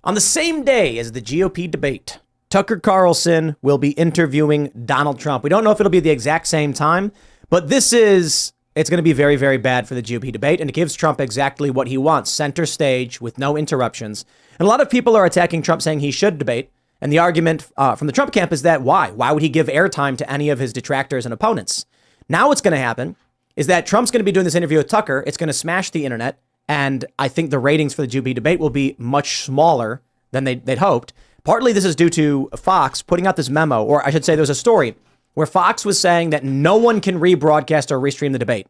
On the same day as the GOP debate, Tucker Carlson will be interviewing Donald Trump. We don't know if it'll be the exact same time, but it's going to be very, very bad for the GOP debate. And it gives Trump exactly what he wants, center stage with no interruptions. And a lot of people are attacking Trump saying he should debate. And the argument from the Trump camp is that why? Why would he give airtime to any of his detractors and opponents? Now what's going to happen is that Trump's going to be doing this interview with Tucker. It's going to smash the internet. And I think the ratings for the GOP debate will be much smaller than they'd hoped. Partly this is due to Fox putting out this memo, or I should say there was a story where Fox was saying that no one can rebroadcast or restream the debate.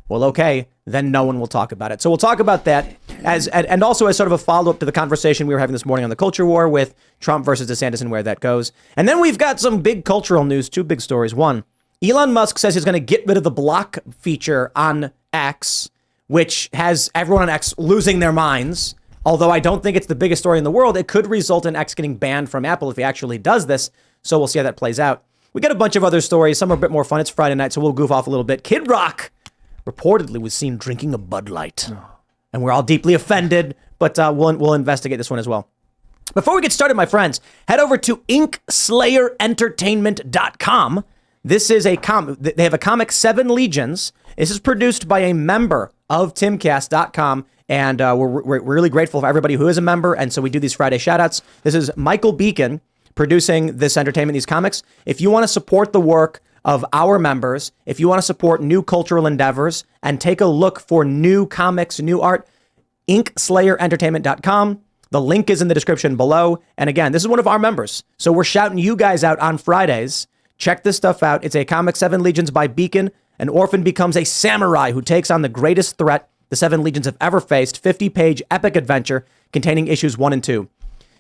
Well, okay, then no one will talk about it. So we'll talk about that and also as sort of a follow-up to the conversation we were having this morning on the culture war with Trump versus DeSantis and where that goes. And then we've got some big cultural news, two big stories. One, Elon Musk says he's going to get rid of the block feature on X, which has everyone on X losing their minds. Although I don't think it's the biggest story in the world, it could result in X getting banned from Apple if he actually does this. So we'll see how that plays out. We got a bunch of other stories. Some are a bit more fun. It's Friday night, so we'll goof off a little bit. Kid Rock reportedly was seen drinking a Bud Light. And we're all deeply offended, but we'll investigate this one as well. Before we get started, my friends, head over to inkslayerintertainment.com. This is they have a comic, 7 Legions. This is produced by a member of Timcast.com. And we're really grateful for everybody who is a member. And so we do these Friday shout outs. This is Michael Beacon producing this entertainment, these comics. If you want to support the work of our members, if you want to support new cultural endeavors and take a look for new comics, new art, inkslayerintertainment.com. The link is in the description below. And again, this is one of our members. So we're shouting you guys out on Fridays. Check this stuff out. It's a comic, 7 Legions by Beacon. An orphan becomes a samurai who takes on the greatest threat the 7 Legions have ever faced. 50-page epic adventure containing issues 1 and 2.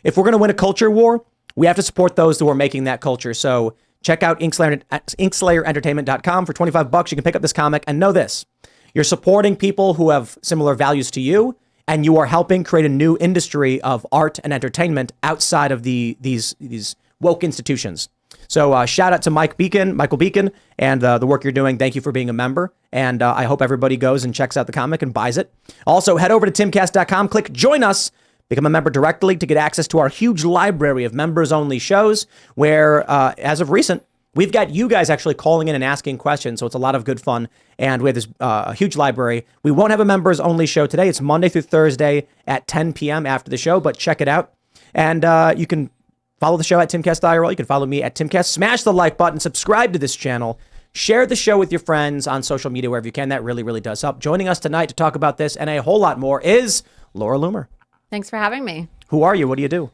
If we're going to win a culture war, we have to support those who are making that culture. So check out inkslayerintertainment.com for $25. You can pick up this comic and know this. You're supporting people who have similar values to you, and you are helping create a new industry of art and entertainment outside of these woke institutions. So shout out to Michael Beacon, and the work you're doing. Thank you for being a member. And I hope everybody goes and checks out the comic and buys it. Also, head over to timcast.com, click join us, become a member directly to get access to our huge library of members only shows where, as of recent, we've got you guys actually calling in and asking questions. So it's a lot of good fun. And we have this huge library. We won't have a members only show today. It's Monday through Thursday at 10 p.m. after the show, but check it out. And you can follow the show at Timcast IRL. You can follow me at Timcast. Smash the like button. Subscribe to this channel. Share the show with your friends on social media wherever you can. That really, really does help. Joining us tonight to talk about this and a whole lot more is Laura Loomer. Thanks for having me. Who are you? What do you do?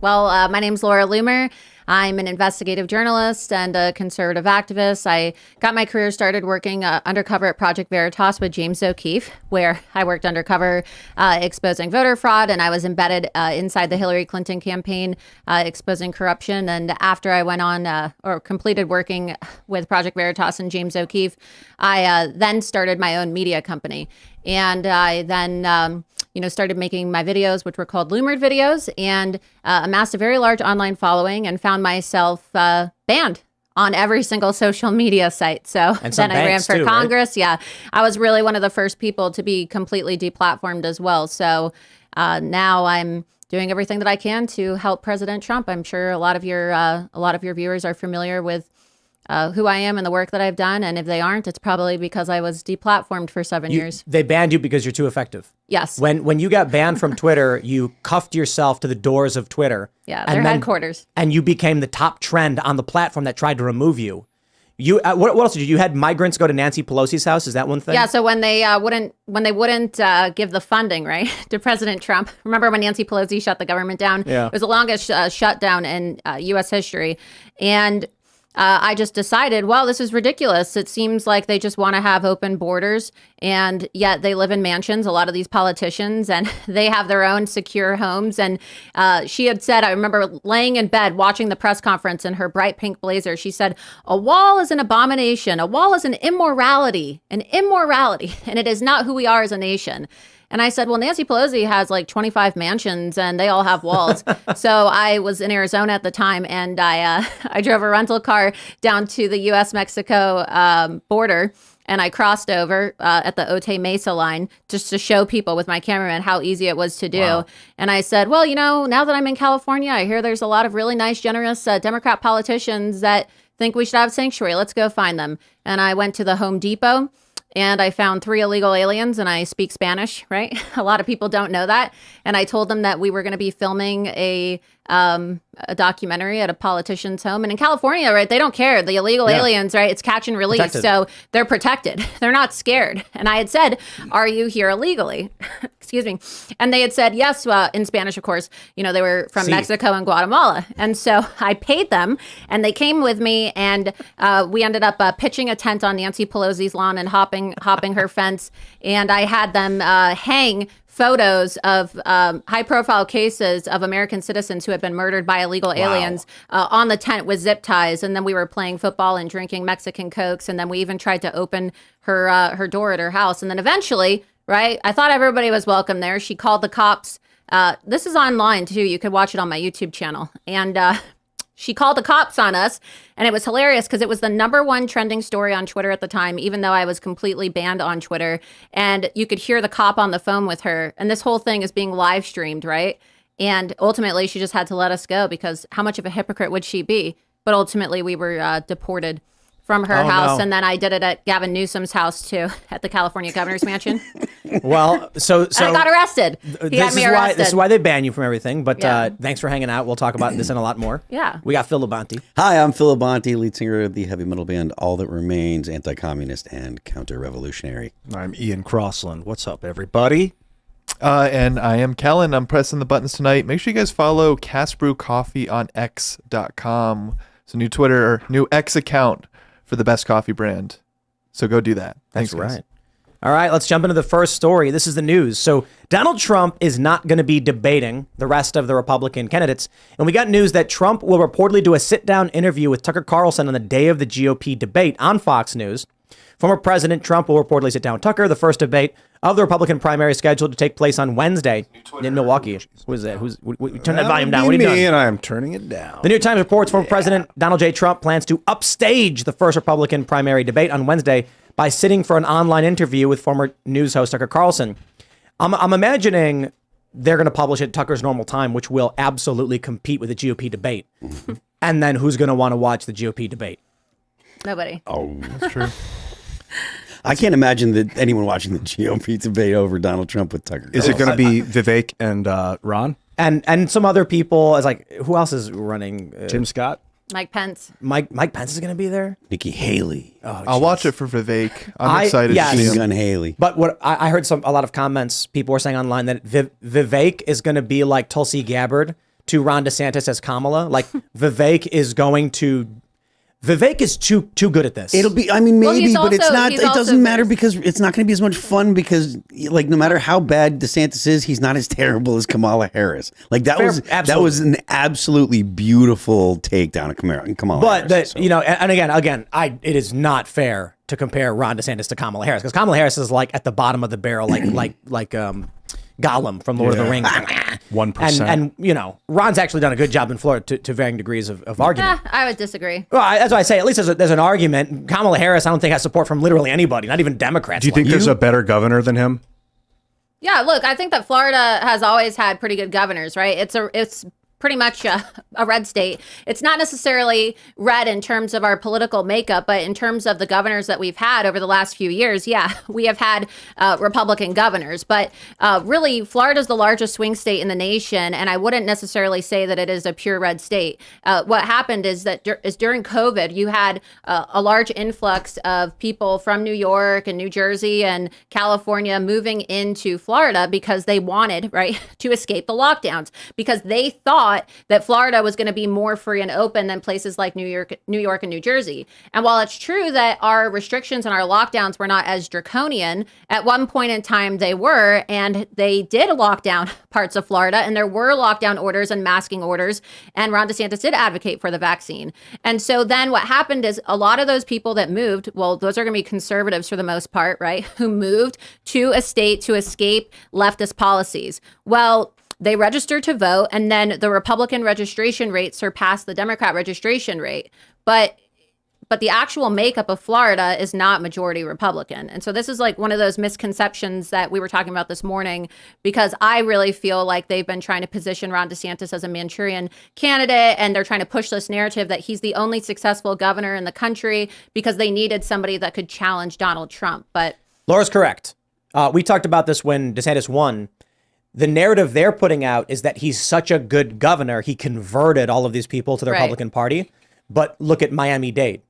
Well, my name's Laura Loomer. I'm an investigative journalist and a conservative activist. I got my career started working undercover at Project Veritas with James O'Keefe, where I worked undercover exposing voter fraud, and I was embedded inside the Hillary Clinton campaign exposing corruption. And after I went on or completed working with Project Veritas and James O'Keefe, I then started my own media company. And I then, started making my videos, which were called Loomer videos, and amassed a very large online following and found myself banned on every single social media site. So then I ran for Congress. Right? Yeah, I was really one of the first people to be completely deplatformed as well. So now I'm doing everything that I can to help President Trump. I'm sure a lot of your viewers are familiar with who I am and the work that I've done. And if they aren't, it's probably because I was deplatformed for 7 years. They banned you because you're too effective. Yes. When you got banned from Twitter, you cuffed yourself to the doors of Twitter. Yeah, their headquarters. And you became the top trend on the platform that tried to remove you. You what else did you? You had migrants go to Nancy Pelosi's house. Is that one thing? Yeah. So when they wouldn't give the funding right to President Trump. Remember when Nancy Pelosi shut the government down? Yeah. It was the longest shutdown in U.S. history, and I just decided, well, this is ridiculous. It seems like they just want to have open borders, and yet they live in mansions, a lot of these politicians, and they have their own secure homes. And she had said, I remember laying in bed watching the press conference in her bright pink blazer. She said, a wall is an abomination. A wall is an immorality, and it is not who we are as a nation. And I said, well, Nancy Pelosi has like 25 mansions and they all have walls. So I was in Arizona at the time, and I drove a rental car down to the U.S.-Mexico border. And I crossed over at the Otay Mesa line just to show people with my cameraman how easy it was to do. Wow. And I said, well, now that I'm in California, I hear there's a lot of really nice, generous Democrat politicians that think we should have sanctuary. Let's go find them. And I went to the Home Depot. And I found 3 illegal aliens, and I speak Spanish, right? A lot of people don't know that. And I told them that we were going to be filming a documentary at a politician's home. And in California, right, they don't care. The illegal aliens, right, it's catch and release. Protected. So they're protected. They're not scared. And I had said, are you here illegally? Excuse me. And they had said, yes, in Spanish, of course. They were from Mexico and Guatemala. And so I paid them, and they came with me, and we ended up pitching a tent on Nancy Pelosi's lawn and hopping her fence. And I had them hang photos of high-profile cases of American citizens who had been murdered by illegal aliens on the tent with zip ties. And then we were playing football and drinking Mexican Cokes. And then we even tried to open her door at her house. And then eventually, right, I thought everybody was welcome there. She called the cops. This is online, too. You could watch it on my YouTube channel. And she called the cops on us, and it was hilarious because it was the #1 trending story on Twitter at the time, even though I was completely banned on Twitter. And you could hear the cop on the phone with her, and this whole thing is being live streamed, right? And ultimately, she just had to let us go because how much of a hypocrite would she be? But ultimately, we were deported from her house, and then I did it at Gavin Newsom's house too, at the California governor's mansion. Well, so I got arrested. He had me arrested. This is why they ban you from everything. But thanks for hanging out. We'll talk about this and a lot more. Yeah. We got Phil Labonte. Hi, I'm Phil Labonte, lead singer of the heavy metal band All That Remains, anti-communist and counter-revolutionary. I'm Ian Crossland. What's up, everybody? And I am Kellen. I'm pressing the buttons tonight. Make sure you guys follow Casbrew Coffee on X.com. It's a new Twitter or new X account for the best coffee brand. So go do that. Thanks, That's guys. right. All right, let's jump into the first story. This is the news. So Donald Trump is not going to be debating the rest of the Republican candidates. And we got news that Trump will reportedly do a sit-down interview with Tucker Carlson on the day of the GOP debate on Fox News. Former President Trump will reportedly sit down with Tucker, the first debate of the Republican primary scheduled to take place on Wednesday in Milwaukee. Who is that? Turn that volume down. What are you doing? And I am turning it down. The New York Times reports former President Donald J. Trump plans to upstage the first Republican primary debate on Wednesday by sitting for an online interview with former news host Tucker Carlson. I'm imagining they're going to publish it at Tucker's normal time, which will absolutely compete with the GOP debate. And then who's going to want to watch the GOP debate? Nobody. Oh, that's true. I can't imagine that anyone watching the GOP debate over Donald Trump with Tucker Carlson. Is it going to be Vivek and Ron? And some other people, as like, who else is running? Tim Scott? Mike Pence. Mike Pence is going to be there? Nikki Haley. Oh, I'll watch it for Vivek. I'm excited yes. to see him. Gun Haley. But what I heard a lot of comments, people were saying online that Vivek is going to be like Tulsi Gabbard to Ron DeSantis as Kamala. Like Vivek is too good at this. It'll be, I mean, maybe, well, but it's not, it doesn't matter because it's not going to be as much fun because, like, no matter how bad DeSantis is, he's not as terrible as Kamala Harris. Like, that was an absolutely beautiful takedown of Kamala Harris. But, and again, it is not fair to compare Ron DeSantis to Kamala Harris because Kamala Harris is like at the bottom of the barrel, like Gollum from Lord of the Rings. 1%. And Ron's actually done a good job in Florida to varying degrees of argument. I would disagree. Well, that's why I say at least there's an argument. Kamala Harris, I don't think has support from literally anybody, not even Democrats. Do you think there's a better governor than him? Yeah, look, I think that Florida has always had pretty good governors, right? It's pretty much a red state. It's not necessarily red in terms of our political makeup, but in terms of the governors that we've had over the last few years, yeah, we have had Republican governors. But really, Florida is the largest swing state in the nation, and I wouldn't necessarily say that it is a pure red state. What happened is that during COVID, you had a large influx of people from New York and New Jersey and California moving into Florida because they wanted, right, to escape the lockdowns, because they thought thought that Florida was going to be more free and open than places like New York and New Jersey. And while it's true that our restrictions and our lockdowns were not as draconian, at one point in time they were, and they did lock down parts of Florida, and there were lockdown orders and masking orders, and Ron DeSantis did advocate for the vaccine. And so then what happened is a lot of those people that moved, well, those are going to be conservatives for the most part, right, who moved to a state to escape leftist policies. Well, they registered to vote, and then the Republican registration rate surpassed the Democrat registration rate. But the actual makeup of Florida is not majority Republican. And so this is like one of those misconceptions that we were talking about this morning, because I really feel like they've been trying to position Ron DeSantis as a Manchurian candidate, and they're trying to push this narrative that he's the only successful governor in the country because they needed somebody that could challenge Donald Trump. But Laura's correct. We talked about this when DeSantis won. The narrative they're putting out is that he's such a good governor, he converted all of these people to the Republican Party. But look at Miami-Dade.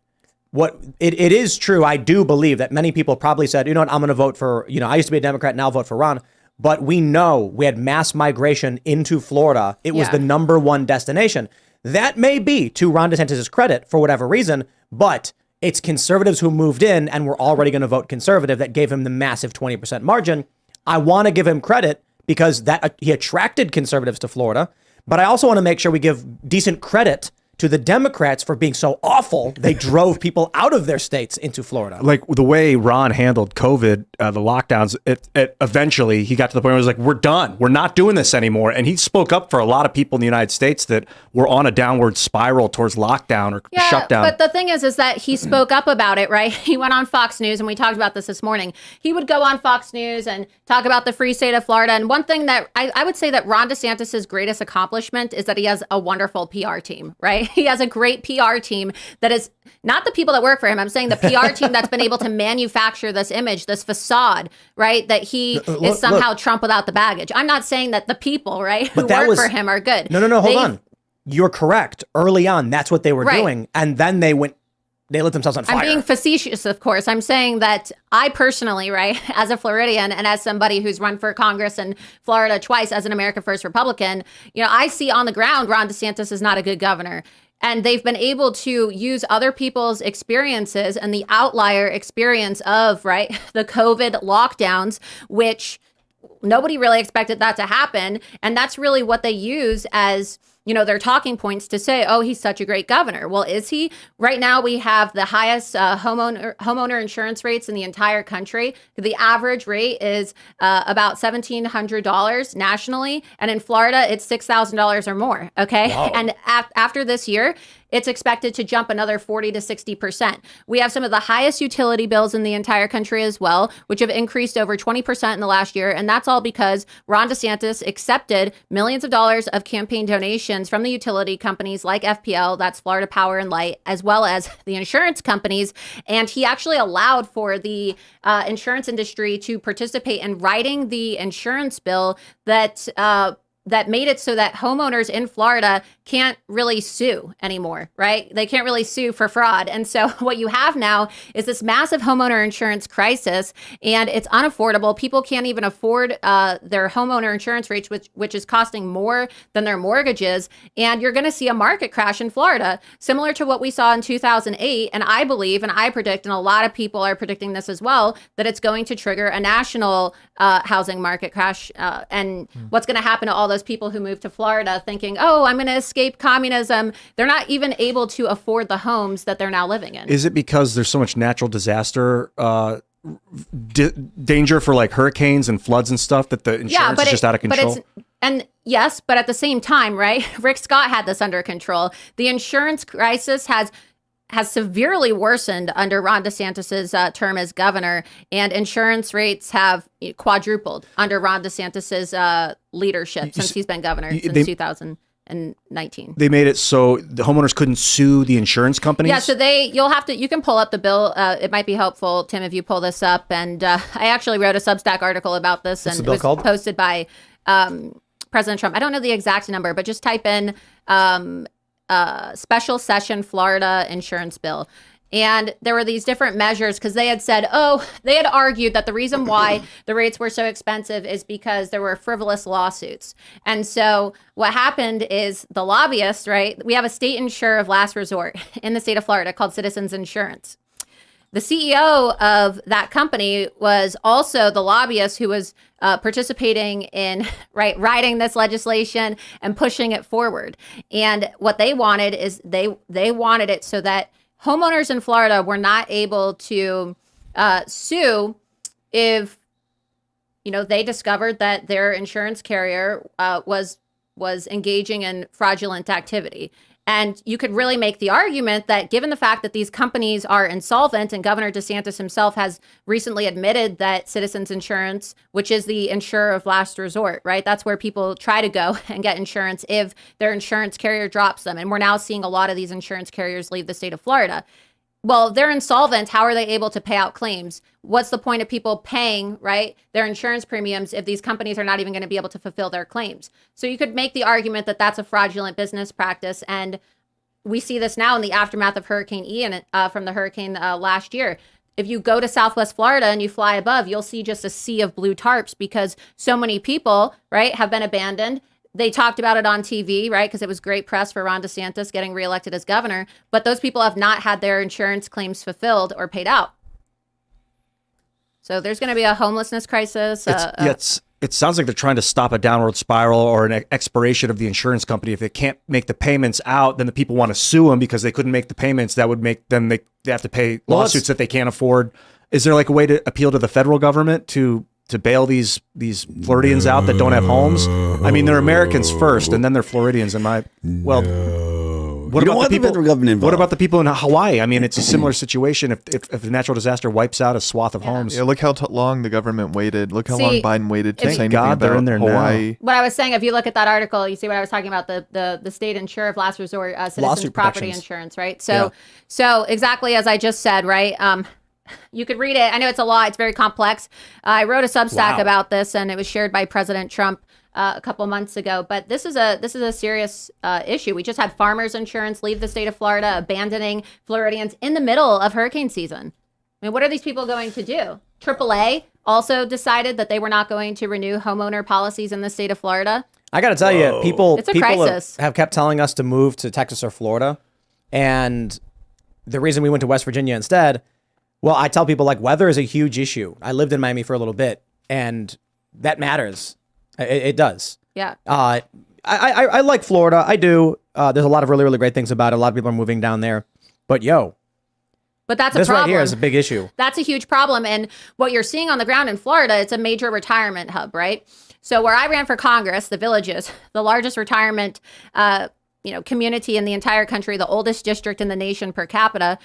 What it is true, I do believe that many people probably said, you know what, I'm going to vote for, I used to be a Democrat, now I'll vote for Ron. But we know we had mass migration into Florida. It was the number one destination. That may be to Ron DeSantis' credit for whatever reason, but it's conservatives who moved in and were already going to vote conservative that gave him the massive 20% margin. I want to give him credit because that he attracted conservatives to Florida, but I also want to make sure we give decent credit to the Democrats for being so awful. They drove people out of their states into Florida. Like the way Ron handled COVID, the lockdowns, it eventually he got to the point where he was like, we're done. We're not doing this anymore. And he spoke up for a lot of people in the United States that were on a downward spiral towards lockdown or shutdown. But the thing is that he spoke up about it, right? He went on Fox News, and we talked about this morning. He would go on Fox News and talk about the free state of Florida. And one thing that I would say that Ron DeSantis' greatest accomplishment is that he has a wonderful PR team, right? He has a great PR team that is not the people that work for him. I'm saying the PR team that's been able to manufacture this image, this facade, right? That he is somehow Trump without the baggage. I'm not saying that the people, right, who work for him are good. No, hold on. You're correct. Early on, that's what they were doing. And then they lit themselves on fire. I'm being facetious, of course. I'm saying that I personally, right, as a Floridian and as somebody who's run for Congress in Florida twice as an America First Republican, I see on the ground Ron DeSantis is not a good governor. And they've been able to use other people's experiences and the outlier experience of, right, the COVID lockdowns, which nobody really expected that to happen. And that's really what they use as, their talking points to say, oh, he's such a great governor. Well, is he? Right now, we have the highest homeowner insurance rates in the entire country. The average rate is about $1,700 nationally. And in Florida, it's $6,000 or more. Okay. Wow. And after this year, it's expected to jump another 40 to 60%. We have some of the highest utility bills in the entire country as well, which have increased over 20% in the last year. And that's all because Ron DeSantis accepted millions of dollars of campaign donations from the utility companies like FPL, that's Florida Power and Light, as well as the insurance companies. And he actually allowed for the insurance industry to participate in writing the insurance bill that made it so that homeowners in Florida can't really sue anymore, right? They can't really sue for fraud. And so what you have now is this massive homeowner insurance crisis, and it's unaffordable. People can't even afford their homeowner insurance rates, which is costing more than their mortgages. And you're going to see a market crash in Florida, similar to what we saw in 2008. And I believe, and I predict, and a lot of people are predicting this as well, that it's going to trigger a national housing market crash. And what's going to happen to all those people who move to Florida thinking, oh, I'm going to escape communism. They're not even able to afford the homes that they're now living in. Is it because there's so much natural disaster danger for like hurricanes and floods and stuff that the insurance is just out of control? Yes, but at the same time, right? Rick Scott had this under control. The insurance crisis has severely worsened under Ron DeSantis' term as governor, and insurance rates have quadrupled under Ron DeSantis' leadership since he's been governor since 2019. They made it so the homeowners couldn't sue the insurance companies? Yeah, so you can pull up the bill. It might be helpful, Tim, if you pull this up. And I actually wrote a Substack article about this. What's and the bill it was called? Posted by President Trump. I don't know the exact number, but just type in special session Florida insurance bill. And there were these different measures because they had said, they had argued that the reason why the rates were so expensive is because there were frivolous lawsuits. And so what happened is the lobbyists, right? We have a state insurer of last resort in the state of Florida called Citizens Insurance. The CEO of that company was also the lobbyist who was participating in writing this legislation and pushing it forward. And what they wanted is they wanted it so that homeowners in Florida were not able to sue if, they discovered that their insurance carrier was engaging in fraudulent activity. And you could really make the argument that given the fact that these companies are insolvent, and Governor DeSantis himself has recently admitted that Citizens Insurance, which is the insurer of last resort, right? That's where people try to go and get insurance if their insurance carrier drops them. And we're now seeing a lot of these insurance carriers leave the state of Florida. Well, they're insolvent. How are they able to pay out claims? What's the point of people paying, right, their insurance premiums if these companies are not even going to be able to fulfill their claims? So you could make the argument that that's a fraudulent business practice. And we see this now in the aftermath of Hurricane Ian from the hurricane last year. If you go to Southwest Florida and you fly above, you'll see just a sea of blue tarps because so many people, right, have been abandoned. They talked about it on TV, right? Because it was great press for Ron DeSantis getting reelected as governor. But those people have not had their insurance claims fulfilled or paid out. So there's going to be a homelessness crisis. It sounds like they're trying to stop a downward spiral or an expiration of the insurance company. If they can't make the payments out, then the people want to sue them because they couldn't make the payments. That would make them, they have to pay lawsuits that they can't afford. Is there like a way to appeal to the federal government to bail these Floridians out that don't have homes? I mean, they're Americans first, and then they're Floridians. What about the people? What about the people in Hawaii? I mean, it's a similar situation. If a natural disaster wipes out a swath of homes, yeah. Look how long the government waited. Look how long Biden waited to say anything about they're in there Hawaii. now. What I was saying, if you look at that article, you see what I was talking about, the state insurer of last resort, Citizens Property Insurance, right? So exactly as I just said, right? You could read it. I know it's a lot. It's very complex. I wrote a Substack about this, and it was shared by President Trump a couple months ago. But this is a serious issue. We just had farmers insurance leave the state of Florida, abandoning Floridians in the middle of hurricane season. I mean, what are these people going to do? AAA also decided that they were not going to renew homeowner policies in the state of Florida. I got to tell you, people crisis. have kept telling us to move to Texas or Florida. And the reason we went to West Virginia instead, well, I tell people like weather is a huge issue. I lived in Miami for a little bit, and that matters. It does. Yeah. I like Florida. I do. There's a lot of really, really great things about it. A lot of people are moving down there. But that's a problem. This right here is a big issue. That's a huge problem. And what you're seeing on the ground in Florida, it's a major retirement hub, right? So where I ran for Congress, the Villages, the largest retirement community in the entire country, the oldest district in the nation per capita.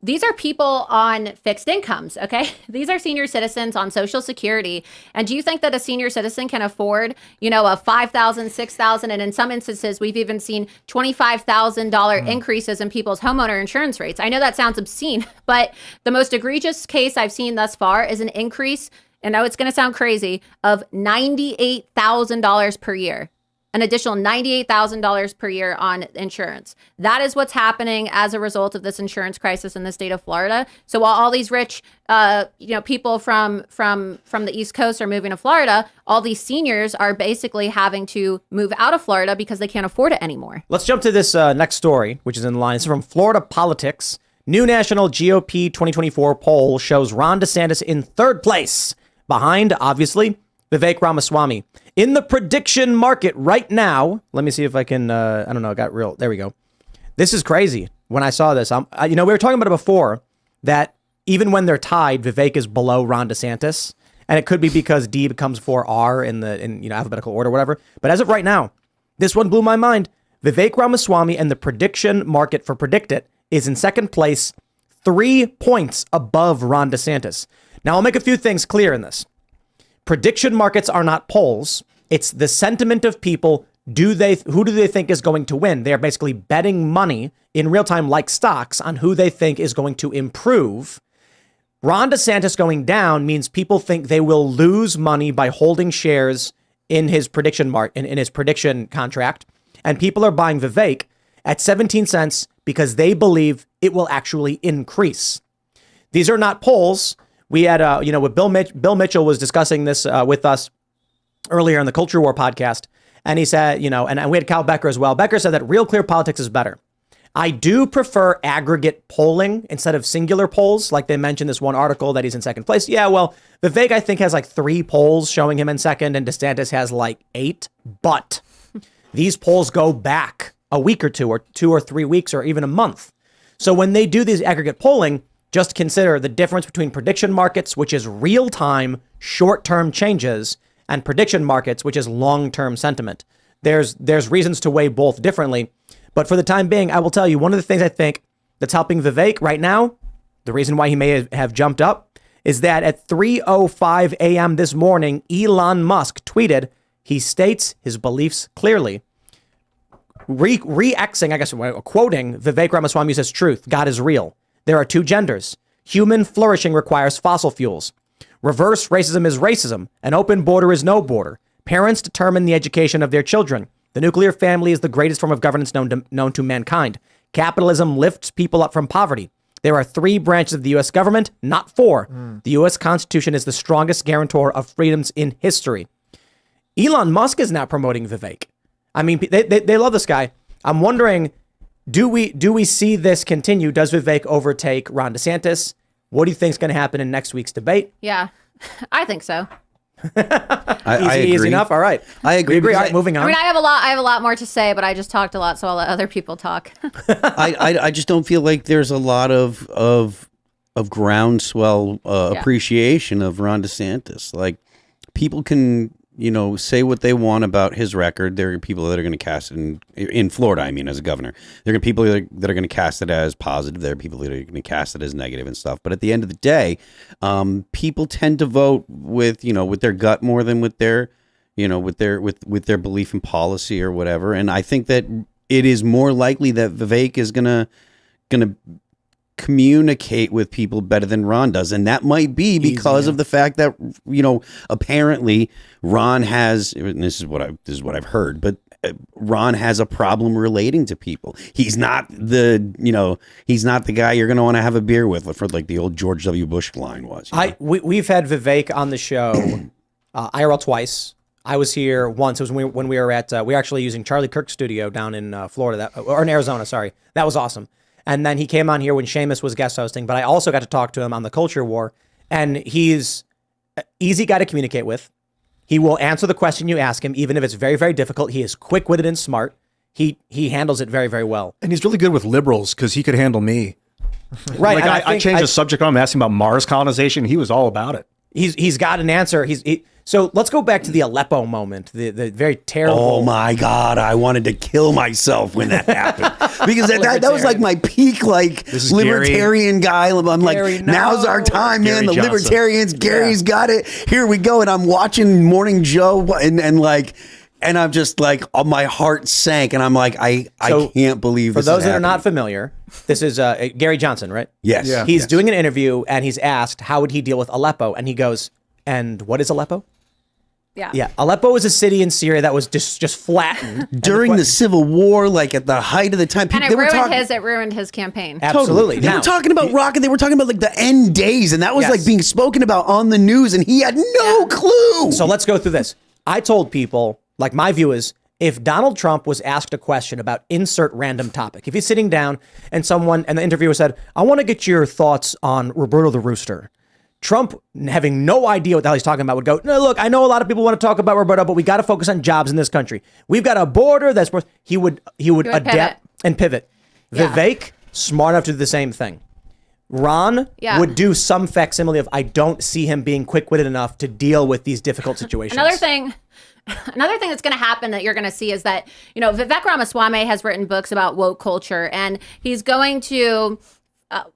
These are people on fixed incomes, okay? These are senior citizens on Social Security. And do you think that a senior citizen can afford, a $5,000, $6,000, and in some instances, we've even seen $25,000 increases in people's homeowner insurance rates? I know that sounds obscene, but the most egregious case I've seen thus far is an increase, and I know it's going to sound crazy, of $98,000 per year. An additional $98,000 per year on insurance. That is what's happening as a result of this insurance crisis in the state of Florida. So while all these rich, people from the East Coast are moving to Florida, all these seniors are basically having to move out of Florida because they can't afford it anymore. Let's jump to this next story, which is in line. It's from Florida Politics. New national GOP 2024 poll shows Ron DeSantis in third place, behind, obviously, Vivek Ramaswamy. In the prediction market right now, let me see if I can, there we go. This is crazy. When I saw this, we were talking about it before, that even when they're tied, Vivek is below Ron DeSantis. And it could be because D becomes before R in alphabetical order, whatever. But as of right now, this one blew my mind. Vivek Ramaswamy and the prediction market for Predict It is in second place, 3 points above Ron DeSantis. Now, I'll make a few things clear in this. Prediction markets are not polls. It's the sentiment of people. Who do they think is going to win? They're basically betting money in real time, like stocks, on who they think is going to improve. Ron DeSantis going down means people think they will lose money by holding shares in his prediction in his prediction contract. And people are buying Vivek at 17 cents because they believe it will actually increase. These are not polls. We had, with Bill Mitchell was discussing this with us earlier in the Culture War podcast. And he said, and we had Cal Becker as well. Becker said that Real Clear Politics is better. I do prefer aggregate polling instead of singular polls. Like they mentioned this one article that he's in second place. Yeah, well, Vivek, I think, has like 3 polls showing him in second, and DeSantis has like 8. But these polls go back a week or 2 or 3 weeks or even a month. So when they do these aggregate polling, just consider the difference between prediction markets, which is real-time, short-term changes, and prediction markets, which is long-term sentiment. There's reasons to weigh both differently. But for the time being, I will tell you, one of the things I think that's helping Vivek right now, the reason why he may have jumped up, is that at 3:05 a.m. this morning, Elon Musk tweeted, he states his beliefs clearly. Re-Xing, I guess, quoting Vivek Ramaswamy says, truth, God is real. There are 2 genders. Human flourishing requires fossil fuels. Reverse racism is racism. An open border is no border. Parents determine the education of their children. The nuclear family is the greatest form of governance known to mankind. Capitalism lifts people up from poverty. There are 3 branches of the U.S. government, not 4. The U.S. Constitution is the strongest guarantor of freedoms in history. Elon Musk is now promoting Vivek. I mean, they love this guy. I'm wondering, do we see this continue? Does Vivek overtake Ron DeSantis? What do you think is going to happen in next week's debate? Yeah, I think so. I agree. Easy enough. All right. I agree. All right, moving on. I mean, I have a lot more to say, but I just talked a lot, so I'll let other people talk. I just don't feel like there's a lot of groundswell appreciation of Ron DeSantis. Like, people can say what they want about his record. There are people that are going to cast it in Florida. I mean, as a governor, there are people that are going to cast it as positive. There are people that are going to cast it as negative and stuff. But at the end of the day, people tend to vote with their gut more than with their belief in policy or whatever. And I think that it is more likely that Vivek is going to communicate with people better than Ron does, and that might be because of the fact that apparently Ron has, and this is what I've heard, but Ron has a problem relating to people. He's not the guy you're going to want to have a beer with, for like the old George W. Bush line was. We've had Vivek on the show IRL twice. I was here once. It was when we were at we were actually using Charlie Kirk's studio down in Florida or in Arizona. Sorry, that was awesome. And then he came on here when Seamus was guest hosting, but I also got to talk to him on the Culture War, and he's an easy guy to communicate with. He will answer the question you ask him, even if it's very, very difficult. He is quick-witted and smart. He handles it very, very well. And he's really good with liberals because he could handle me. Right. Like I changed the subject on him, asking about Mars colonization. He was all about it. He's got an answer. So let's go back to the Aleppo moment, the very terrible. Oh my God, I wanted to kill myself when that happened. Because that was like my peak, like, libertarian guy. I'm like, Gary, now's our time, man. Gary The Johnson. libertarians, Gary's got it. Here we go. And I'm watching Morning Joe and I'm just like, my heart sank. And I'm like, I can't believe this. For those that are not familiar, this is Gary Johnson, right? Yes. Yeah. He's doing an interview and he's asked, how would he deal with Aleppo? And he goes, and what is Aleppo? Yeah. Aleppo is a city in Syria that was just flattened during the Civil War, like at the height of the time. And it ruined his campaign. Absolutely. They were talking about rocket. They were talking about like the end days, and that was like being spoken about on the news, and he had no clue. So let's go through this. I told people, like, my view is, if Donald Trump was asked a question about insert random topic, if he's sitting down and the interviewer said, I want to get your thoughts on Roberto the Rooster. Trump, having no idea what the hell he's talking about, would go, no, look, I know a lot of people want to talk about Roberto, but we got to focus on jobs in this country. We've got a border that's... He would adapt and pivot. Yeah. Vivek, smart enough to do the same thing. Ron would do some facsimile of, I don't see him being quick-witted enough to deal with these difficult situations. Another thing that's going to happen that you're going to see is that, Vivek Ramaswamy has written books about woke culture, and he's going to...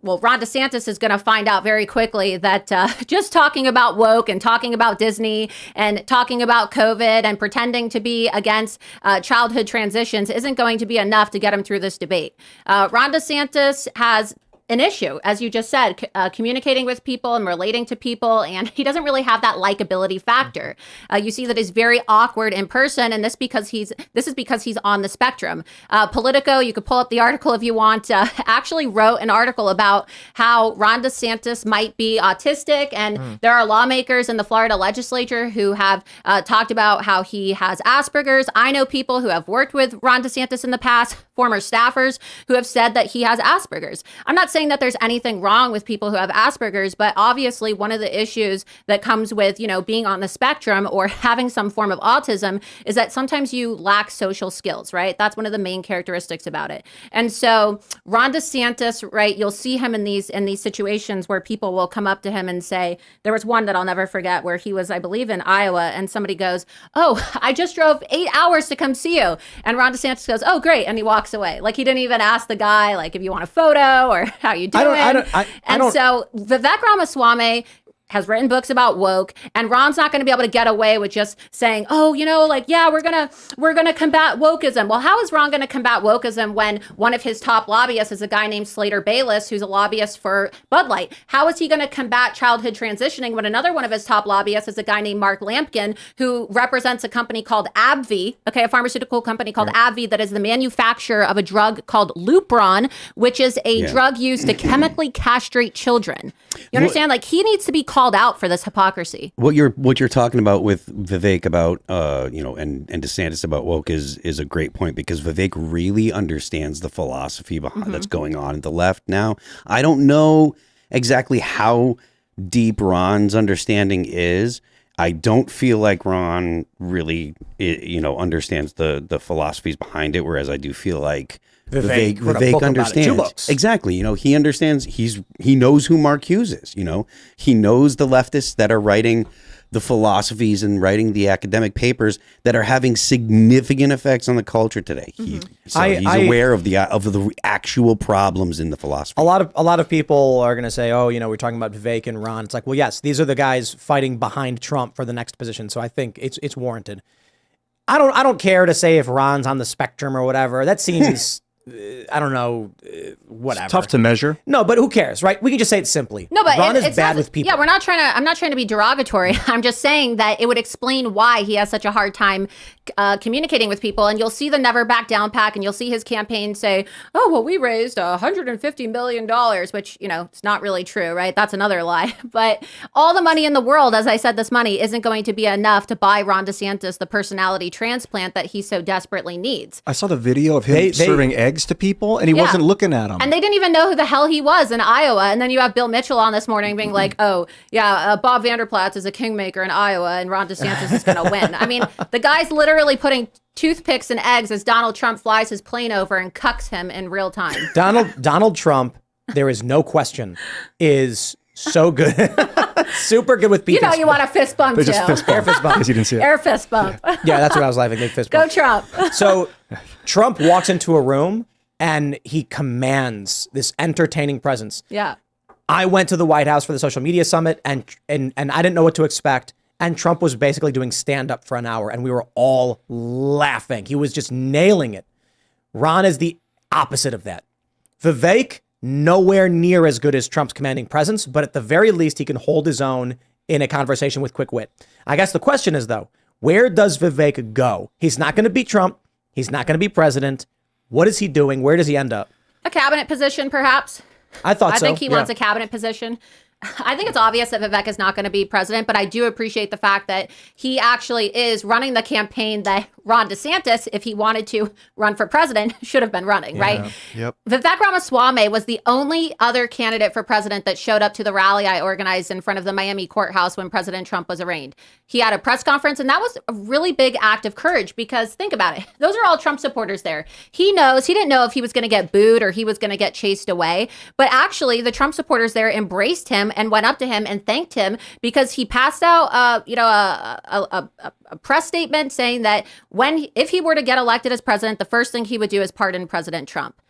Ron DeSantis is going to find out very quickly that just talking about woke and talking about Disney and talking about COVID and pretending to be against childhood transitions isn't going to be enough to get him through this debate. Ron DeSantis has an issue, as you just said, communicating with people and relating to people, and he doesn't really have that likability factor. You see that he's very awkward in person, and this is because he's on the spectrum. Politico, you could pull up the article if you want, actually wrote an article about how Ron DeSantis might be autistic, and there are lawmakers in the Florida legislature who have talked about how he has Asperger's. I know people who have worked with Ron DeSantis in the past, former staffers who have said that he has Asperger's. I'm not saying that there's anything wrong with people who have Asperger's, but obviously one of the issues that comes with, being on the spectrum or having some form of autism is that sometimes you lack social skills, right? That's one of the main characteristics about it. And so Ron DeSantis, right, you'll see him in these situations where people will come up to him and say, there was one that I'll never forget where he was, I believe, in Iowa, and somebody goes, "Oh, I just drove 8 hours to come see you." And Ron DeSantis goes, "Oh, great." And he walks away. Like, he didn't even ask the guy, like, if you want a photo or how you doing. So Vivek Ramaswamy has written books about woke, and Ron's not going to be able to get away with just saying, "Oh, we're gonna combat wokeism." Well, how is Ron going to combat wokeism when one of his top lobbyists is a guy named Slater Bayless, who's a lobbyist for Bud Light? How is he going to combat childhood transitioning when another one of his top lobbyists is a guy named Mark Lampkin, who represents a company called AbbVie, a pharmaceutical company called AbbVie that is the manufacturer of a drug called Lupron, which is a drug used to chemically castrate children. You understand? Like, he needs to be called out for this hypocrisy. What you're talking about with Vivek about and DeSantis about woke is a great point, because Vivek really understands the philosophy behind that's going on at the left now. I don't know exactly how deep Ron's understanding is. I don't feel like Ron really understands the philosophies behind it, whereas I do feel like Vivek understands. Exactly. He understands. He knows who Mark Hughes is. He knows the leftists that are writing the philosophies and writing the academic papers that are having significant effects on the culture today. He's aware of the actual problems in the philosophy. A lot of people are going to say, "Oh, we're talking about Vivek and Ron." It's like, well, yes, these are the guys fighting behind Trump for the next position. So I think it's warranted. I don't care to say if Ron's on the spectrum or whatever. That seems I don't know, whatever. It's tough to measure. No, but who cares, right? We can just say it simply. No, but Ron is bad with people. Yeah, I'm not trying to be derogatory. I'm just saying that it would explain why he has such a hard time communicating with people. And you'll see the Never Back Down PAC, and you'll see his campaign say, "Oh, well, we raised $150 million," which, it's not really true, right? That's another lie. But all the money in the world, as I said, this money isn't going to be enough to buy Ron DeSantis the personality transplant that he so desperately needs. I saw the video of him serving eggs to people, and he wasn't looking at them. And they didn't even know who the hell he was in Iowa. And then you have Bill Mitchell on this morning being like, "Oh, yeah, Bob Vanderplatz is a kingmaker in Iowa, and Ron DeSantis is going to win." I mean, the guy's literally putting toothpicks and eggs as Donald Trump flies his plane over and cucks him in real time. Donald Trump, there is no question, is so good. Super good with people. You want a fist bump, They too. just fist bump. Air fist bump. Because you didn't see it. Air fist bump. Yeah, that's what I was laughing. Big fist Go bump. Trump. So Trump walks into a room and he commands this entertaining presence. Yeah. I went to the White House for the social media summit, and I didn't know what to expect. And Trump was basically doing stand-up for an hour, and we were all laughing. He was just nailing it. Ron is the opposite of that. Vivek, nowhere near as good as Trump's commanding presence, but at the very least, he can hold his own in a conversation with quick wit. I guess the question is, though, where does Vivek go? He's not going to beat Trump. He's not going to be president. What is he doing? Where does he end up? A cabinet position, perhaps. I thought so. I think he wants a cabinet position. I think it's obvious that Vivek is not going to be president, but I do appreciate the fact that he actually is running the campaign that Ron DeSantis, if he wanted to run for president, should have been running, right? Yep. Vivek Ramaswamy was the only other candidate for president that showed up to the rally I organized in front of the Miami courthouse when President Trump was arraigned. He had a press conference, and that was a really big act of courage, because think about it. Those are all Trump supporters there. He didn't know if he was going to get booed or he was going to get chased away, but actually the Trump supporters there embraced him and went up to him and thanked him, because he passed out, a press statement saying that if he were to get elected as president, the first thing he would do is pardon President Trump.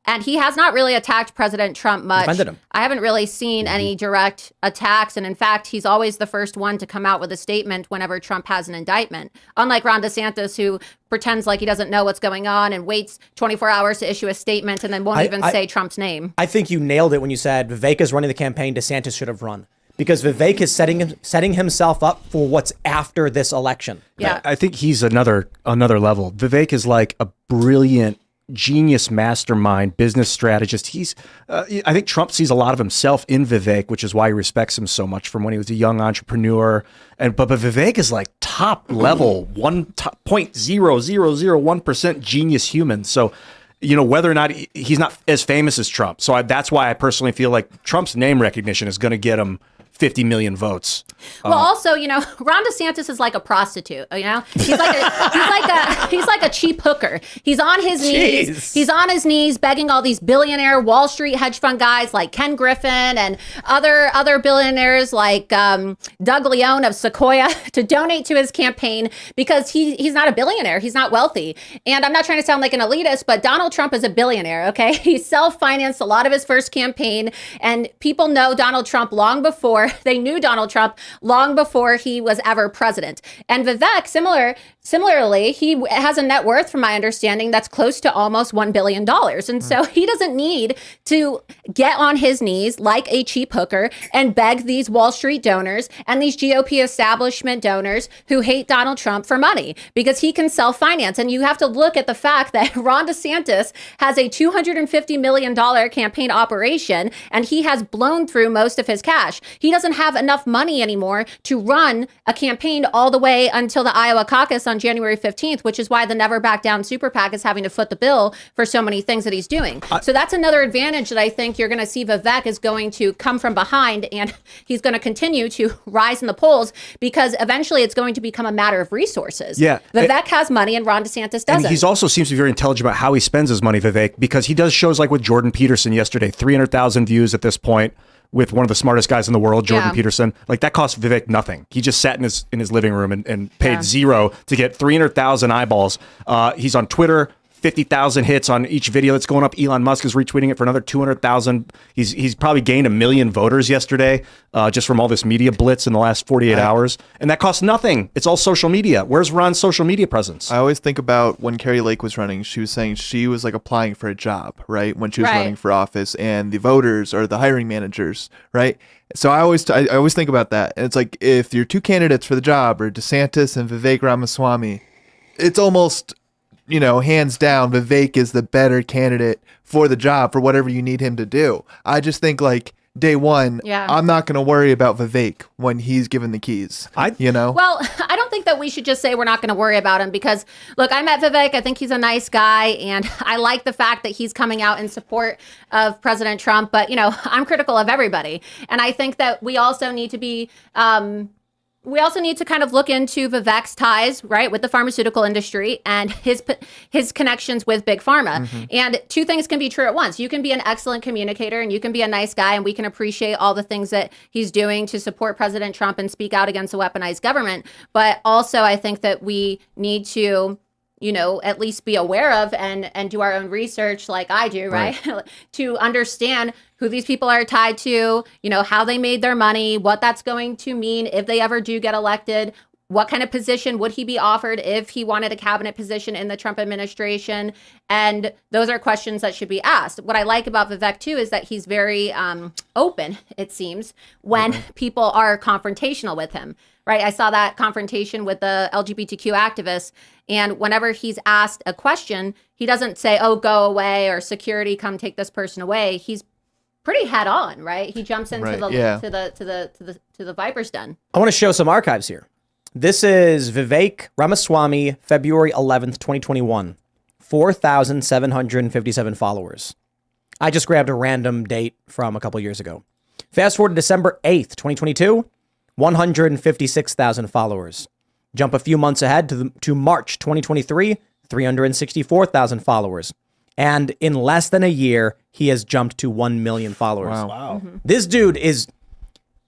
And he has not really attacked President Trump much. Defended him. I haven't really seen any direct attacks. And in fact, he's always the first one to come out with a statement whenever Trump has an indictment. Unlike Ron DeSantis, who pretends like he doesn't know what's going on and waits 24 hours to issue a statement and then won't even say Trump's name. I think you nailed it when you said Vivek is running the campaign DeSantis should have run. Because Vivek is setting himself up for what's after this election. Yeah. I think he's another level. Vivek is like a brilliant, genius mastermind, business strategist. He's, I think Trump sees a lot of himself in Vivek, which is why he respects him so much from when he was a young entrepreneur. But Vivek is like top level, 0.0001% genius human. So, whether or not he's not as famous as Trump. So that's why I personally feel like Trump's name recognition is going to get him 50 million votes. Well, also, Ron DeSantis is like a prostitute. He's like a cheap hooker. He's on his knees. Jeez. He's on his knees begging all these billionaire Wall Street hedge fund guys like Ken Griffin and other billionaires like Doug Leone of Sequoia to donate to his campaign because he's not a billionaire. He's not wealthy. And I'm not trying to sound like an elitist, but Donald Trump is a billionaire. Okay, he self-financed a lot of his first campaign, and people know Donald Trump long before. They knew Donald Trump long before he was ever president. And Vivek, similarly, he has a net worth, from my understanding, that's close to almost $1 billion. And so he doesn't need to get on his knees like a cheap hooker and beg these Wall Street donors and these GOP establishment donors who hate Donald Trump for money, because he can self-finance. And you have to look at the fact that Ron DeSantis has a $250 million campaign operation, and he has blown through most of his cash. He doesn't have enough money anymore to run a campaign all the way until the Iowa caucus on January 15th, which is why the Never Back Down super PAC is having to foot the bill for so many things that he's doing. So that's another advantage that I think you're going to see. Vivek is going to come from behind, and he's going to continue to rise in the polls because eventually it's going to become a matter of resources. Yeah. Vivek has money and Ron DeSantis doesn't. And he's also seems to be very intelligent about how he spends his money, Vivek, because he does shows like with Jordan Peterson yesterday, 300,000 views at this point, with one of the smartest guys in the world, Jordan Peterson. Like, that cost Vivek nothing. He just sat in his living room and paid zero to get 300,000 eyeballs. He's on Twitter, 50,000 hits on each video that's going up. Elon Musk is retweeting it for another 200,000. He's probably gained 1 million voters yesterday just from all this media blitz in the last 48 hours. And that costs nothing. It's all social media. Where's Ron's social media presence? I always think about when Carrie Lake was running, she was saying she was like applying for a job, right? When she was running for office, and the voters or the hiring managers, right? So I always think about that. And it's like, if your two candidates for the job are DeSantis and Vivek Ramaswamy, it's almost, hands down, Vivek is the better candidate for the job, for whatever you need him to do. I just think, like, day one, I'm not going to worry about Vivek when he's given the keys. Well, I don't think that we should just say we're not going to worry about him, because, look, I met Vivek. I think he's a nice guy, and I like the fact that he's coming out in support of President Trump. But, I'm critical of everybody. And I think that we also need to be... we also need to kind of look into Vivek's ties, right, with the pharmaceutical industry and his connections with Big Pharma. Mm-hmm. And two things can be true at once. You can be an excellent communicator and you can be a nice guy, and we can appreciate all the things that he's doing to support President Trump and speak out against a weaponized government. But also, I think that we need to at least be aware of and do our own research like I do, right? To understand who these people are tied to, how they made their money, what that's going to mean if they ever do get elected. What kind of position would he be offered if he wanted a cabinet position in the Trump administration? And those are questions that should be asked. What I like about Vivek, too, is that he's very open, it seems, when people are confrontational with him. Right. I saw that confrontation with the LGBTQ activists. And whenever he's asked a question, he doesn't say, oh, go away, or security, come take this person away. He's pretty head on. Right. He jumps into the viper's den. I want to show some archives here. This is Vivek Ramaswamy, February 11th, 2021, 4,757 followers. I just grabbed a random date from a couple years ago. Fast forward to December 8th, 2022, 156,000 followers. Jump a few months ahead to March 2023, 364,000 followers. And in less than a year, he has jumped to 1 million followers. Wow. Mm-hmm. This dude is,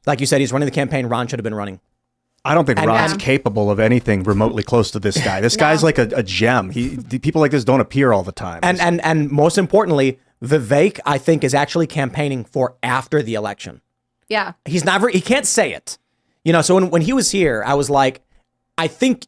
like you said, he's running the campaign Ron should have been running. I don't think Ron's capable of anything remotely close to this guy. This guy's like a gem. People like this don't appear all the time. And most importantly, Vivek, I think, is actually campaigning for after the election. Yeah. He can't say it. So when he was here, I was like, I think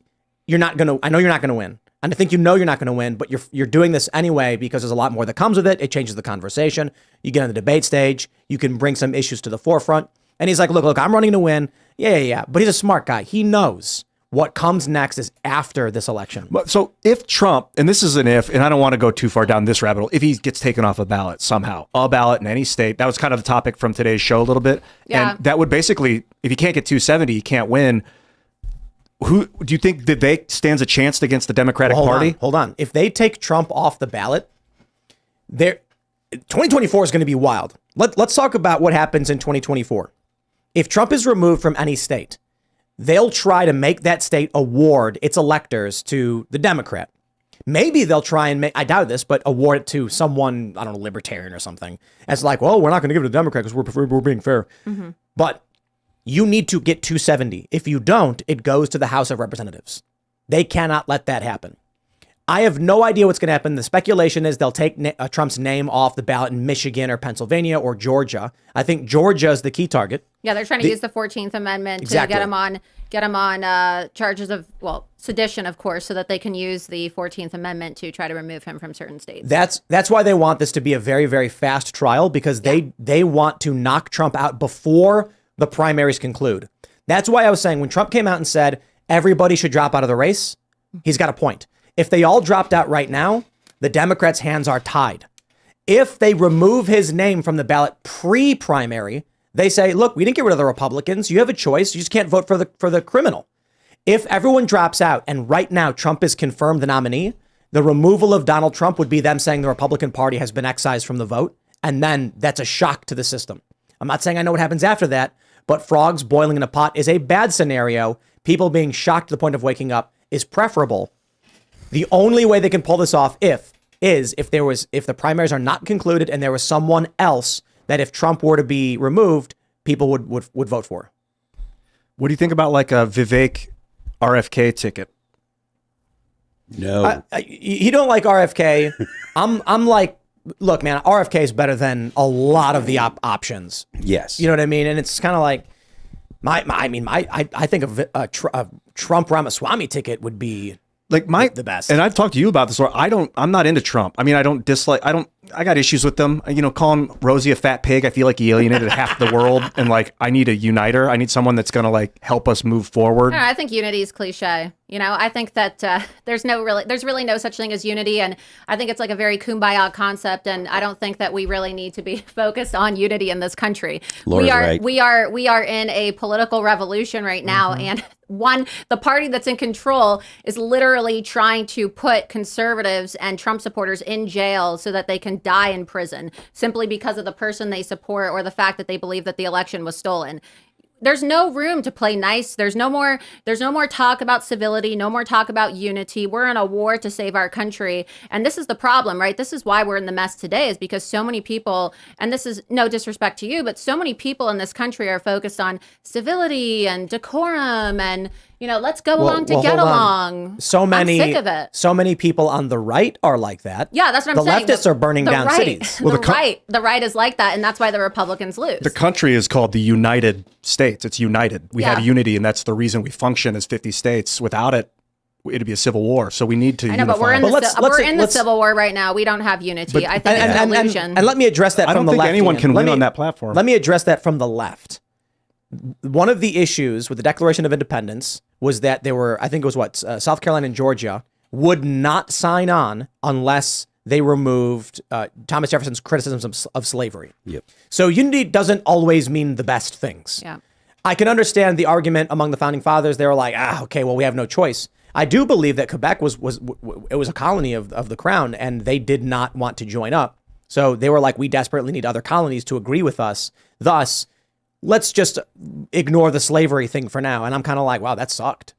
I know you're not going to win. And I think you're not going to win, but you're doing this anyway because there's a lot more that comes with it. It changes the conversation. You get on the debate stage. You can bring some issues to the forefront. And he's like, look, I'm running to win. Yeah. But he's a smart guy. He knows what comes next is after this election. So if Trump, and this is an if, and I don't want to go too far down this rabbit hole, if he gets taken off a ballot somehow, a ballot in any state, that was kind of the topic from today's show a little bit. Yeah. And that would basically, if he can't get 270, he can't win. Who do you think Vivek stands a chance against the Democratic Party? Hold on. If they take Trump off the ballot, 2024 is going to be wild. Let's talk about what happens in 2024. If Trump is removed from any state, they'll try to make that state award its electors to the Democrat. Maybe they'll try and I doubt this, but award it to someone, I don't know, libertarian or something. As like, well, we're not going to give it to the Democrat because we're being fair. Mm-hmm. But you need to get 270. If you don't, it goes to the House of Representatives. They cannot let that happen. I have no idea what's going to happen. The speculation is they'll take Trump's name off the ballot in Michigan or Pennsylvania or Georgia. I think Georgia is the key target. Yeah, they're trying to use the 14th Amendment to get him on charges of, sedition, of course, so that they can use the 14th Amendment to try to remove him from certain states. That's why they want this to be a very, very fast trial, because they want to knock Trump out before the primaries conclude. That's why I was saying when Trump came out and said everybody should drop out of the race, he's got a point. If they all dropped out right now, the Democrats' hands are tied. If they remove his name from the ballot pre-primary, they say, look, we didn't get rid of the Republicans. You have a choice. You just can't vote for the criminal. If everyone drops out and right now Trump is confirmed the nominee, the removal of Donald Trump would be them saying the Republican Party has been excised from the vote. And then that's a shock to the system. I'm not saying I know what happens after that, but frogs boiling in a pot is a bad scenario. People being shocked to the point of waking up is preferable. The only way they can pull this off if the primaries are not concluded and there was someone else that if Trump were to be removed, people would vote for. What do you think about like a Vivek RFK ticket? No. You don't like RFK. I'm like, look, man, RFK is better than a lot of the options. Yes. You know what I mean? And it's kind of like, I think a Trump Ramaswamy ticket would be like the best. And I've talked to you about this. I'm not into Trump. I mean, I got issues with them. Calling Rosie a fat pig. I feel like he alienated half the world. And like, I need a uniter. I need someone that's going to like help us move forward. I think unity is cliche. I think that there's really no such thing as unity. And I think it's like a very kumbaya concept. And I don't think that we really need to be focused on unity in this country. We are in a political revolution right now. Mm-hmm. And the party that's in control is literally trying to put conservatives and Trump supporters in jail so that they can die in prison simply because of the person they support or the fact that they believe that the election was stolen. There's no room to play nice. There's no more talk about civility, no more talk about unity. We're in a war to save our country. And this is the problem, right? This is why we're in the mess today, is because so many people, and this is no disrespect to you, but so many people in this country are focused on civility and decorum and, let's go along to get along. I'm sick of it. So many people on the right are like that. Yeah, that's what I'm saying. The leftists are burning down cities. The right is like that, and that's why the Republicans lose. The country is called the United States. It's united. We have unity, and that's the reason we function as 50 states. Without it, it'd be a civil war. So we need to unify. But we're in the civil war right now. We don't have unity. I think it's an illusion. And let me address that from the left. I don't think anyone can win on that platform. Let me address that from the left. One of the issues with the Declaration of Independence was that there were, I think it was South Carolina and Georgia would not sign on unless they removed Thomas Jefferson's criticisms of slavery. Yep. So unity doesn't always mean the best things. Yeah. I can understand the argument among the founding fathers. They were like, okay, well, we have no choice. I do believe that Quebec was a colony of the crown, and they did not want to join up. So they were like, we desperately need other colonies to agree with us. Thus, let's just ignore the slavery thing for now. And I'm kind of like, wow, that sucked.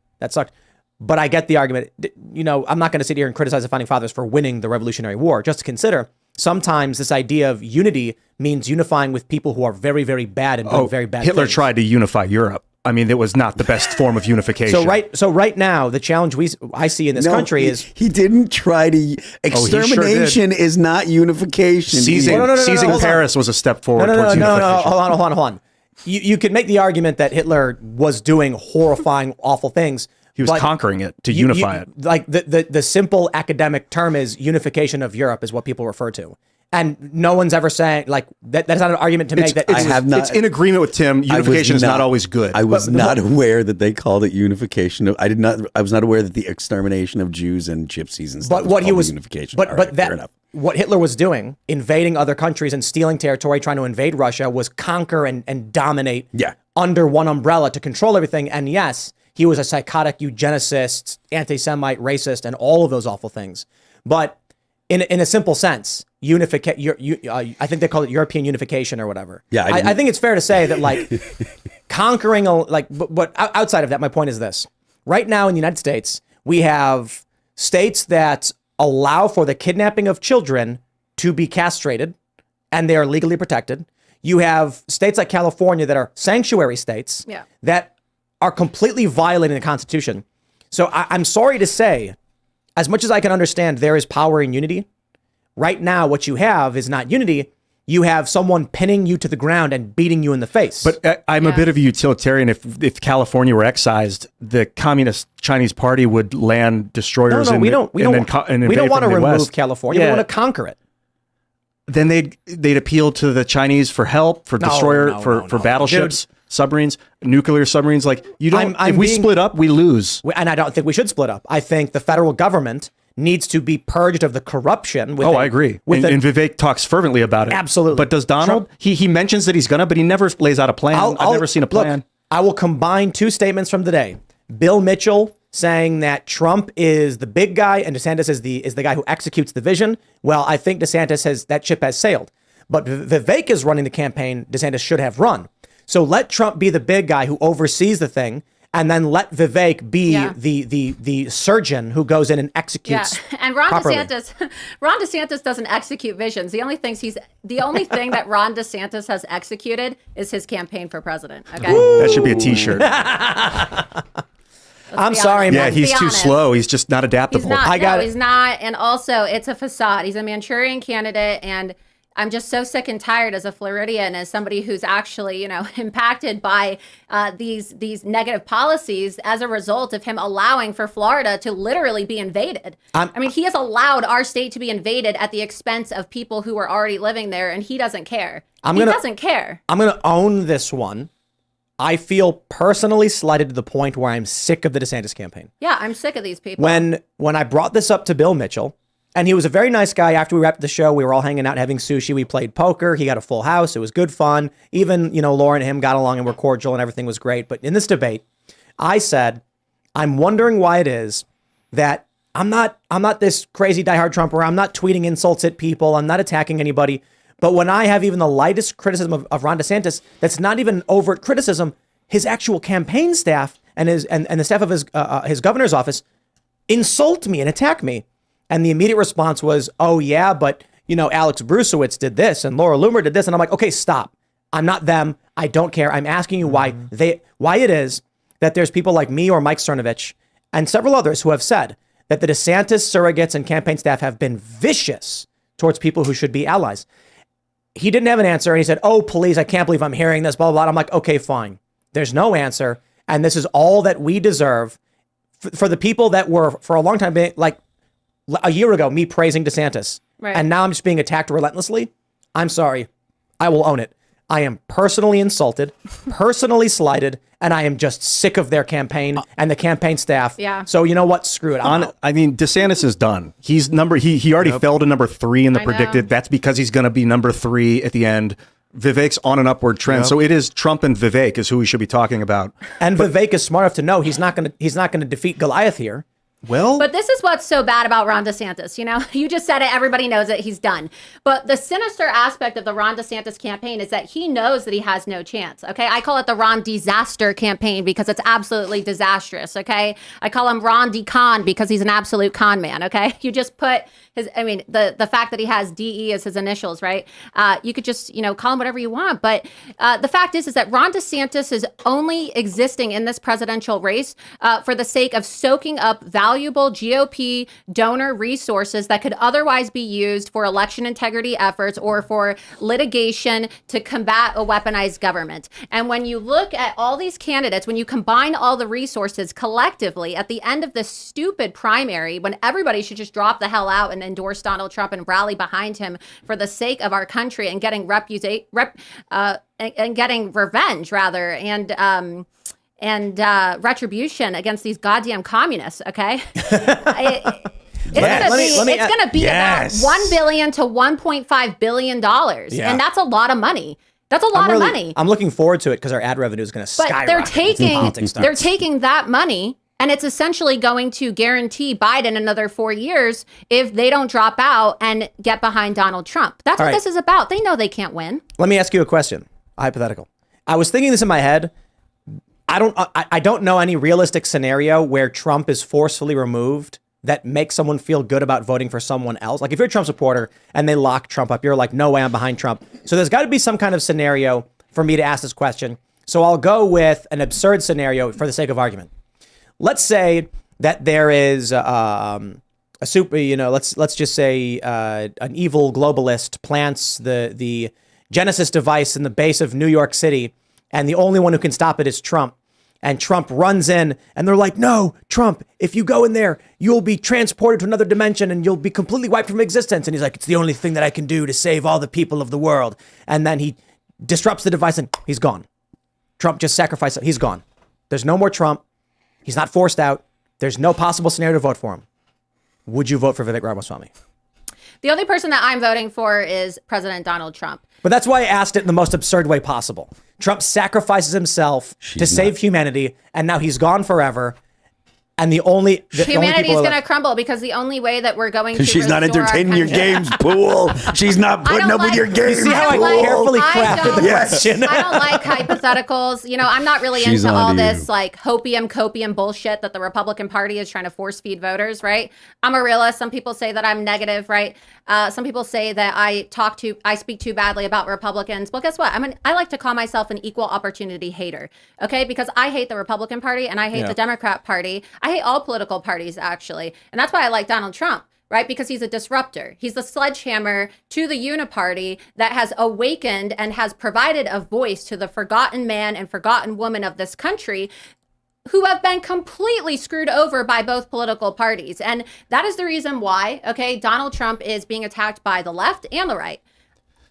But I get the argument. I'm not going to sit here and criticize the founding fathers for winning the Revolutionary War. Just to consider, sometimes this idea of unity means unifying with people who are very, very bad and doing very bad Hitler things. tried to unify Europe. I mean, it was not the best form of unification. So right now, the challenge I see in this country is he didn't try to extermination is not unification. Seizing Paris was a step forward towards unification. No, hold on. You could make the argument that Hitler was doing horrifying, awful things. He was conquering it to unify it. Like the simple academic term is unification of Europe is what people refer to. And no one's ever saying like that's not an argument to make that it's in agreement with Tim. Unification is not always good. I was not aware that they called it unification. I was not aware that the extermination of Jews and gypsies and stuff. But what he was unification. But what Hitler was doing, invading other countries and stealing territory, trying to invade Russia, was conquer and dominate under one umbrella to control everything. And yes, he was a psychotic eugenicist, anti-Semite, racist, and all of those awful things. But in a simple sense, I think they call it European unification or whatever. Yeah, I think it's fair to say that like conquering, but outside of that, my point is this. Right now in the United States, we have states that allow for the kidnapping of children to be castrated, and they are legally protected. You have states like California that are sanctuary states that are completely violating the Constitution. So I'm sorry to say, as much as I can understand there is power in unity, right now what you have is not unity. You have someone pinning you to the ground and beating you in the face. But I'm a bit of a utilitarian. If California were excised, the Communist Chinese Party would land destroyers. We don't want to remove California. We want to conquer it. Then they'd appeal to the Chinese for help, for for battleships, submarines, nuclear submarines. Like if we split up, we lose. And I don't think we should split up. I think the federal government needs to be purged of the corruption. I agree. And Vivek talks fervently about it. Absolutely. But does Donald? He mentions that he's gonna, but he never lays out a plan. I've never seen a plan. Look, I will combine two statements from today. Bill Mitchell saying that Trump is the big guy and DeSantis is the guy who executes the vision. Well, I think that ship has sailed. But Vivek is running the campaign DeSantis should have run. So let Trump be the big guy who oversees the thing, and then let Vivek be the surgeon who goes in and executes. Yeah. And Ron DeSantis doesn't execute visions. The only thing that Ron DeSantis has executed is his campaign for president. Okay, that should be a T-shirt. I'm sorry, man. Yeah, he's too slow. He's just not adaptable. He's not. And also, it's a facade. He's a Manchurian candidate, and I'm just so sick and tired as a Floridian, as somebody who's actually, impacted by these negative policies as a result of him allowing for Florida to literally be invaded. He has allowed our state to be invaded at the expense of people who are already living there, and he doesn't care. He doesn't care. I'm going to own this one. I feel personally slighted to the point where I'm sick of the DeSantis campaign. Yeah, I'm sick of these people. When I brought this up to Bill Mitchell, and he was a very nice guy. After we wrapped the show, we were all hanging out, having sushi. We played poker. He got a full house. It was good fun. Even, Laura and him got along and were cordial and everything was great. But in this debate, I said, I'm wondering why it is that I'm not this crazy diehard Trumper. I'm not tweeting insults at people. I'm not attacking anybody. But when I have even the lightest criticism of Ron DeSantis, that's not even overt criticism, his actual campaign staff and the staff of his governor's office insult me and attack me. And the immediate response was, oh yeah, but Alex Brusewitz did this and Laura Loomer did this. And I'm like, okay, stop. I'm not them. I don't care. I'm asking you why it is that there's people like me or Mike Cernovich and several others who have said that the DeSantis surrogates and campaign staff have been vicious towards people who should be allies. He didn't have an answer, and he said, oh, please, I can't believe I'm hearing this, blah, blah, blah. I'm like, okay, fine. There's no answer, and this is all that we deserve for the people that were, for a long time, like a year ago, me praising DeSantis, and now I'm just being attacked relentlessly. I'm sorry. I will own it. I am personally insulted, personally slighted, and I am just sick of their campaign and the campaign staff. Yeah. So you know what? Screw it. DeSantis is done. He's he already fell to number 3 in the predicted. That's because he's going to be number 3 at the end. Vivek's on an upward trend. Yep. So it is Trump and Vivek is who we should be talking about. And Vivek is smart enough to know he's not going to defeat Goliath here. Well, But this is what's so bad about Ron DeSantis. You know, you just said it. Everybody knows it. He's done. But the sinister aspect of the Ron DeSantis campaign is that he knows that he has no chance. Okay. I call it the Ron disaster campaign because it's absolutely disastrous. Okay. I call him Ron D-Con because he's an absolute con man. Okay. You just put the fact that he has DE as his initials, right? You could just, call him whatever you want. But the fact is that Ron DeSantis is only existing in this presidential race for the sake of soaking up valuable GOP donor resources that could otherwise be used for election integrity efforts or for litigation to combat a weaponized government. And when you look at all these candidates, when you combine all the resources collectively at the end of this stupid primary, when everybody should just drop the hell out and endorse Donald Trump and rally behind him for the sake of our country and getting getting revenge rather and retribution against these goddamn communists. Okay. It's going to be about $1 billion to $1.5 billion. Yeah. And that's a lot of money. That's a lot of money. I'm looking forward to it because our ad revenue is going to skyrocket. But they're taking that money and it's essentially going to guarantee Biden another 4 years if they don't drop out and get behind Donald Trump. That's what this is about. They know they can't win. Let me ask you a question. Hypothetical. I was thinking this in my head. I don't know any realistic scenario where Trump is forcefully removed that makes someone feel good about voting for someone else. Like if you're a Trump supporter and they lock Trump up, you're like, no way, I'm behind Trump. So there's got to be some kind of scenario for me to ask this question. So I'll go with an absurd scenario for the sake of argument. Let's say that there is a super, let's just say an evil globalist plants the Genesis device in the base of New York City, and the only one who can stop it is Trump. And Trump runs in and they're like, no, Trump, if you go in there, you'll be transported to another dimension and you'll be completely wiped from existence. And he's like, it's the only thing that I can do to save all the people of the world. And then he disrupts the device and he's gone. Trump just sacrificed it. He's gone. There's no more Trump. He's not forced out. There's no possible scenario to vote for him. Would you vote for Vivek Ramaswamy? The only person that I'm voting for is President Donald Trump. But that's why I asked it in the most absurd way possible. Trump sacrifices himself to save humanity, and now he's gone forever. And humanity is going to crumble because the only way that we're going to she's not entertaining your games, Pool. She's not putting up with your games. See how I carefully crafted the question. I don't like hypotheticals. I'm not really into all this like copium bullshit that the Republican Party is trying to force feed voters, right? I'm a realist. Some people say that I'm negative, right? Some people say that I speak too badly about Republicans. Well, guess what? I like to call myself an equal opportunity hater, okay? Because I hate the Republican Party and I hate the Democrat Party. I hate all political parties, actually. And that's why I like Donald Trump, right? Because he's a disruptor. He's the sledgehammer to the uniparty that has awakened and has provided a voice to the forgotten man and forgotten woman of this country who have been completely screwed over by both political parties. And that is the reason why, okay, Donald Trump is being attacked by the left and the right.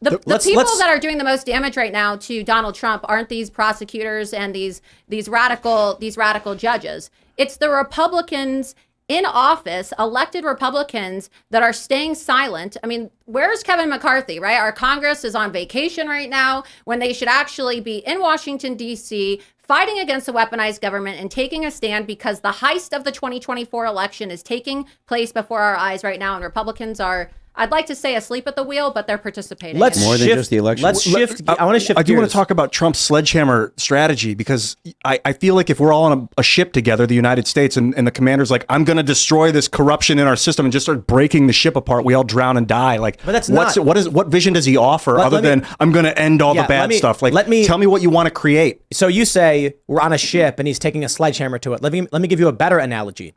The people that are doing the most damage right now to Donald Trump aren't these prosecutors and these radical judges. It's the Republicans in office, elected Republicans that are staying silent. I mean, where's Kevin McCarthy, right? Our Congress is on vacation right now when they should actually be in Washington, D.C., fighting against the weaponized government and taking a stand because the heist of the 2024 election is taking place before our eyes right now. And Republicans are, I'd like to say, asleep at the wheel, but they're participating. More than just the election. Let's shift. I want to shift. I do want to talk about Trump's sledgehammer strategy because I feel like if we're all on a ship together, the United States, and the commander's like, I'm going to destroy this corruption in our system and just start breaking the ship apart, we all drown and die. Like, but that's what vision does he offer other than I'm going to end all the bad stuff? Like, tell me what you want to create. So you say we're on a ship and he's taking a sledgehammer to it. Let me give you a better analogy.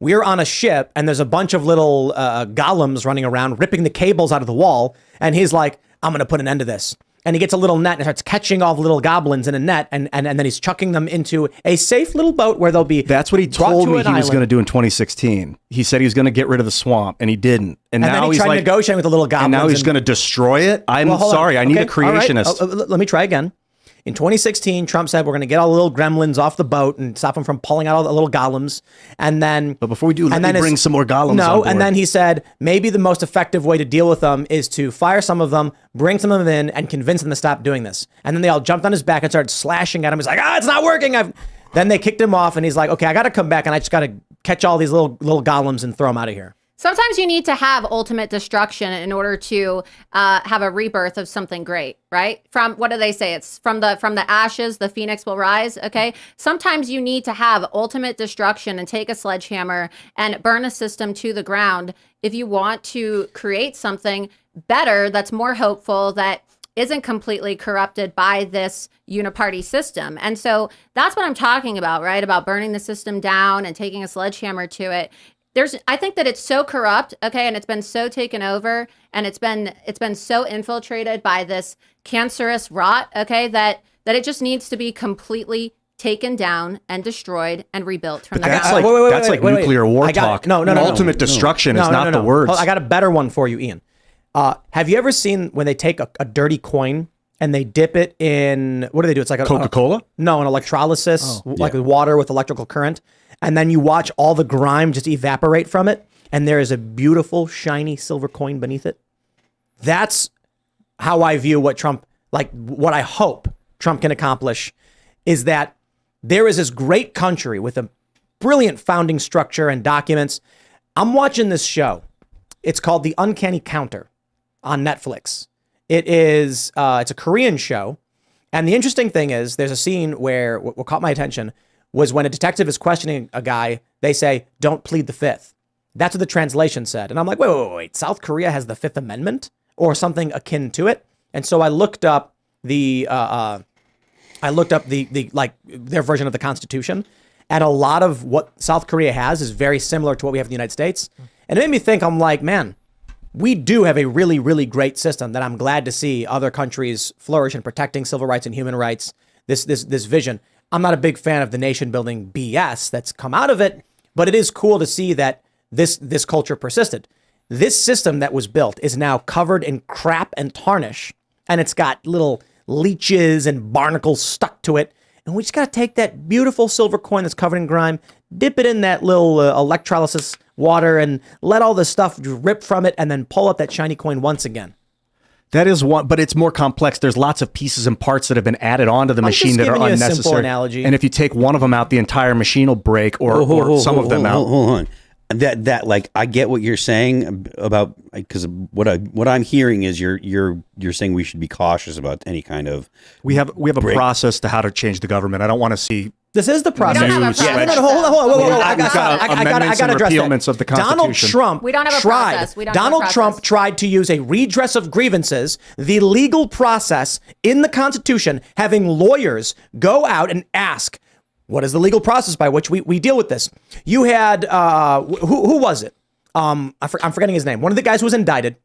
We're on a ship and there's a bunch of little golems running around ripping the cables out of the wall. And he's like, I'm going to put an end to this. And he gets a little net and starts catching all the little goblins in a net. And then he's chucking them into a safe little boat where they'll be. That's what he told me he was going to do in 2016. He said he was going to get rid of the swamp and he didn't. And now then he tried negotiating with the little goblins. And now he's going to destroy it. I'm sorry. I need a creationist. Right. Let me try again. In 2016, Trump said, we're going to get all the little gremlins off the boat and stop them from pulling out all the little golems. And then... But before we do, let me bring some more golems on board. And then he said, maybe the most effective way to deal with them is to fire some of them, bring some of them in, and convince them to stop doing this. And then they all jumped on his back and started slashing at him. He's like, it's not working. Then they kicked him off, and he's like, okay, I got to come back, and I just got to catch all these little golems and throw them out of here. Sometimes you need to have ultimate destruction in order to have a rebirth of something great, right? From, what do they say? It's from the ashes, the phoenix will rise. Okay. Sometimes you need to have ultimate destruction and take a sledgehammer and burn a system to the ground if you want to create something better that's more hopeful, that isn't completely corrupted by this uniparty system. And so that's what I'm talking about, right? About burning the system down and taking a sledgehammer to it. I think that it's so corrupt, okay, and it's been so taken over, and it's been so infiltrated by this cancerous rot, okay, that it just needs to be completely taken down and destroyed and rebuilt from the That's ground. like nuclear war talk. No. Ultimate destruction is not the words. I got a better one for you, Ian. Have you ever seen when they take a dirty coin and they dip it in, what do they do? It's like a Coca-Cola? No, an electrolysis, like with water with electrical current. And then you watch all the grime just evaporate from it. And there is a beautiful, shiny silver coin beneath it. That's how I view what Trump, like what I hope Trump can accomplish, is that there is this great country with a brilliant founding structure and documents. I'm watching this show. It's called The Uncanny Counter on Netflix. It's a Korean show. And the interesting thing is there's a scene where what caught my attention was when a detective is questioning a guy, they say, don't plead the fifth. That's what the translation said. And I'm like, wait. South Korea has the Fifth Amendment or something akin to it. And so I looked up the their version of the Constitution. And a lot of what South Korea has is very similar to what we have in the United States. And it made me think, I'm like, man, we do have a really, really great system that I'm glad to see other countries flourish in protecting civil rights and human rights, this vision. I'm not a big fan of the nation building BS that's come out of it, but it is cool to see that this culture persisted. This system that was built is now covered in crap and tarnish, and it's got little leeches and barnacles stuck to it. And we just got to take that beautiful silver coin that's covered in grime, dip it in that little electrolysis water, and let all the stuff rip from it, and then pull up that shiny coin once again. That is one, but it's more complex. There's lots of pieces and parts that have been added onto the machine that are unnecessary. A simple analogy. And if you take one of them out, the entire machine will break, or some of them out. Hold on. That like, I get what you're saying about, because what I'm hearing is you're saying we should be cautious about any kind of. We have a process to how to change the government. I don't want to see. This is the process. We don't have a process. Hold on. I got to address that. Of the Donald Trump we don't have a tried. Process. We don't Donald have a Trump process. tried to use a redress of grievances, the legal process in the Constitution, having lawyers go out and ask, what is the legal process by which we deal with this? You had, who was it? I'm forgetting his name. One of the guys who was indicted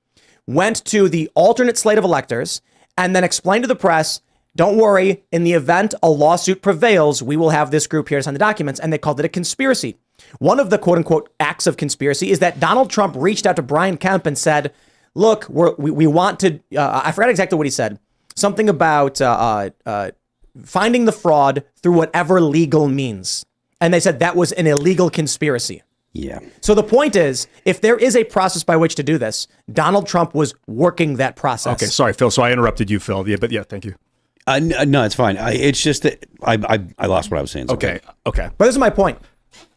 went to the alternate slate of electors and then explained to the press, don't worry, in the event a lawsuit prevails, we will have this group here to sign the documents. And they called it a conspiracy. One of the quote unquote acts of conspiracy is that Donald Trump reached out to Brian Kemp and said, look, we want to, I forgot exactly what he said. Something about finding the fraud through whatever legal means. And they said that was an illegal conspiracy. Yeah. So the point is, if there is a process by which to do this, Donald Trump was working that process. Okay, sorry, Phil. So I interrupted you, Phil. Yeah, but thank you. No, it's fine. It's just that I lost what I was saying. Okay. But this is my point.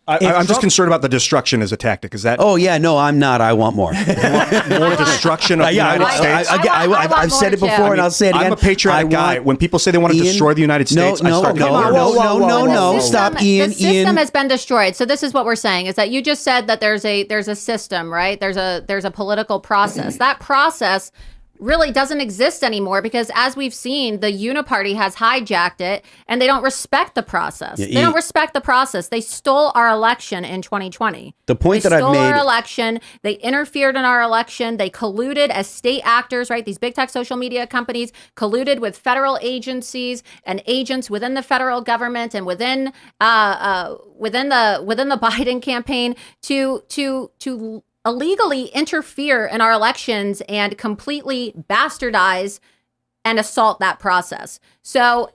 I'm just concerned about the destruction as a tactic. Is that? Oh yeah, no, I'm not. I want more. More destruction of the United States. I've said it before, and I'll say it again. I'm a patriotic guy. When people say they want to destroy the United States, I start no, stop, Ian. The system has been destroyed. So this is what we're saying: is that you just said that there's a system, right? There's a political process. That process really doesn't exist anymore because, as we've seen, the uniparty has hijacked it and they don't respect the process. They don't respect the process. They stole our election in 2020. The point that I've made. They stole our election. They interfered in our election. They colluded as state actors, right? These big tech social media companies colluded with federal agencies and agents within the federal government and within the Biden campaign to illegally interfere in our elections and completely bastardize and assault that process. So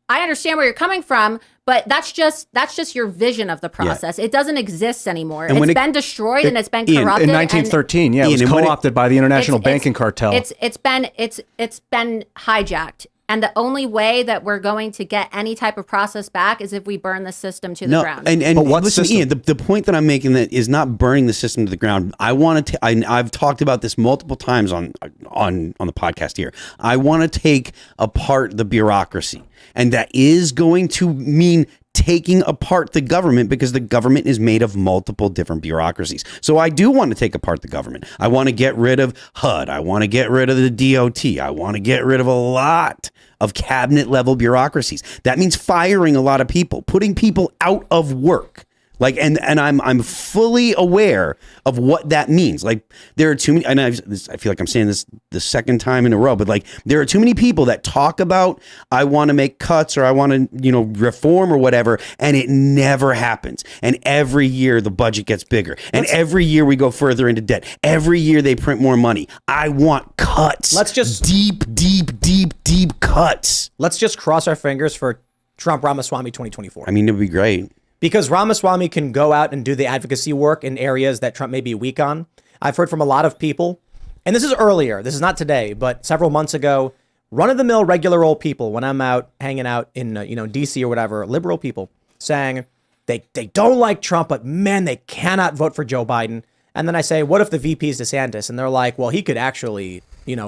I understand where you're coming from, but that's just your vision of the process. Yeah. It doesn't exist anymore. And it's been destroyed and it's been corrupted. In 1913, it was co-opted by the international banking cartel. It's been hijacked. And the only way that we're going to get any type of process back is if we burn the system to the ground. And But what listen, system? Ian, the point that I'm making that is not burning the system to the ground. I want to. I've talked about this multiple times on the podcast here. I want to take apart the bureaucracy, and that is going to mean taking apart the government, because the government is made of multiple different bureaucracies. So I do want to take apart the government. I want to get rid of HUD. I want to get rid of the DOT. I want to get rid of a lot of cabinet level bureaucracies. That means firing a lot of people, putting people out of work. Like, and I'm fully aware of what that means. Like, there are too many, and I feel like I'm saying this the second time in a row, but like, there are too many people that talk about, I want to make cuts or I want to, reform or whatever, and it never happens. And every year the budget gets bigger, and every year we go further into debt. Every year they print more money. I want cuts. Let's just deep cuts. Let's just cross our fingers for Trump Ramaswamy 2024. I mean, it would be great. Because Ramaswamy can go out and do the advocacy work in areas that Trump may be weak on. I've heard from a lot of people, and this is earlier, this is not today, but several months ago, run-of-the-mill regular old people, when I'm out hanging out in DC or whatever, liberal people saying they don't like Trump, but man, they cannot vote for Joe Biden. And then I say, what if the VP is DeSantis? And they're like, well, he could actually,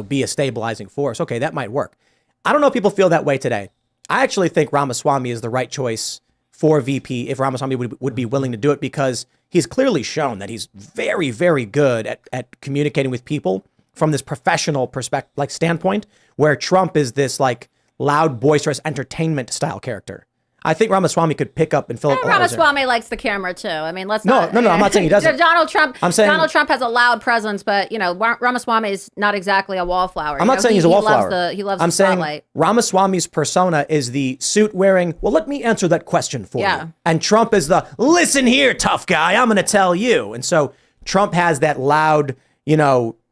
be a stabilizing force. Okay, that might work. I don't know if people feel that way today. I actually think Ramaswamy is the right choice for VP if Ramaswamy would be willing to do it, because he's clearly shown that he's very, very good at communicating with people from this professional perspective, like standpoint, where Trump is this like loud, boisterous entertainment style character. I think Ramaswamy could pick up and fill up. Ramaswamy likes the camera too. I mean, let's No, not. I'm not saying he doesn't. Donald Trump. I'm saying Donald Trump has a loud presence, but Ramaswamy is not exactly a wallflower. I'm not saying he's a wallflower. He loves I'm the spotlight. saying Ramaswamy's persona is the suit wearing. Well, let me answer that question for you. And Trump is the listen here, tough guy. I'm going to tell you. And so Trump has that loud,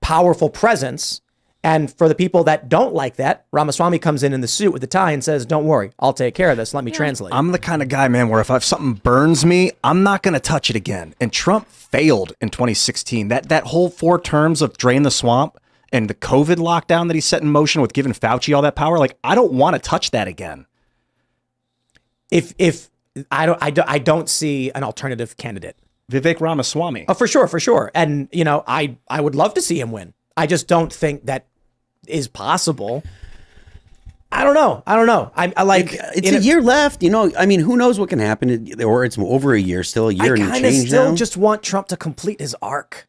powerful presence. And for the people that don't like that, Ramaswamy comes in the suit with the tie and says, don't worry, I'll take care of this. Let me translate. I'm the kind of guy, man, where if something burns me, I'm not going to touch it again. And Trump failed in 2016. That whole 4 terms of drain the swamp and the COVID lockdown that he set in motion with giving Fauci all that power, like, I don't want to touch that again. If I don't see an alternative candidate. Vivek Ramaswamy. Oh, for sure. And, I would love to see him win. I just don't think that is possible. I don't know. I like it's a year left. I mean, who knows what can happen? Or it's over a year, still a year and change now. I kind of still just want Trump to complete his arc.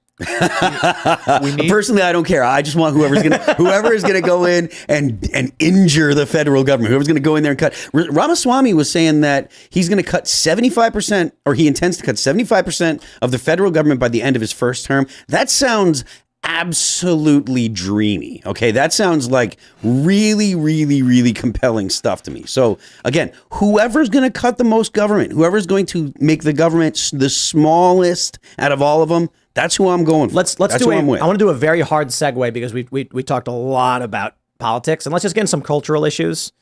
Personally, I don't care. I just want whoever is gonna go in and injure the federal government. Whoever's gonna go in there and cut. Ramaswamy was saying that he's gonna cut 75%, or he intends to cut 75% of the federal government by the end of his first term. That sounds absolutely dreamy. Okay, that sounds like really, really, really compelling stuff to me. So again, whoever's going to cut the most government, whoever's going to make the government the smallest out of all of them, that's who I'm going for. Let's do I want to do a very hard segue, because we talked a lot about politics, and let's just get in some cultural issues.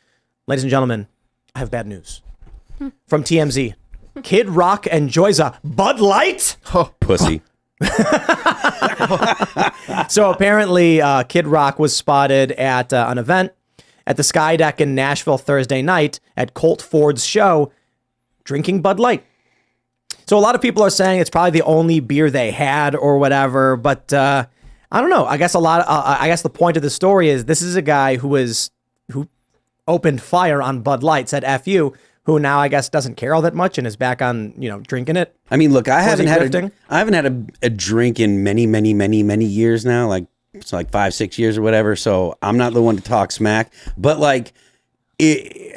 Ladies and gentlemen, I have bad news from TMZ. Kid Rock enjoys a Bud Light. Oh, pussy. So apparently Kid Rock was spotted at an event at the Sky Deck in Nashville Thursday night at Colt Ford's show drinking Bud Light. So a lot of people are saying it's probably the only beer they had or whatever, but I don't know. I guess the point of the story is this is a guy who opened fire on Bud Light, said F you, who now I guess doesn't care all that much and is back on, drinking it. I mean, look, I haven't had a drink in many, many, many, many years now, like it's like 5-6 years or whatever. So I'm not the one to talk smack, but like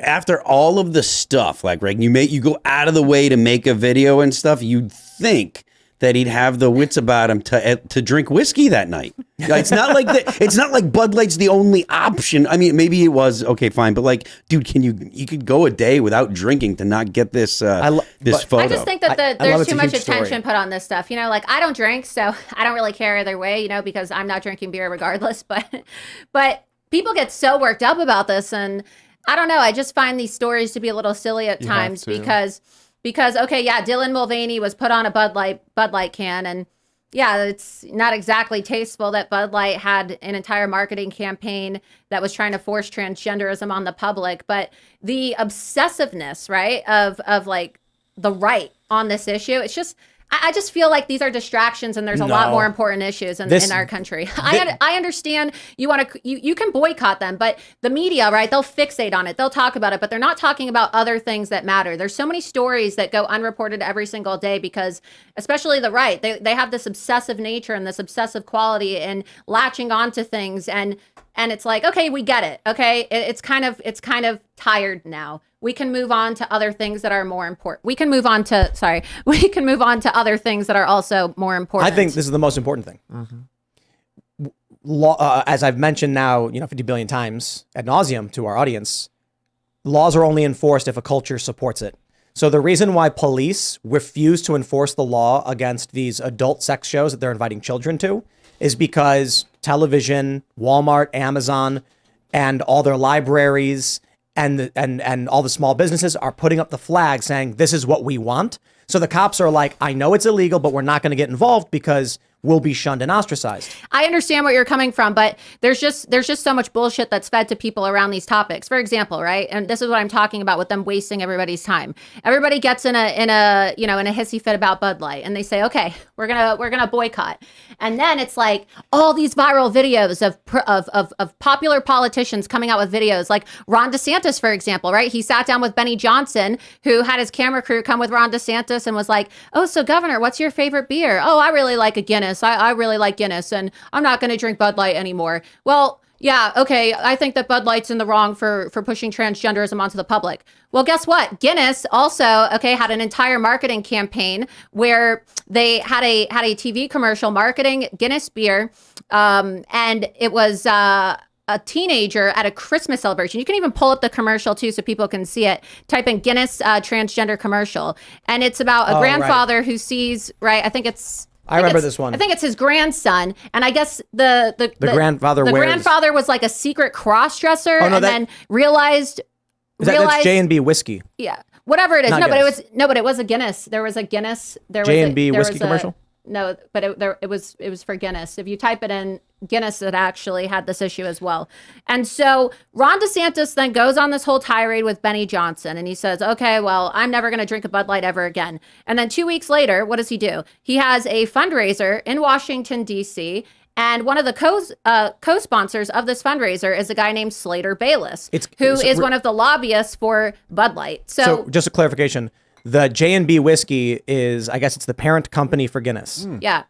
after all of the stuff, like, right, you go out of the way to make a video and stuff, you'd think that he'd have the wits about him to drink whiskey that night. It's not like it's not like Bud Light's the only option. I mean, maybe it was, okay, fine, but like, dude, you could go a day without drinking to not get this this photo. I just think that there's too much attention put on this stuff. Like, I don't drink, so I don't really care either way, because I'm not drinking beer regardless. But people get so worked up about this, and I don't know. I just find these stories to be a little silly at times because okay, yeah, Dylan Mulvaney was put on a Bud Light can, and Yeah, it's not exactly tasteful that Bud Light had an entire marketing campaign that was trying to force transgenderism on the public, but the obsessiveness, right, of like the right on this issue, it's just I just feel like these are distractions, and there's a lot more important issues in our country. I understand you can boycott them, but the media, right? They'll fixate on it, they'll talk about it, but they're not talking about other things that matter. There's so many stories that go unreported every single day because, especially the right, they have this obsessive nature and this obsessive quality and latching onto things, and it's like, okay, we get it. Okay, it's kind of tired now. We can move on to other things that are more important. We can move on to other things that are also more important. I think this is the most important thing. Mm-hmm. Law, as I've mentioned now, 50 billion times ad nauseum to our audience, laws are only enforced if a culture supports it. So the reason why police refuse to enforce the law against these adult sex shows that they're inviting children to is because television, Walmart, Amazon, and all their libraries and all the small businesses are putting up the flag saying, this is what we want. So the cops are like, I know it's illegal, but we're not going to get involved because we'll be shunned and ostracized. I understand where you're coming from, but there's just so much bullshit that's fed to people around these topics. For example, right? And this is what I'm talking about with them wasting everybody's time. Everybody gets in a hissy fit about Bud Light, and they say, okay, we're gonna boycott. And then it's like all these viral videos of popular politicians coming out with videos, like Ron DeSantis, for example, right? He sat down with Benny Johnson, who had his camera crew come with Ron DeSantis and was like, oh, so Governor, what's your favorite beer? Oh, I really like a Guinness. I really like Guinness, and I'm not going to drink Bud Light anymore. Well, yeah, okay, I think that Bud Light's in the wrong for pushing transgenderism onto the public. Well, guess what? Guinness also, had an entire marketing campaign where they had a TV commercial marketing Guinness beer, and it was a teenager at a Christmas celebration. You can even pull up the commercial too so people can see it. Type in Guinness transgender commercial, and it's about a grandfather who sees, right, I remember this one. I think it's his grandson, and I guess the grandfather was like a secret cross-dresser, then realized that's J&B whiskey. Yeah, whatever it is. Not Guinness. But it was a Guinness. There was a Guinness. J&B whiskey commercial. No, but it was for Guinness. If you type it in Guinness, it actually had this issue as well. And so Ron DeSantis then goes on this whole tirade with Benny Johnson, and he says, okay, well, I'm never going to drink a Bud Light ever again. And then 2 weeks later, what does he do? He has a fundraiser in Washington, D.C., and one of the co-sponsors of this fundraiser is a guy named Slater Bayless, who is one of the lobbyists for Bud Light. So just a clarification. The J&B whiskey is, I guess it's the parent company for Guinness. Yeah.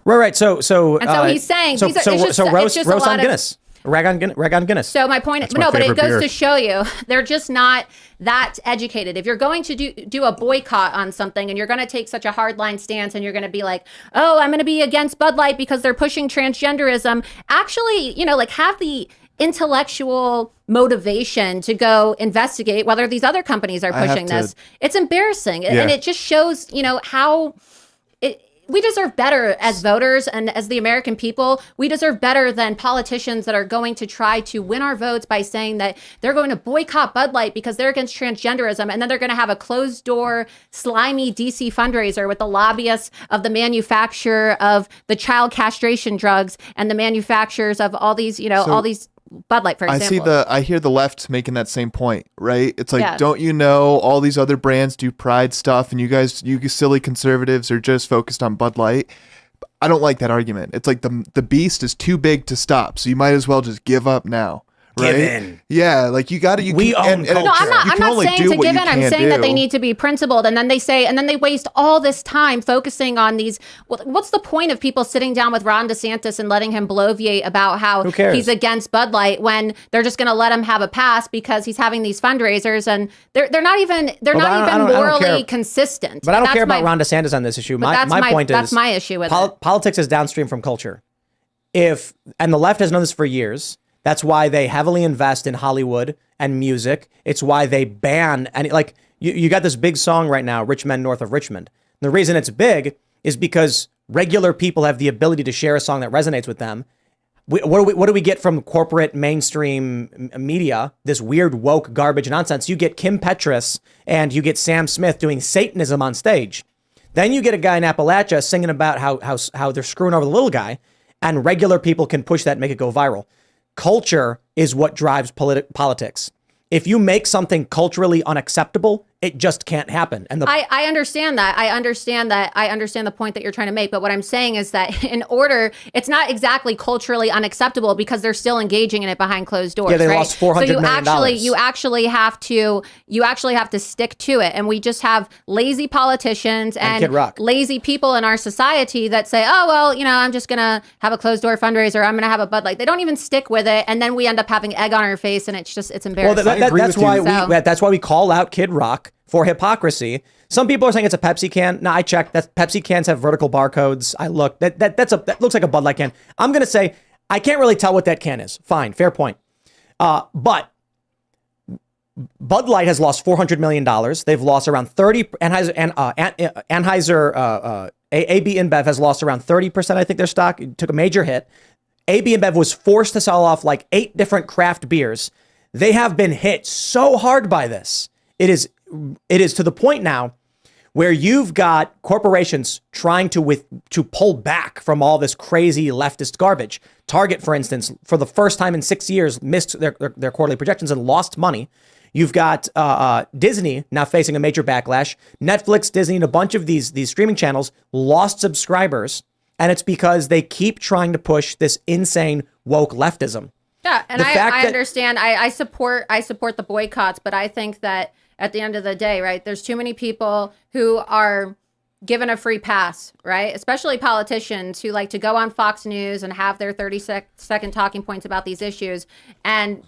Right. So he's saying roast on Guinness. Rag on Guinness. So my point is, but it goes to show you they're just not that educated. If you're going to do a boycott on something and you're going to take such a hardline stance and you're going to be like, oh, I'm going to be against Bud Light because they're pushing transgenderism, actually, have the intellectual motivation to go investigate whether these other companies are pushing this. It's embarrassing. Yeah. And it just shows, how we deserve better as voters and as the American people. We deserve better than politicians that are going to try to win our votes by saying that they're going to boycott Bud Light because they're against transgenderism. And then they're going to have a closed door, slimy DC fundraiser with the lobbyists of the manufacturer of the child castration drugs and the manufacturers of all these, all these Bud Light, for example. I hear the left making that same point, right? It's like, don't you know all these other brands do pride stuff and you silly conservatives are just focused on Bud Light? I don't like that argument. It's like the beast is too big to stop, so you might as well just give up now. Right? Give in. Yeah, like we own culture. No, I'm not saying to give in. I'm saying that they need to be principled, and then they waste all this time focusing on these. What's the point of people sitting down with Ron DeSantis and letting him bloviate about how he's against Bud Light when they're just going to let him have a pass because he's having these fundraisers and they're not even morally consistent. But I don't care about Ron DeSantis on this issue. My point is that's my issue with it. Politics is downstream from culture. And the left has known this for years. That's why they heavily invest in Hollywood and music. It's why they ban, and you got this big song right now, Rich Men North of Richmond. And the reason it's big is because regular people have the ability to share a song that resonates with them. What do we get from corporate mainstream media? This weird woke garbage nonsense. You get Kim Petras and you get Sam Smith doing Satanism on stage. Then you get a guy in Appalachia singing about how they're screwing over the little guy, and regular people can push that and make it go viral. Culture is what drives politics. If you make something culturally unacceptable, it just can't happen. And I understand that. I understand the point that you're trying to make. But what I'm saying is that it's not exactly culturally unacceptable because they're still engaging in it behind closed doors. Yeah, they right? lost $400 million. You actually have to stick to it. And we just have lazy politicians and lazy people in our society that say, oh, well, I'm just going to have a closed door fundraiser. I'm going to have a Bud Light. They don't even stick with it. And then we end up having egg on our face. And it's embarrassing. Well, that's why we call out Kid Rock for hypocrisy. Some people are saying it's a Pepsi can. No, I checked. Pepsi cans have vertical barcodes. I looked. That looks like a Bud Light can. I'm gonna say I can't really tell what that can is. Fine, fair point. But Bud Light has lost $400 million. They've lost around 30. Anheuser AB InBev has lost around 30%. I think their stock took a major hit. AB InBev was forced to sell off like 8 different craft beers. They have been hit so hard by this. It is to the point now where you've got corporations trying to pull back from all this crazy leftist garbage. Target, for instance, for the first time in 6 years, missed their quarterly projections and lost money. You've got Disney now facing a major backlash. Netflix, Disney, and a bunch of these streaming channels lost subscribers, and it's because they keep trying to push this insane woke leftism. Yeah, and I understand. I support the boycotts, but I think that at the end of the day, right, there's too many people who are given a free pass, right? Especially politicians who like to go on Fox News and have their 30-second talking points about these issues, and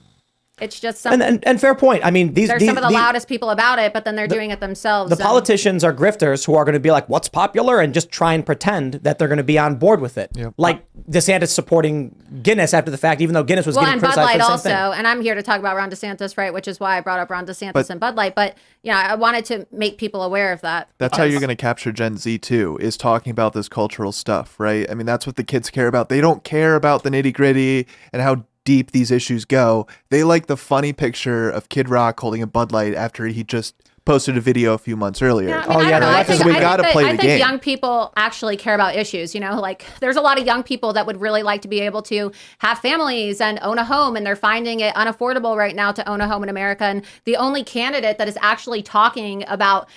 it's just something. And fair point. I mean, they're some of the loudest people about it, but then they're doing it themselves. The politicians are grifters who are going to be like, what's popular? And just try and pretend that they're going to be on board with it. Yep. Like DeSantis supporting Guinness after the fact, even though Guinness was getting criticized for the same thing. Bud Light also. And I'm here to talk about Ron DeSantis, right? Which is why I brought up Ron DeSantis and Bud Light. But I wanted to make people aware of that. That's how you're going to capture Gen Z too, is talking about this cultural stuff, right? I mean, that's what the kids care about. They don't care about the nitty gritty and how deep these issues go. They like the funny picture of Kid Rock holding a Bud Light after he just posted a video a few months earlier. Yeah, I think we got to play the game. I think young people actually care about issues. Like there's a lot of young people that would really like to be able to have families and own a home, and they're finding it unaffordable right now to own a home in America. And the only candidate that is actually talking about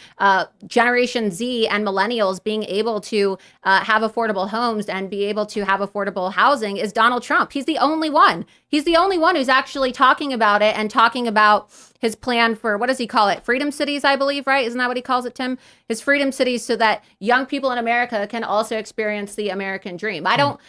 Generation Z and millennials being able to have affordable homes and be able to have affordable housing is Donald Trump. He's the only one. He's the only one who's actually talking about it and talking about his plan for, what does he call it? Freedom cities, I believe, right? Isn't that what he calls it, Tim? His freedom cities, so that young people in America can also experience the American dream. I don't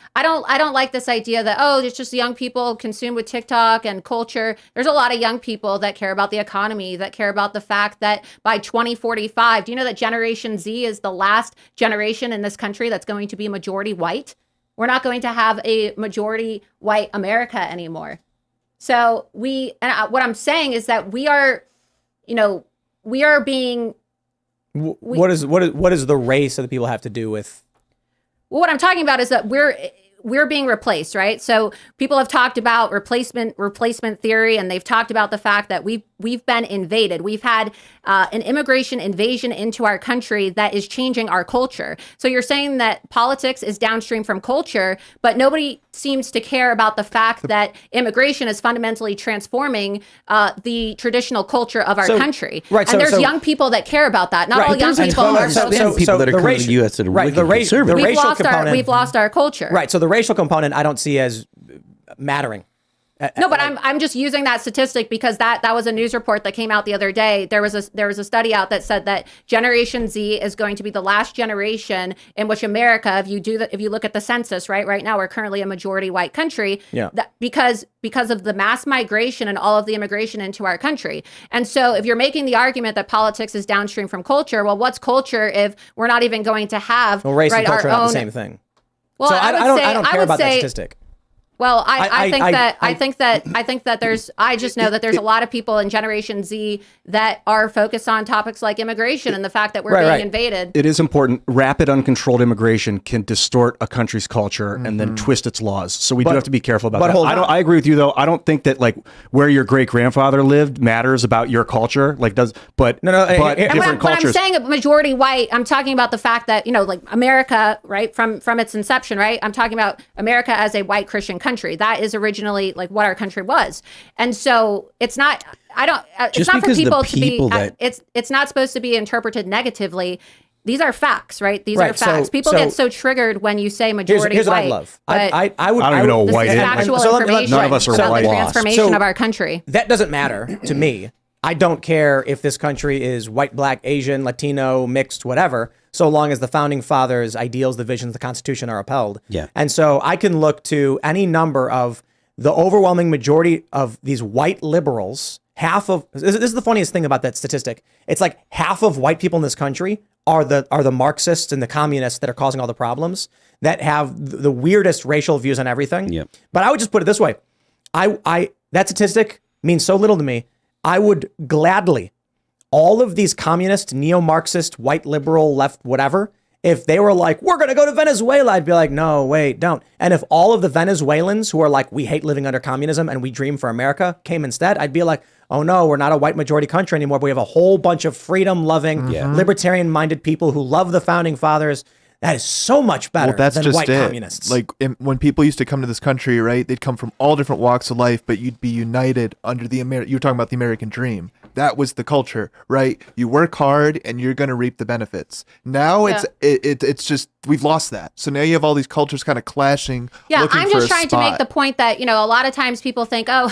like this idea that, it's just young people consumed with TikTok and culture. There's a lot of young people that care about the economy, that care about the fact that by 2045, do you know that Generation Z is the last generation in this country that's going to be majority white? We're not going to have a majority white America anymore. So what I'm saying is that we are being. What is the race that people have to do with? Well, what I'm talking about is that we're being replaced, right? So people have talked about replacement theory, and they've talked about the fact that we've been invaded. We've had an immigration invasion into our country that is changing our culture. So you're saying that politics is downstream from culture, but nobody seems to care about the fact that immigration is fundamentally transforming the traditional culture of our country. Right, and there's young people that care about that. Not all young people are people that are coming to the U.S. that are wicked conservative. We've lost our culture. Right. So the racial component I don't see as mattering. No, but I'm just using that statistic because that was a news report that came out the other day. There was a study out that said that Generation Z is going to be the last generation in which America, if you look at the census, right now we're currently a majority white country. Yeah. Because of the mass migration and all of the immigration into our country. And so if you're making the argument that politics is downstream from culture, well, what's culture if we're not even going to have race and culture are not the same thing? Well, so I don't care about that statistic. Well, I think that there's I just know that there's a lot of people in Generation Z that are focused on topics like immigration and the fact that we're being invaded. It is important. Rapid, uncontrolled immigration can distort a country's culture and then twist its laws. So we do have to be careful about that. I agree with you though. I don't think that like where your great grandfather lived matters about your culture. Like different cultures. When I'm saying a majority white, I'm talking about the fact that like America, right, from its inception, right. I'm talking about America as a white Christian country. That is originally like what our country was. And so it's not, it's not for people to be, it's not supposed to be interpreted negatively. These are facts, right? These are facts. People get so triggered when you say majority here's white. What I love. I don't even know what white is. Factual information none of us are about white. the transformation of our country. That doesn't matter to me. I don't care if this country is white, black, Asian, Latino, mixed, whatever, so long as the founding fathers' ideals, the visions, the Constitution are upheld. Yeah. And so I can look to any number of the overwhelming majority of these white liberals. This is the funniest thing about that statistic. It's like half of white people in this country are the Marxists and the communists that are causing all the problems, that have the weirdest racial views on everything. Yeah. But I would just put it this way. That statistic means so little to me. I would gladly, all of these communist, neo-Marxist, white liberal, left, whatever, if they were like, we're going to go to Venezuela, I'd be like, no, wait, don't. And if all of the Venezuelans who are like, we hate living under communism and we dream for America came instead, I'd be like, oh no, we're not a white majority country anymore, but we have a whole bunch of freedom-loving, libertarian-minded people who love the founding fathers. That is so much better than white communists. Like when people used to come to this country, right? They'd come from all different walks of life, but you'd be united under you were talking about the American dream. That was the culture, right? You work hard and you're going to reap the benefits. Now it's just, we've lost that. So now you have all these cultures kind of clashing. Yeah, I'm just trying to make the point that, a lot of times people think, oh,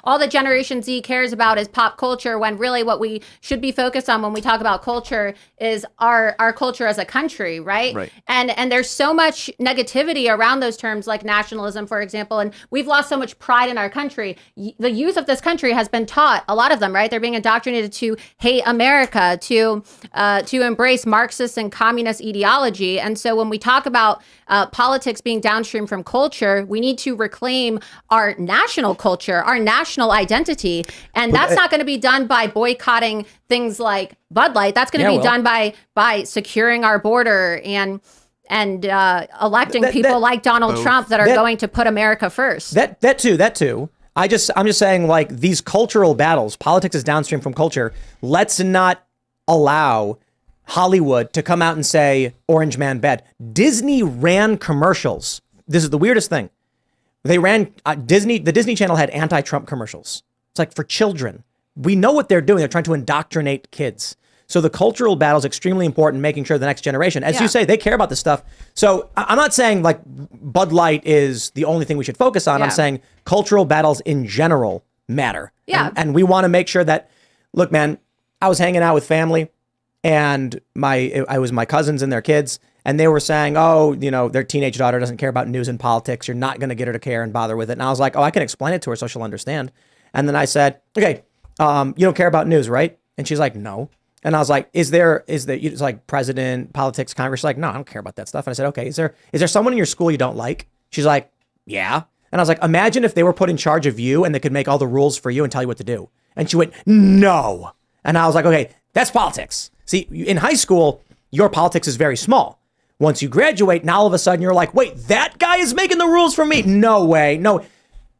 all the Generation Z cares about is pop culture, when really what we should be focused on when we talk about culture is our culture as a country, right? And there's so much negativity around those terms like nationalism, for example, and we've lost so much pride in our country. The youth of this country has been taught, a lot of them, right? They're being indoctrinated to hate America, to embrace Marxist and communist ideology. And so when we talk about politics being downstream from culture, we need to reclaim our national culture, our national identity. And that's not going to be done by boycotting things like Bud Light. That's going to be done by securing our border and electing people like Donald Trump that are going to put America first. That too. I'm just saying, like, these cultural battles, politics is downstream from culture. Let's not allow Hollywood to come out and say Orange Man bad. Disney ran commercials. This is the weirdest thing. They ran the Disney Channel had anti-Trump commercials. It's like for children. We know what they're doing. They're trying to indoctrinate kids. So the cultural battle is extremely important, making sure the next generation, as you say, they care about this stuff. So I'm not saying like Bud Light is the only thing we should focus on. I'm saying cultural battles in general matter. Yeah. And we want to make sure that, look, man, I was hanging out with family and I was my cousins and their kids, and they were saying, oh, their teenage daughter doesn't care about news and politics. You're not going to get her to care and bother with it. And I was like, oh, I can explain it to her so she'll understand. And then I said, okay, you don't care about news, right? And she's like, no. And I was like, is there it's like president, politics, Congress? She's like, no, I don't care about that stuff. And I said, okay, is there someone in your school you don't like? She's like, yeah. And I was like, imagine if they were put in charge of you and they could make all the rules for you and tell you what to do. And she went, no. And I was like, okay, that's politics. See, in high school, your politics is very small. Once you graduate, now all of a sudden you're like, wait, that guy is making the rules for me? No way. No.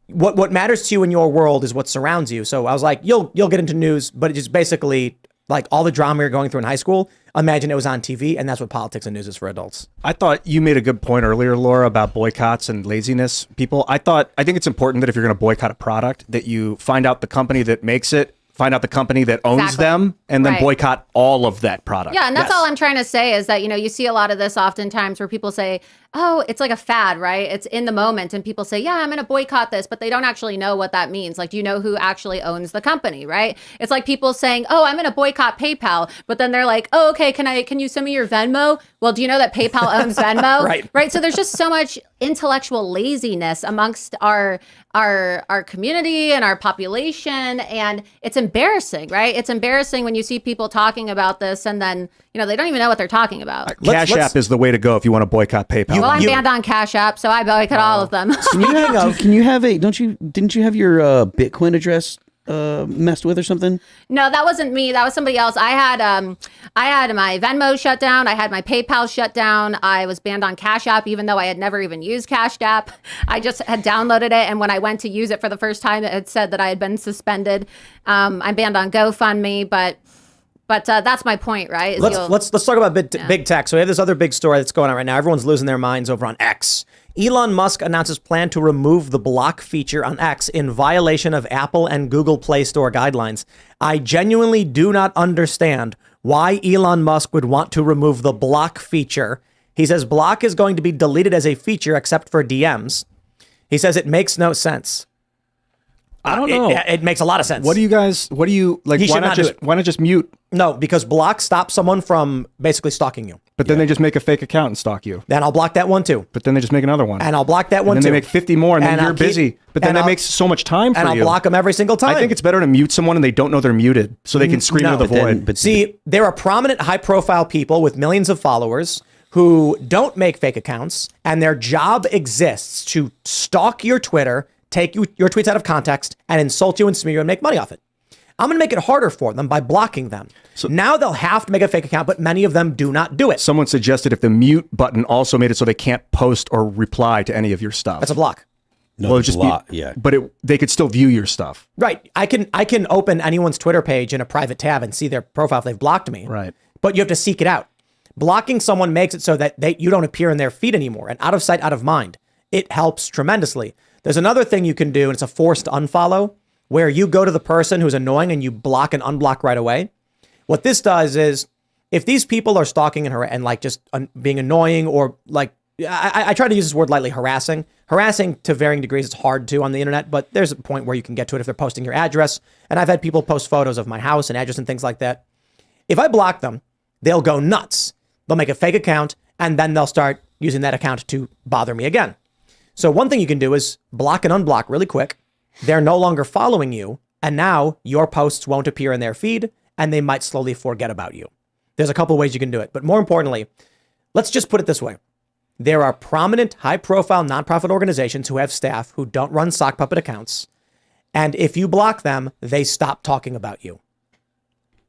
What matters to you in your world is what surrounds you. So I was like, you'll get into news, but it's just basically like all the drama you're going through in high school, imagine it was on TV, and that's what politics and news is for adults. I thought you made a good point earlier, Laura, about boycotts and laziness. I think it's important that if you're going to boycott a product, that you find out the company that makes it, find out the company that owns them, and then boycott all of that product. Yeah, and that's all I'm trying to say is that, you see a lot of this oftentimes where people say, oh, it's like a fad, right? It's in the moment. And people say, yeah, I'm going to boycott this, but they don't actually know what that means. Like, do you know who actually owns the company, right? It's like people saying, oh, I'm going to boycott PayPal. But then they're like, oh, okay, can you send me your Venmo? Well, do you know that PayPal owns Venmo? Right. So there's just so much intellectual laziness amongst our community and our population. And it's embarrassing, right? It's embarrassing when you see people talking about this and then, they don't even know what they're talking about. Cash App is the way to go if you want to boycott PayPal. Well, I'm banned on Cash App, so I boycott all of them. Can you have a? Didn't you have your Bitcoin address messed with or something? No, that wasn't me. That was somebody else. I had my Venmo shut down. I had my PayPal shut down. I was banned on Cash App, even though I had never even used Cash App. I just had downloaded it, and when I went to use it for the first time, it said that I had been suspended. I'm banned on GoFundMe, but that's my point, right? Let's talk about big tech. So we have this other big story that's going on right now. Everyone's losing their minds over on X. Elon Musk announces plan to remove the block feature on X in violation of Apple and Google Play Store guidelines. I genuinely do not understand why Elon Musk would want to remove the block feature. He says block is going to be deleted as a feature except for DMs. He says it makes no sense. I don't know. It makes a lot of sense. What do you like? Why not just mute? No, because block stops someone from basically stalking you. But then they just make a fake account and stalk you. Then I'll block that one too. But then they just make another one. And I'll block that one and too. And they make 50 more and then you're busy. But then that makes so much time for you. And I'll block them every single time. I think it's better to mute someone and they don't know they're muted so they can scream into the void. But see, there are prominent high profile people with millions of followers who don't make fake accounts and their job exists to stalk your Twitter, take your tweets out of context and insult you and smear you and make money off it. I'm going to make it harder for them by blocking them. So now they'll have to make a fake account, but many of them do not do it. Someone suggested if the mute button also made it so they can't post or reply to any of your stuff. That's a block. No, well, just block. Yeah. But they could still view your stuff. Right. I can open anyone's Twitter page in a private tab and see their profile if they've blocked me. Right. But you have to seek it out. Blocking someone makes it so that you don't appear in their feed anymore. And out of sight, out of mind. It helps tremendously. There's another thing you can do, and it's a forced unfollow, where you go to the person who's annoying and you block and unblock right away. What this does is, if these people are stalking and like just being annoying or like, I try to use this word lightly, harassing. Harassing to varying degrees is hard to on the internet, but there's a point where you can get to it if they're posting your address. And I've had people post photos of my house and address and things like that. If I block them, they'll go nuts. They'll make a fake account and then they'll start using that account to bother me again. So one thing you can do is block and unblock really quick. They're no longer following you, and now your posts won't appear in their feed, and they might slowly forget about you. There's a couple ways you can do it, but more importantly, let's just put it this way. There are prominent, high-profile nonprofit organizations who have staff who don't run sock puppet accounts, and if you block them, they stop talking about you.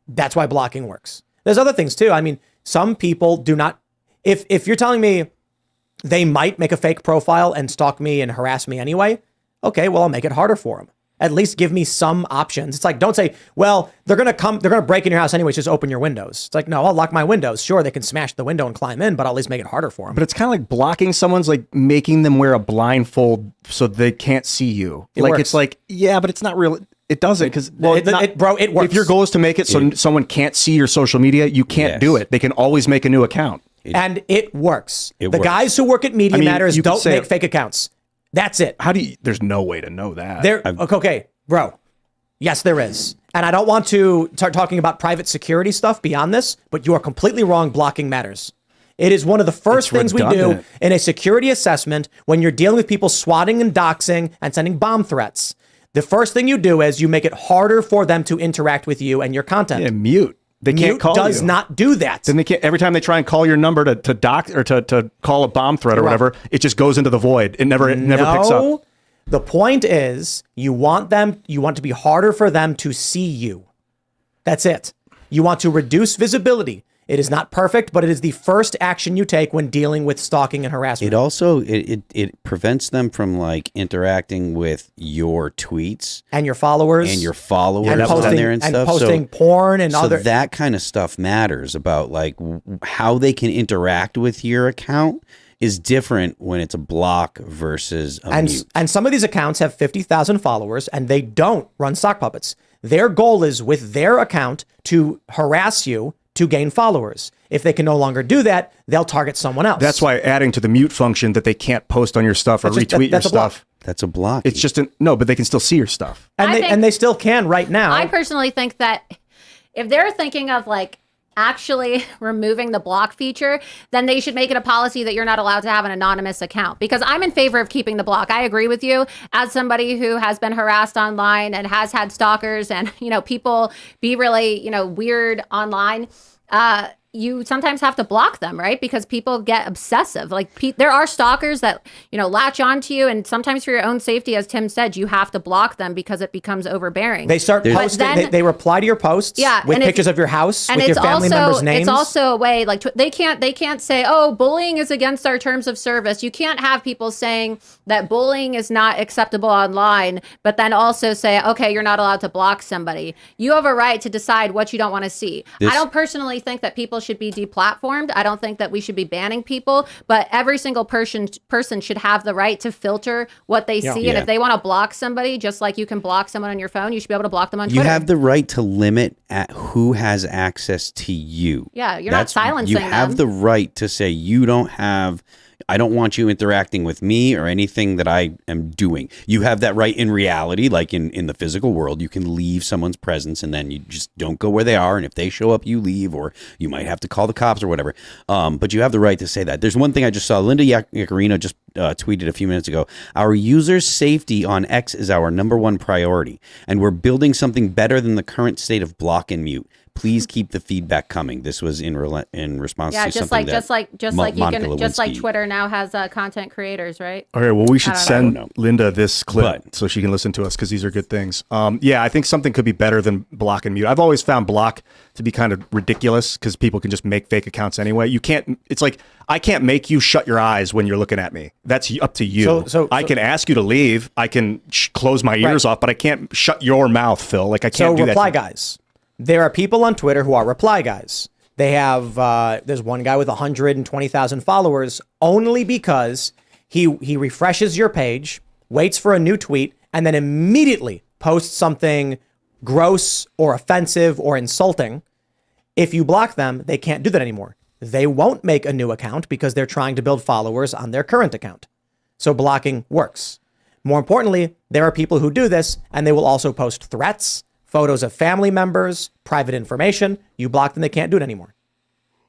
That's why blocking works. There's other things too. I mean, some people do not, if you're telling me they might make a fake profile and stalk me and harass me anyway, okay, well, I'll make it harder for them. At least give me some options. It's like, don't say, well, they're going to break in your house anyway, just open your windows. It's like, no, I'll lock my windows. Sure, they can smash the window and climb in, but I'll at least make it harder for them. But it's kind of like blocking someone's like making them wear a blindfold so they can't see you. It works. It's like, yeah, but it's not real. It doesn't because it works. If your goal is to make it so someone can't see your social media, you can't do it. They can always make a new account. And it works. The guys who work at Media Matters don't make fake accounts. That's it. How do you? There's no way to know that. Okay, bro. Yes, there is. And I don't want to start talking about private security stuff beyond this, but you are completely wrong. Blocking matters. It is one of the first things we do in a security assessment when you're dealing with people swatting and doxing and sending bomb threats. The first thing you do is you make it harder for them to interact with you and your content. Yeah, mute. They can't call you. Mute does not do that. Then they can't. Every time they try and call your number to dox or to call a bomb threat or whatever, it just goes into the void. It never picks up. The point is you want to be harder for them to see you. That's it. You want to reduce visibility. It is not perfect, but it is the first action you take when dealing with stalking and harassment. It also it prevents them from like interacting with your tweets and your followers and posting, there and stuff. Posting porn and other. So that kind of stuff matters about like how they can interact with your account is different when it's a block versus a mute. And some of these accounts have 50,000 followers and they don't run sock puppets. Their goal is with their account to harass you to gain followers. If they can no longer do that, they'll target someone else. That's why adding to the mute function that they can't post on your stuff or retweet your stuff. That's a block. It's just no, but they can still see your stuff. And they still can right now. I personally think that if they're thinking of like actually removing the block feature, then they should make it a policy that you're not allowed to have an anonymous account, because I'm in favor of keeping the block. I agree with you as somebody who has been harassed online and has had stalkers and, people be really, weird online. you sometimes have to block them, right? Because people get obsessive. Like there are stalkers that, latch onto you, and sometimes for your own safety, as Tim said, you have to block them because it becomes overbearing. They start posting, they reply to your posts with pictures of your house, with your family members' names. It's also a way, like they can't say, oh, bullying is against our terms of service. You can't have people saying that bullying is not acceptable online, but then also say, okay, you're not allowed to block somebody. You have a right to decide what you don't want to see. I don't personally think that people should be deplatformed. I don't think that we should be banning people, but every single person should have the right to filter what they see. And if they want to block somebody, just like you can block someone on your phone, you should be able to block them on Twitter. You have the right to limit at who has access to you. Yeah, you're not silencing them. You have the right to say I don't want you interacting with me or anything that I am doing. You have that right in reality, like in the physical world. You can leave someone's presence and then you just don't go where they are. And if they show up, you leave, or you might have to call the cops or whatever. But you have the right to say that. There's one thing I just saw. Linda Yaccarino just tweeted a few minutes ago. Our users' safety on X is our #1 priority, and we're building something better than the current state of block and mute. Please keep the feedback coming. This was in response to something just like Twitter now has content creators, right? Okay, well, we should send Linda this clip so she can listen to us, because these are good things. I think something could be better than block and mute. I've always found block to be kind of ridiculous because people can just make fake accounts anyway. You can't. It's like I can't make you shut your eyes when you're looking at me. That's up to you. So I can ask you to leave. I can close my ears off, but I can't shut your mouth, Phil. Like I can't do that. So reply guys. There are people on Twitter who are reply guys. They have, there's one guy with 120,000 followers only because he refreshes your page, waits for a new tweet, and then immediately posts something gross or offensive or insulting. If you block them, they can't do that anymore. They won't make a new account because they're trying to build followers on their current account. So blocking works. More importantly, there are people who do this, and they will also post threats, photos of family members, private information. You block them, they can't do it anymore.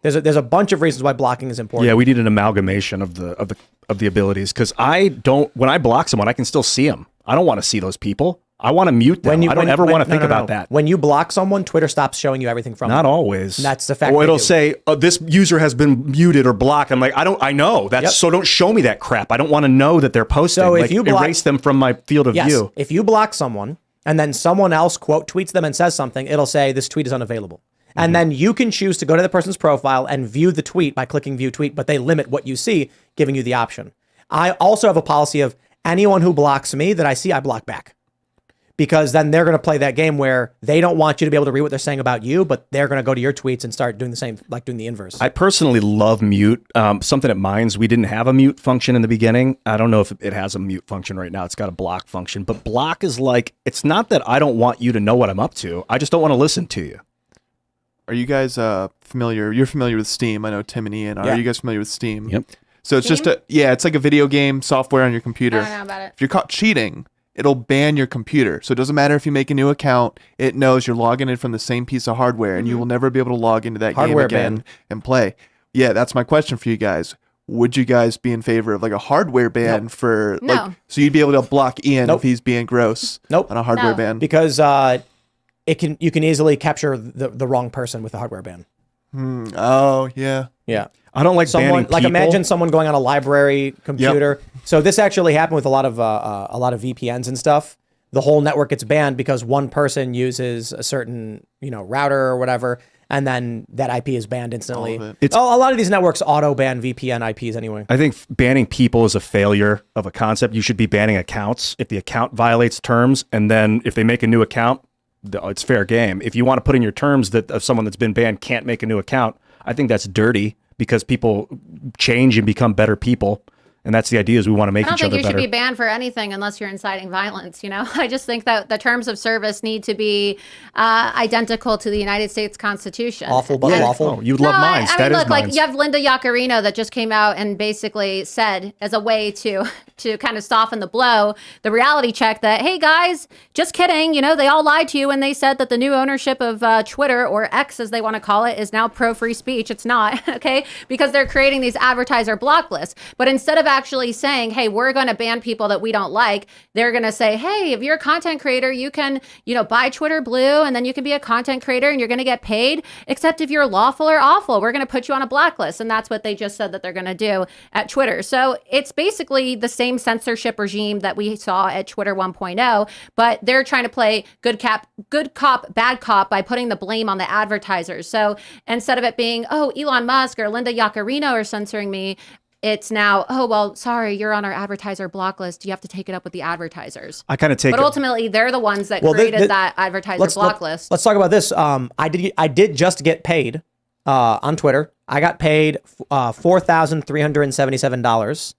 There's a bunch of reasons why blocking is important. Yeah, we need an amalgamation of the abilities, because when I block someone, I can still see them. I don't want to see those people. I want to mute them. I don't ever want to think about that. When you block someone, Twitter stops showing you everything from them. Not always. And that's the fact. Or it'll say this user has been muted or blocked. I'm like, I know that's so don't show me that crap. I don't want to know that they're posting. So if you erase them from my field of view. If you block someone, and then someone else quote tweets them and says something, it'll say this tweet is unavailable. And then you can choose to go to the person's profile and view the tweet by clicking view tweet, but they limit what you see, giving you the option. I also have a policy of anyone who blocks me that I see, I block back. Because then they're going to play that game where they don't want you to be able to read what they're saying about you, but they're going to go to your tweets and start doing the same, like doing the inverse. I personally love mute. Something at Minds, we didn't have a mute function in the beginning. I don't know if it has a mute function right now. It's got a block function, but block is like, it's not that I don't want you to know what I'm up to. I just don't want to listen to you. Are you guys familiar? You're familiar with Steam. I know Tim and Ian are. Yeah. Are you guys familiar with Steam? Yep. So it's just it's like a video game software on your computer. I don't know about it. If you're caught cheating, it'll ban your computer. So it doesn't matter if you make a new account, it knows you're logging in from the same piece of hardware, and you will never be able to log into that game again and play. Yeah, that's my question for you guys. Would you guys be in favor of like a hardware ban so you'd be able to block Ian if he's being gross on a hardware ban? Because you can easily capture the wrong person with a hardware ban. Oh, yeah. Yeah. I don't like banning people. Like imagine someone going on a library computer. Yep. So this actually happened with a lot of VPNs and stuff. The whole network gets banned because one person uses a certain router or whatever, and then that IP is banned instantly. A lot of these networks auto ban VPN IPs anyway. I think banning people is a failure of a concept. You should be banning accounts if the account violates terms, and then if they make a new account, it's fair game. If you want to put in your terms that someone that's been banned can't make a new account, I think that's dirty. Because people change and become better people. And that's the idea, is we want to make each other better. I don't think you should be banned for anything unless you're inciting violence, I just think that the terms of service need to be identical to the United States Constitution. Awful, but lawful. Oh, you'd love Minds. I mean, look, like you have Linda Yaccarino that just came out and basically said, as a way to kind of soften the blow, the reality check that, hey guys, just kidding, they all lied to you when they said that the new ownership of Twitter, or X as they want to call it, is now pro-free speech. It's not, okay? Because they're creating these advertiser block lists. But instead of actually saying, hey, we're going to ban people that we don't like, they're going to say, hey, if you're a content creator, you can, buy Twitter Blue, and then you can be a content creator and you're going to get paid. Except if you're lawful or awful, we're going to put you on a blacklist. And that's what they just said that they're going to do at Twitter. So it's basically the same censorship regime that we saw at Twitter 1.0, but they're trying to play good cop, bad cop by putting the blame on the advertisers. So instead of it being, oh, Elon Musk or Linda Yaccarino are censoring me, it's now, oh, well, sorry, you're on our advertiser block list. You have to take it up with the advertisers. I kind of take But ultimately, they're the ones that created that advertiser block list. Let's talk about this. I did just get paid on Twitter. I got paid $4,377.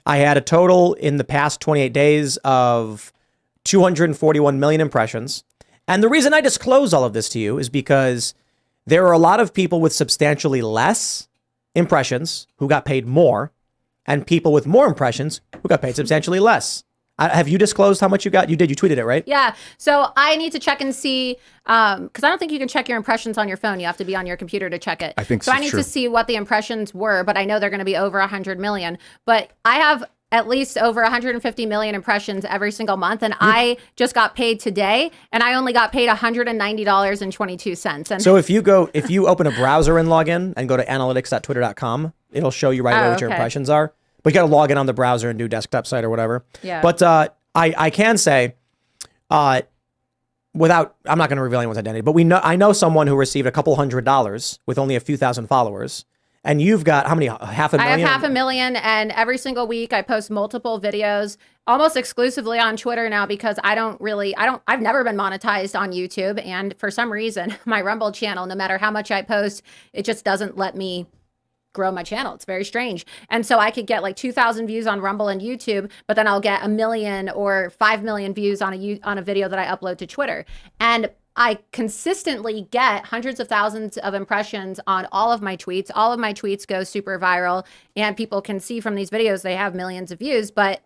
I had a total in the past 28 days of 241 million impressions. And the reason I disclose all of this to you is because there are a lot of people with substantially less impressions who got paid more, and people with more impressions who got paid substantially less. Have you disclosed how much you got? You did. You tweeted it, right? Yeah. So I need to check and see, because I don't think you can check your impressions on your phone. You have to be on your computer to check it. I think so. I need to see what the impressions were, but I know they're going to be over 100 million. But I have at least over 150 million impressions every single month. And I just got paid today, and I only got paid $190.22. And so if you open a browser and log in and go to analytics.twitter.com, it'll show you right away what your impressions are. But you got to log in on the browser and do desktop site or whatever. Yeah. But I can say, I'm not going to reveal anyone's identity, but I know someone who received a couple $100 with only a few thousand followers. And you've got how many? Half a million? I have 500,000, and every single week I post multiple videos, almost exclusively on Twitter now, because I've never been monetized on YouTube. And for some reason, my Rumble channel, no matter how much I post, it just doesn't let me grow my channel. It's very strange. And so I could get like 2,000 views on Rumble and YouTube, but then I'll get 1 million or 5 million views on a video that I upload to Twitter. And I consistently get hundreds of thousands of impressions on all of my tweets. All of my tweets go super viral, and people can see from these videos they have millions of views. But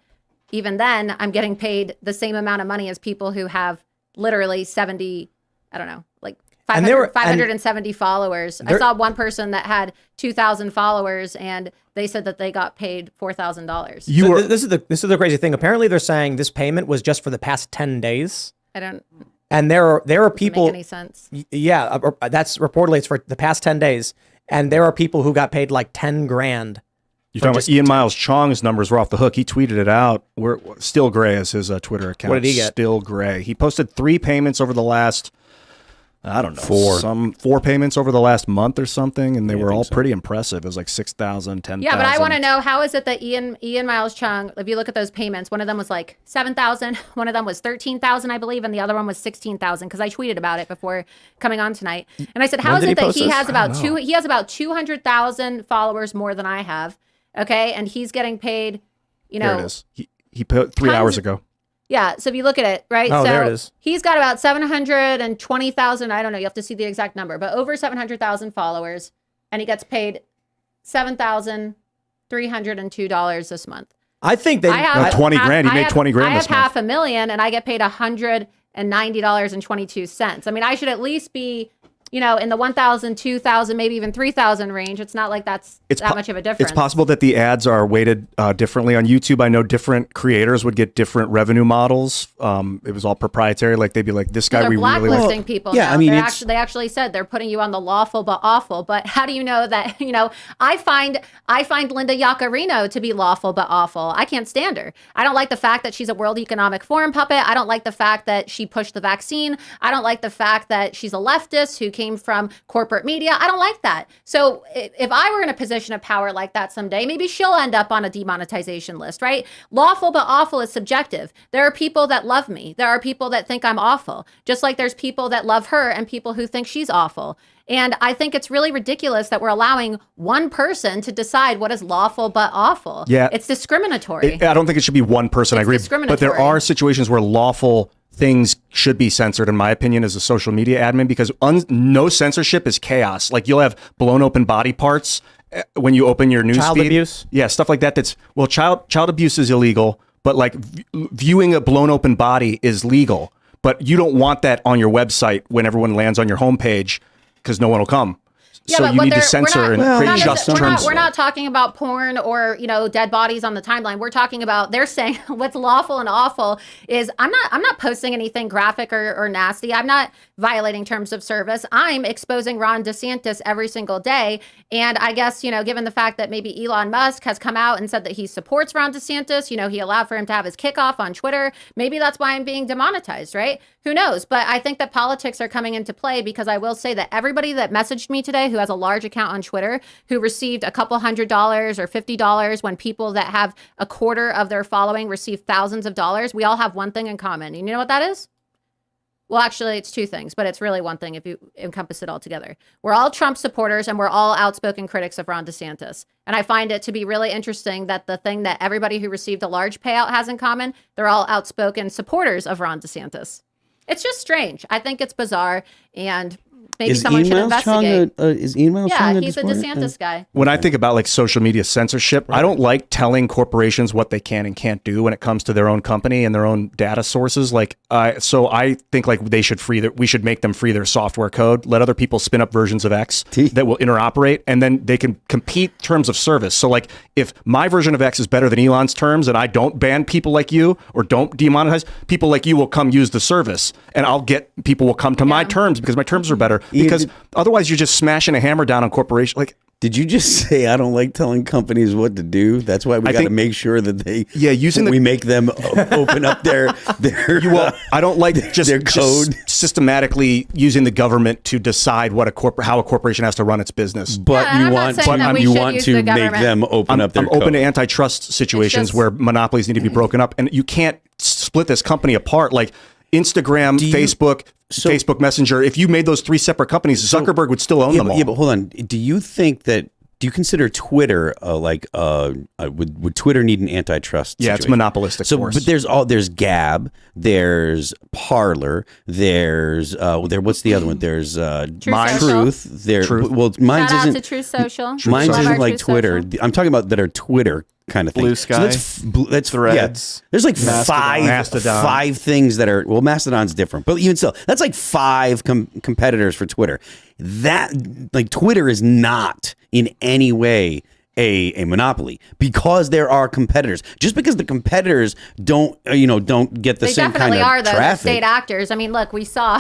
even then, I'm getting paid the same amount of money as people who have literally 70, I don't know, like 570 followers. I saw one person that had 2,000 followers, and they said that they got paid $4,000. This is the crazy thing. Apparently, they're saying this payment was just for the past 10 days. I don't. And there are people. Make any sense? Yeah, that's reportedly it's for the past 10 days, and there are people who got paid like 10 grand. You're talking about Ian Miles Chong's numbers were off the hook. He tweeted it out. We're Still Gray is his Twitter account. What did he get? Still Gray. He posted 3 payments over the last, I don't know, 4 payments over the last month or something, and they were all pretty impressive. It was like 6,000, 10,000. Yeah, but I want to know, how is it that Ian Miles Chung, if you look at those payments, one of them was like 7,000, one of them was 13,000, I believe, and the other one was 16,000, because I tweeted about it before coming on tonight. And I said, how is it that he has about 200,000 followers more than I have? Okay, and he's getting paid, There it is. He put 3 hours ago. Yeah, so if you look at it, right? Oh, so there it is. He's got about 720,000, I don't know, you have to see the exact number, but over 700,000 followers, and he gets paid $7,302 this month. I think they have 20 grand. He made 20 grand this month. I have $500,000, and I get paid $190.22. I mean, I should at least be, in the 1,000, 2,000, maybe even 3,000 range. It's not like that's that much of a difference. It's possible that the ads are weighted differently on YouTube. I know different creators would get different revenue models. It was all proprietary. Like they'd be like, this guy they're we really blacklisting like. people. Yeah, now. I mean, they actually said they're putting you on the lawful but awful. But how do you know that? I find Linda Yaccarino to be lawful but awful. I can't stand her. I don't like the fact that she's a World Economic Forum puppet. I don't like the fact that she pushed the vaccine. I don't like the fact that she's a leftist who came from corporate media. I don't like that. So if I were in a position of power like that someday, maybe she'll end up on a demonetization list, right? Lawful but awful is subjective. There are people that love me. There are people that think I'm awful, just like there's people that love her and people who think she's awful. And I think it's really ridiculous that we're allowing one person to decide what is lawful but awful. Yeah. It's discriminatory. I don't think it should be one person. I agree. But there are situations where lawful things should be censored, in my opinion, as a social media admin, because no censorship is chaos. Like you'll have blown open body parts when you open your newsfeed. Child abuse? Yeah, stuff like that. Child abuse is illegal, but like viewing a blown open body is legal. But you don't want that on your website when everyone lands on your homepage, because no one will come. Yeah, so but you what need to they're- we're censor not- and we're create not- just we're terms. not talking about porn or dead bodies on the timeline. We're talking about they're saying what's lawful and awful is I'm not posting anything graphic or nasty. I'm not violating terms of service. I'm exposing Ron DeSantis every single day. And I guess, given the fact that maybe Elon Musk has come out and said that he supports Ron DeSantis, he allowed for him to have his kickoff on Twitter. Maybe that's why I'm being demonetized, right? Who knows? But I think that politics are coming into play because I will say that everybody that messaged me today who has a large account on Twitter who received a couple $100 or $50 when people that have a quarter of their following receive thousands of dollars, we all have one thing in common. And you know what that is? Well, actually, it's two things, but it's really one thing if you encompass it all together. We're all Trump supporters and we're all outspoken critics of Ron DeSantis. And I find it to be really interesting that the thing that everybody who received a large payout has in common, they're all outspoken supporters of Ron DeSantis. It's just strange. I think it's bizarre, and maybe someone should investigate. Is Ian Miles Yeah, Chung he's a DeSantis guy. When I think about like social media censorship, I don't like telling corporations what they can and can't do when it comes to their own company and their own data sources. So I think like we should make them free their software code, let other people spin up versions of X that will interoperate, and then they can compete terms of service. So like if my version of X is better than Elon's terms and I don't ban people like you or don't demonetize, people like you will come use the service, and people will come to my terms because my terms are better. Because otherwise you're just smashing a hammer down on corporations. Like, did you just say I don't like telling companies what to do? That's why we got to make sure that we make them open up their I don't like their code. Just systematically using the government to decide how a corporation has to run its business. But Yeah, you I'm not want saying that we you should want use to the make government. them open up their I'm code. open to antitrust situations where monopolies need to be broken up, and you can't split this company apart like Instagram, Facebook Messenger. If you made those three separate companies, Zuckerberg would still own them all. Yeah, but hold on. Do you consider Twitter would Twitter need an antitrust situation? It's monopolistic. But there's Gab, there's Parler, there's what's the other one? There's Truth. Truth. Well, mine's Shout out isn't to Truth Social. Mine's Love isn't our like Truth Twitter. Social. I'm talking about that are Twitter kind of thing. Blue Sky. So that's Threads. Yeah. There's like Mastodon. five things that are Mastodon's different, but even still, that's like five competitors for Twitter. That like Twitter is not in any way a monopoly because there are competitors. Just because the competitors don't get the same kind of They definitely are, though. They're traffic. state actors. I mean, look, we saw.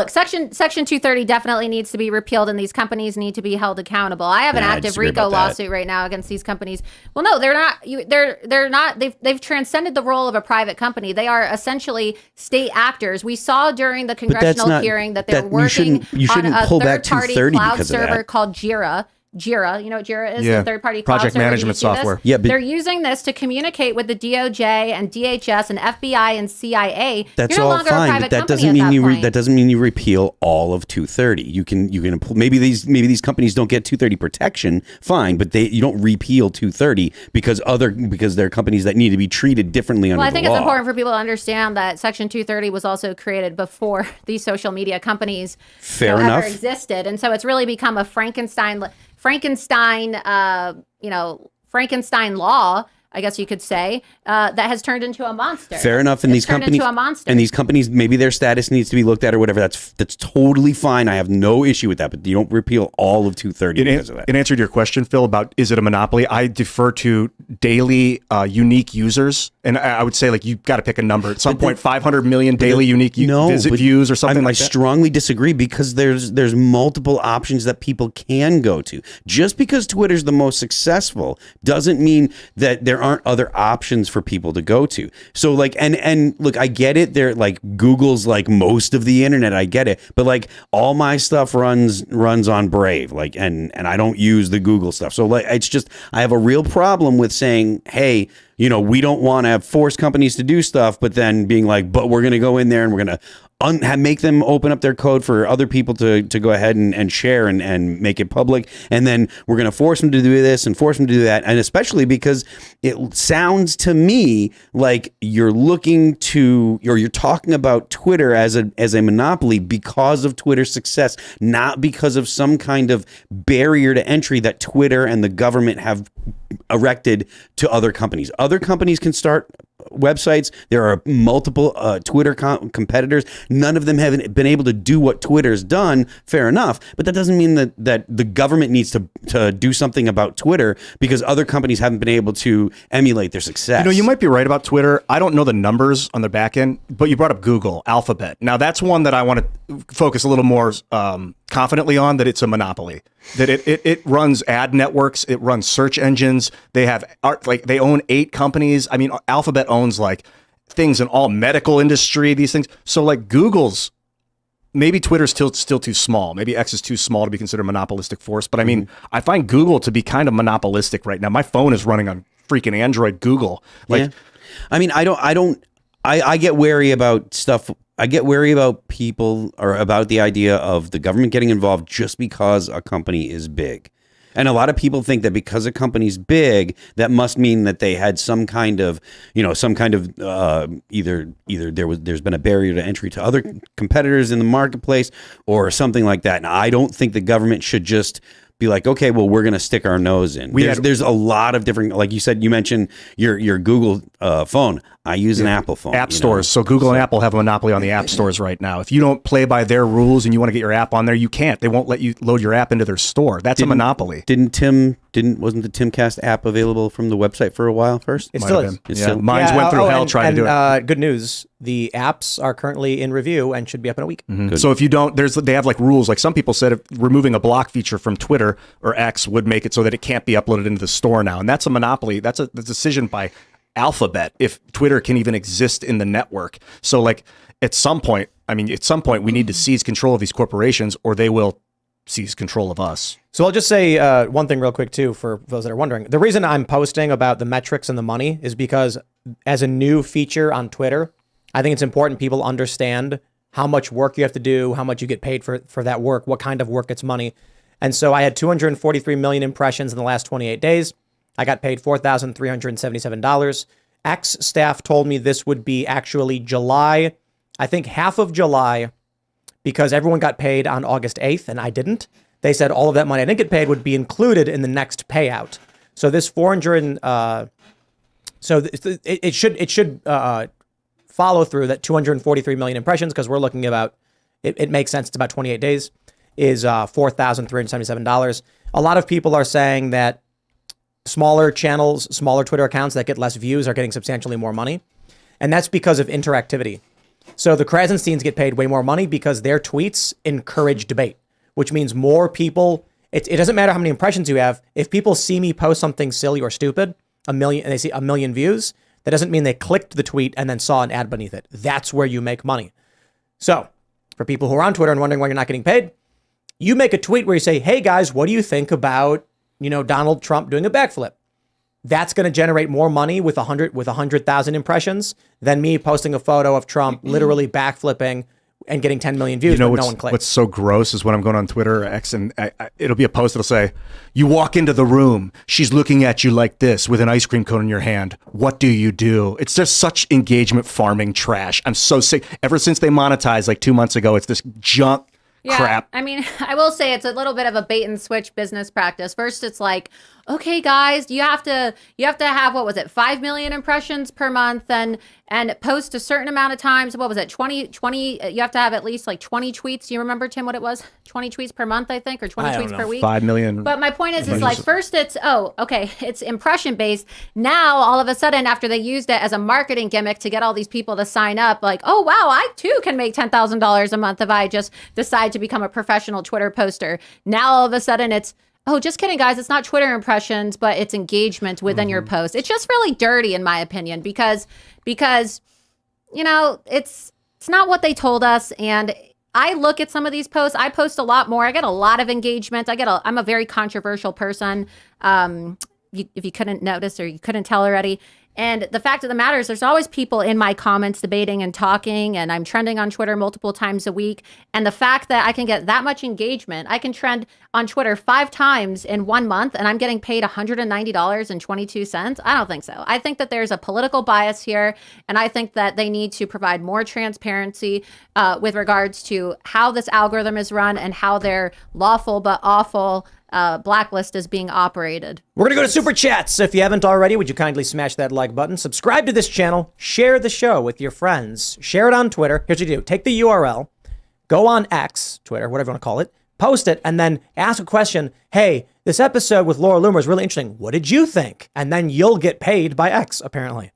Section 230 definitely needs to be repealed, and these companies need to be held accountable. I have an I active disagree RICO about that. lawsuit right now against these companies. Well, no, they're not. They're not. They've transcended the role of a private company. They are essentially state actors. We saw during the congressional hearing that they're working on a third-party cloud server called Jira. Jira, you know what Jira is? Yeah. The third-party cloud Project server. management Did you see this? software. Yeah, but they're using this to communicate with the DOJ and DHS and FBI and CIA. That's You're no all longer a fine, private but that company doesn't at mean that point. that doesn't mean you repeal all of 230. You can maybe these companies don't get 230 protection, fine, but you don't repeal 230 because they're companies that need to be treated differently under the law. Well, I think it's important for people to understand that Section 230 was also created before these social media companies ever existed, and so it's really become a Frankenstein law, I guess you could say, that has turned into a monster. Fair enough. And these companies, maybe their status needs to be looked at or whatever. That's totally fine. I have no issue with that. But you don't repeal all of 230 because of that. In answer to your question, Phil, about is it a monopoly, I defer to daily unique users, and I would say like you've got to pick a number at some point. 500 million daily unique views or something like that. I strongly disagree because there's multiple options that people can go to. Just because Twitter's the most successful doesn't mean that there aren't other options for people to go to. So like, and look, I get it. They're like Google's like most of the internet. I get it. But like all my stuff runs on Brave, like, and I don't use the Google stuff. So like, it's just, I have a real problem with saying, hey, we don't want to force companies to do stuff, but then being like, but we're going to go in there and we're going to make them open up their code for other people to go ahead and share and make it public. And then we're going to force them to do this and force them to do that. And especially because it sounds to me like you're talking about Twitter as a monopoly because of Twitter's success, not because of some kind of barrier to entry that Twitter and the government have erected to other companies. Other companies can start websites. There are multiple Twitter competitors. None of them have been able to do what Twitter's done. Fair enough, but that doesn't mean that the government needs to do something about Twitter because other companies haven't been able to emulate their success. You might be right about Twitter. I don't know the numbers on their back end, but you brought up Google, Alphabet. Now that's one that I want to focus a little more confidently on, that it's a monopoly, that it runs ad networks, it runs search engines. They have they own 8 companies. I mean, Alphabet owns like things in all medical industry, these things. So like Google's, maybe Twitter's still too small. Maybe X is too small to be considered a monopolistic force. But I mean, I find Google to be kind of monopolistic right now. My phone is running on freaking Android Google. Like, I mean, I get wary about stuff. I get wary about people or about the idea of the government getting involved just because a company is big. And a lot of people think that because a company's big, that must mean that they had some kind of, either there's been a barrier to entry to other competitors in the marketplace or something like that. And I don't think the government should just be like, okay, well, we're going to stick our nose in. There's a lot of different, like you said, you mentioned your Google phone. I use an Apple phone. App stores. So Google and Apple have a monopoly on the app stores right now. If you don't play by their rules and you want to get your app on there, you can't. They won't let you load your app into their store. That's a monopoly. Wasn't the Timcast app available from the website for a while first? It still is. Mine went through hell trying to do it. Good news. The apps are currently in review and should be up in a week. Mm-hmm. So if you don't, they have like rules. Like some people said, removing a block feature from Twitter or X would make it so that it can't be uploaded into the store now. And that's a monopoly. That's a decision by Alphabet if Twitter can even exist in the network. So like at some point we need to seize control of these corporations or they will seize control of us. So I'll just say one thing real quick too, for those that are wondering. The reason I'm posting about the metrics and the money is because as a new feature on Twitter, I think it's important people understand how much work you have to do, how much you get paid for that work, what kind of work gets money. And so I had 243 million impressions in the last 28 days. I got paid $4,377. X staff told me this would be actually July, I think half of July, because everyone got paid on August 8th and I didn't. They said all of that money I didn't get paid would be included in the next payout. So this it should follow through that 243 million impressions, because we're looking about, it makes sense, it's about 28 days, is $4,377. A lot of people are saying that smaller channels, smaller Twitter accounts that get less views are getting substantially more money. And that's because of interactivity. So the Krasensteins get paid way more money because their tweets encourage debate, which means more people, it doesn't matter how many impressions you have. If people see me post something silly or stupid, and they see 1 million views, that doesn't mean they clicked the tweet and then saw an ad beneath it. That's where you make money. So for people who are on Twitter and wondering why you're not getting paid, you make a tweet where you say, hey guys, what do you think about Donald Trump doing a backflip? That's going to generate more money with 100,000 impressions than me posting a photo of Trump literally backflipping and getting 10 million views, but no one clicks. What's so gross is when I'm going on Twitter or X and it'll be a post that'll say, you walk into the room, she's looking at you like this with an ice cream cone in your hand. What do you do? It's just such engagement farming trash. I'm so sick. Ever since they monetized like 2 months ago, it's this junk crap. I mean, I will say it's a little bit of a bait and switch business practice. First, it's like, okay, guys, you have to have, what was it, 5 million impressions per month and post a certain amount of times. What was it, 20, you have to have at least like 20 tweets. Do you remember, Tim, what it was? 20 tweets per month, I think, or 20 tweets per week? 5 million. But my point is like, first it's, it's impression based. Now, all of a sudden, after they used it as a marketing gimmick to get all these people to sign up, like, oh, wow, I too can make $10,000 a month if I just decide to become a professional Twitter poster. Now, all of a sudden, it's, oh, just kidding, guys. It's not Twitter impressions, but it's engagement within your post. It's just really dirty, in my opinion, because it's not what they told us. And I look at some of these posts. I post a lot more. I get a lot of engagement. I'm a very controversial person. If you couldn't notice or you couldn't tell already. And the fact of the matter is there's always people in my comments debating and talking, and I'm trending on Twitter multiple times a week. And the fact that I can get that much engagement, I can trend on Twitter 5 times in 1 month and I'm getting paid $190.22. I don't think so. I think that there's a political bias here. And I think that they need to provide more transparency with regards to how this algorithm is run and how their lawful but awful blacklist is being operated. We're going to go to Super Chats. If you haven't already, would you kindly smash that like button? Subscribe to this channel. Share the show with your friends. Share it on Twitter. Here's what you do. Take the URL. Go on X, Twitter, whatever you want to call it. Post it, and then ask a question. Hey, this episode with Laura Loomer is really interesting. What did you think? And then you'll get paid by X, apparently.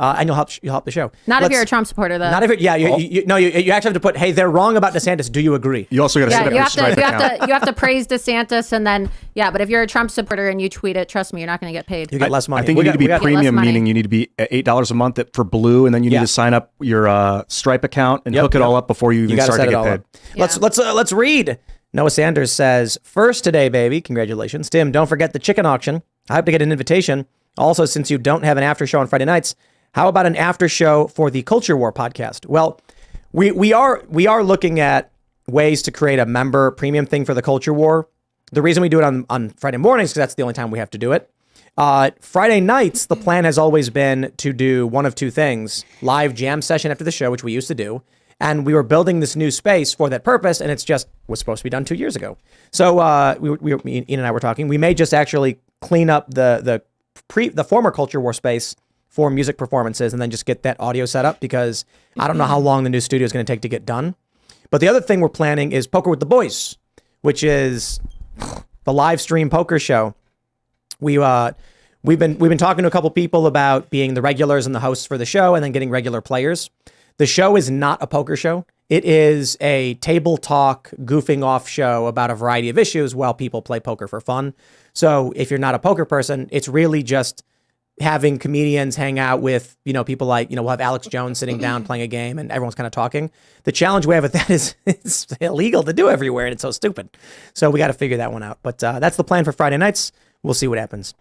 And you'll help the show. Not if you're a Trump supporter, though. Not if you actually have to put, hey, they're wrong about DeSantis. Do you agree? You also got to set up your Stripe account. You have to praise DeSantis, and then but if you're a Trump supporter and you tweet it, trust me, you're not going to get paid. You get less money. I think you need to be premium, meaning you need to be at $8 a month for Blue, and then you need to sign up your Stripe account and hook it all up before you even start to get paid. Yeah. Let's read. Noah Sanders says, first today, baby. Congratulations. Tim, don't forget the chicken auction. I hope to get an invitation. Also, since you don't have an after show on Friday nights, how about an after show for the Culture War podcast? Well, we are looking at ways to create a member premium thing for the Culture War. The reason we do it on Friday mornings is because that's the only time we have to do it. Friday nights, the plan has always been to do one of two things: live jam session after the show, which we used to do. And we were building this new space for that purpose, and it was supposed to be done 2 years ago. So Ian and I were talking. We may just actually clean up the former Culture War space for music performances and then just get that audio set up, because I don't know how long the new studio is going to take to get done. But the other thing we're planning is Poker with the Boys, which is the live stream poker show. We've been talking to a couple people about being the regulars and the hosts for the show, and then getting regular players. The show is not a poker show. It is a table talk, goofing off show about a variety of issues while people play poker for fun. So if you're not a poker person, it's really just having comedians hang out with, people like, we'll have Alex Jones sitting down playing a game and everyone's kind of talking. The challenge we have with that is it's illegal to do everywhere, and it's so stupid. So we got to figure that one out. But that's the plan for Friday nights. We'll see what happens.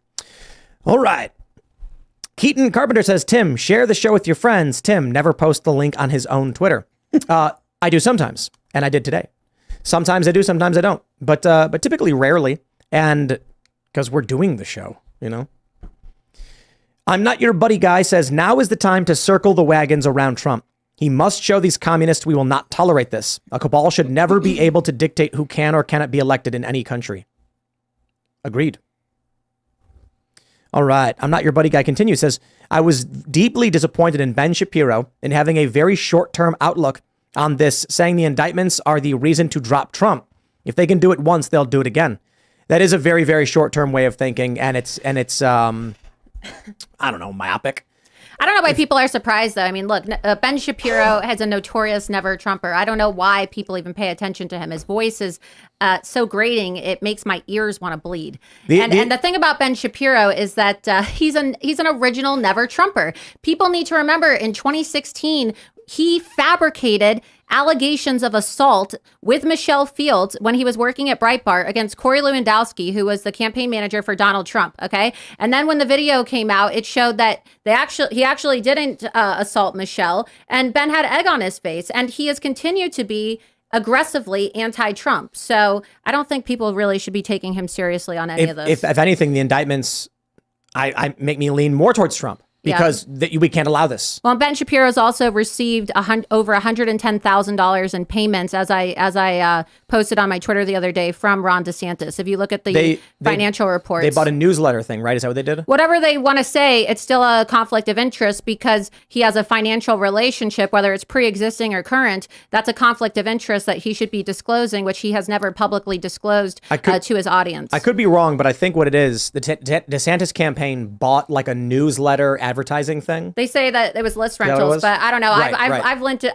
All right. Keaton Carpenter says, Tim, share the show with your friends. Tim never posts the link on his own Twitter. I do sometimes, and I did today. Sometimes I do, sometimes I don't. But typically rarely, and because we're doing the show, I'm Not Your Buddy Guy says, now is the time to circle the wagons around Trump. He must show these communists we will not tolerate this. A cabal should never be able to dictate who can or cannot be elected in any country. Agreed. All right. I'm Not Your Buddy Guy continues, says, I was deeply disappointed in Ben Shapiro in having a very short-term outlook on this, saying the indictments are the reason to drop Trump. If they can do it once, they'll do it again. That is a very, very short-term way of thinking, and it's I don't know, myopic. I don't know why people are surprised, though. I mean, look, Ben Shapiro has a notorious never Trumper. I don't know why people even pay attention to him. His voice is so grating, it makes my ears want to bleed. And the thing about Ben Shapiro is that he's an original never Trumper. People need to remember, in 2016, he fabricated allegations of assault with Michelle Fields when he was working at Breitbart against Corey Lewandowski, who was the campaign manager for Donald Trump. Okay. And then when the video came out, it showed that he actually didn't assault Michelle, and Ben had egg on his face, and he has continued to be aggressively anti-Trump. So I don't think people really should be taking him seriously on any of this. If anything, the indictments I make me lean more towards Trump. Because we can't allow this. Well, Ben Shapiro's also received over $110,000 in payments, as I posted on my Twitter the other day, from Ron DeSantis. If you look at the financial reports, they bought a newsletter thing, right? Is that what they did? Whatever they want to say, it's still a conflict of interest because he has a financial relationship, whether it's pre-existing or current. That's a conflict of interest that he should be disclosing, which he has never publicly disclosed to his audience. I could be wrong, but I think what it is, the DeSantis campaign bought like a newsletter advertising thing. They say that it was list rentals, but I don't know. Right,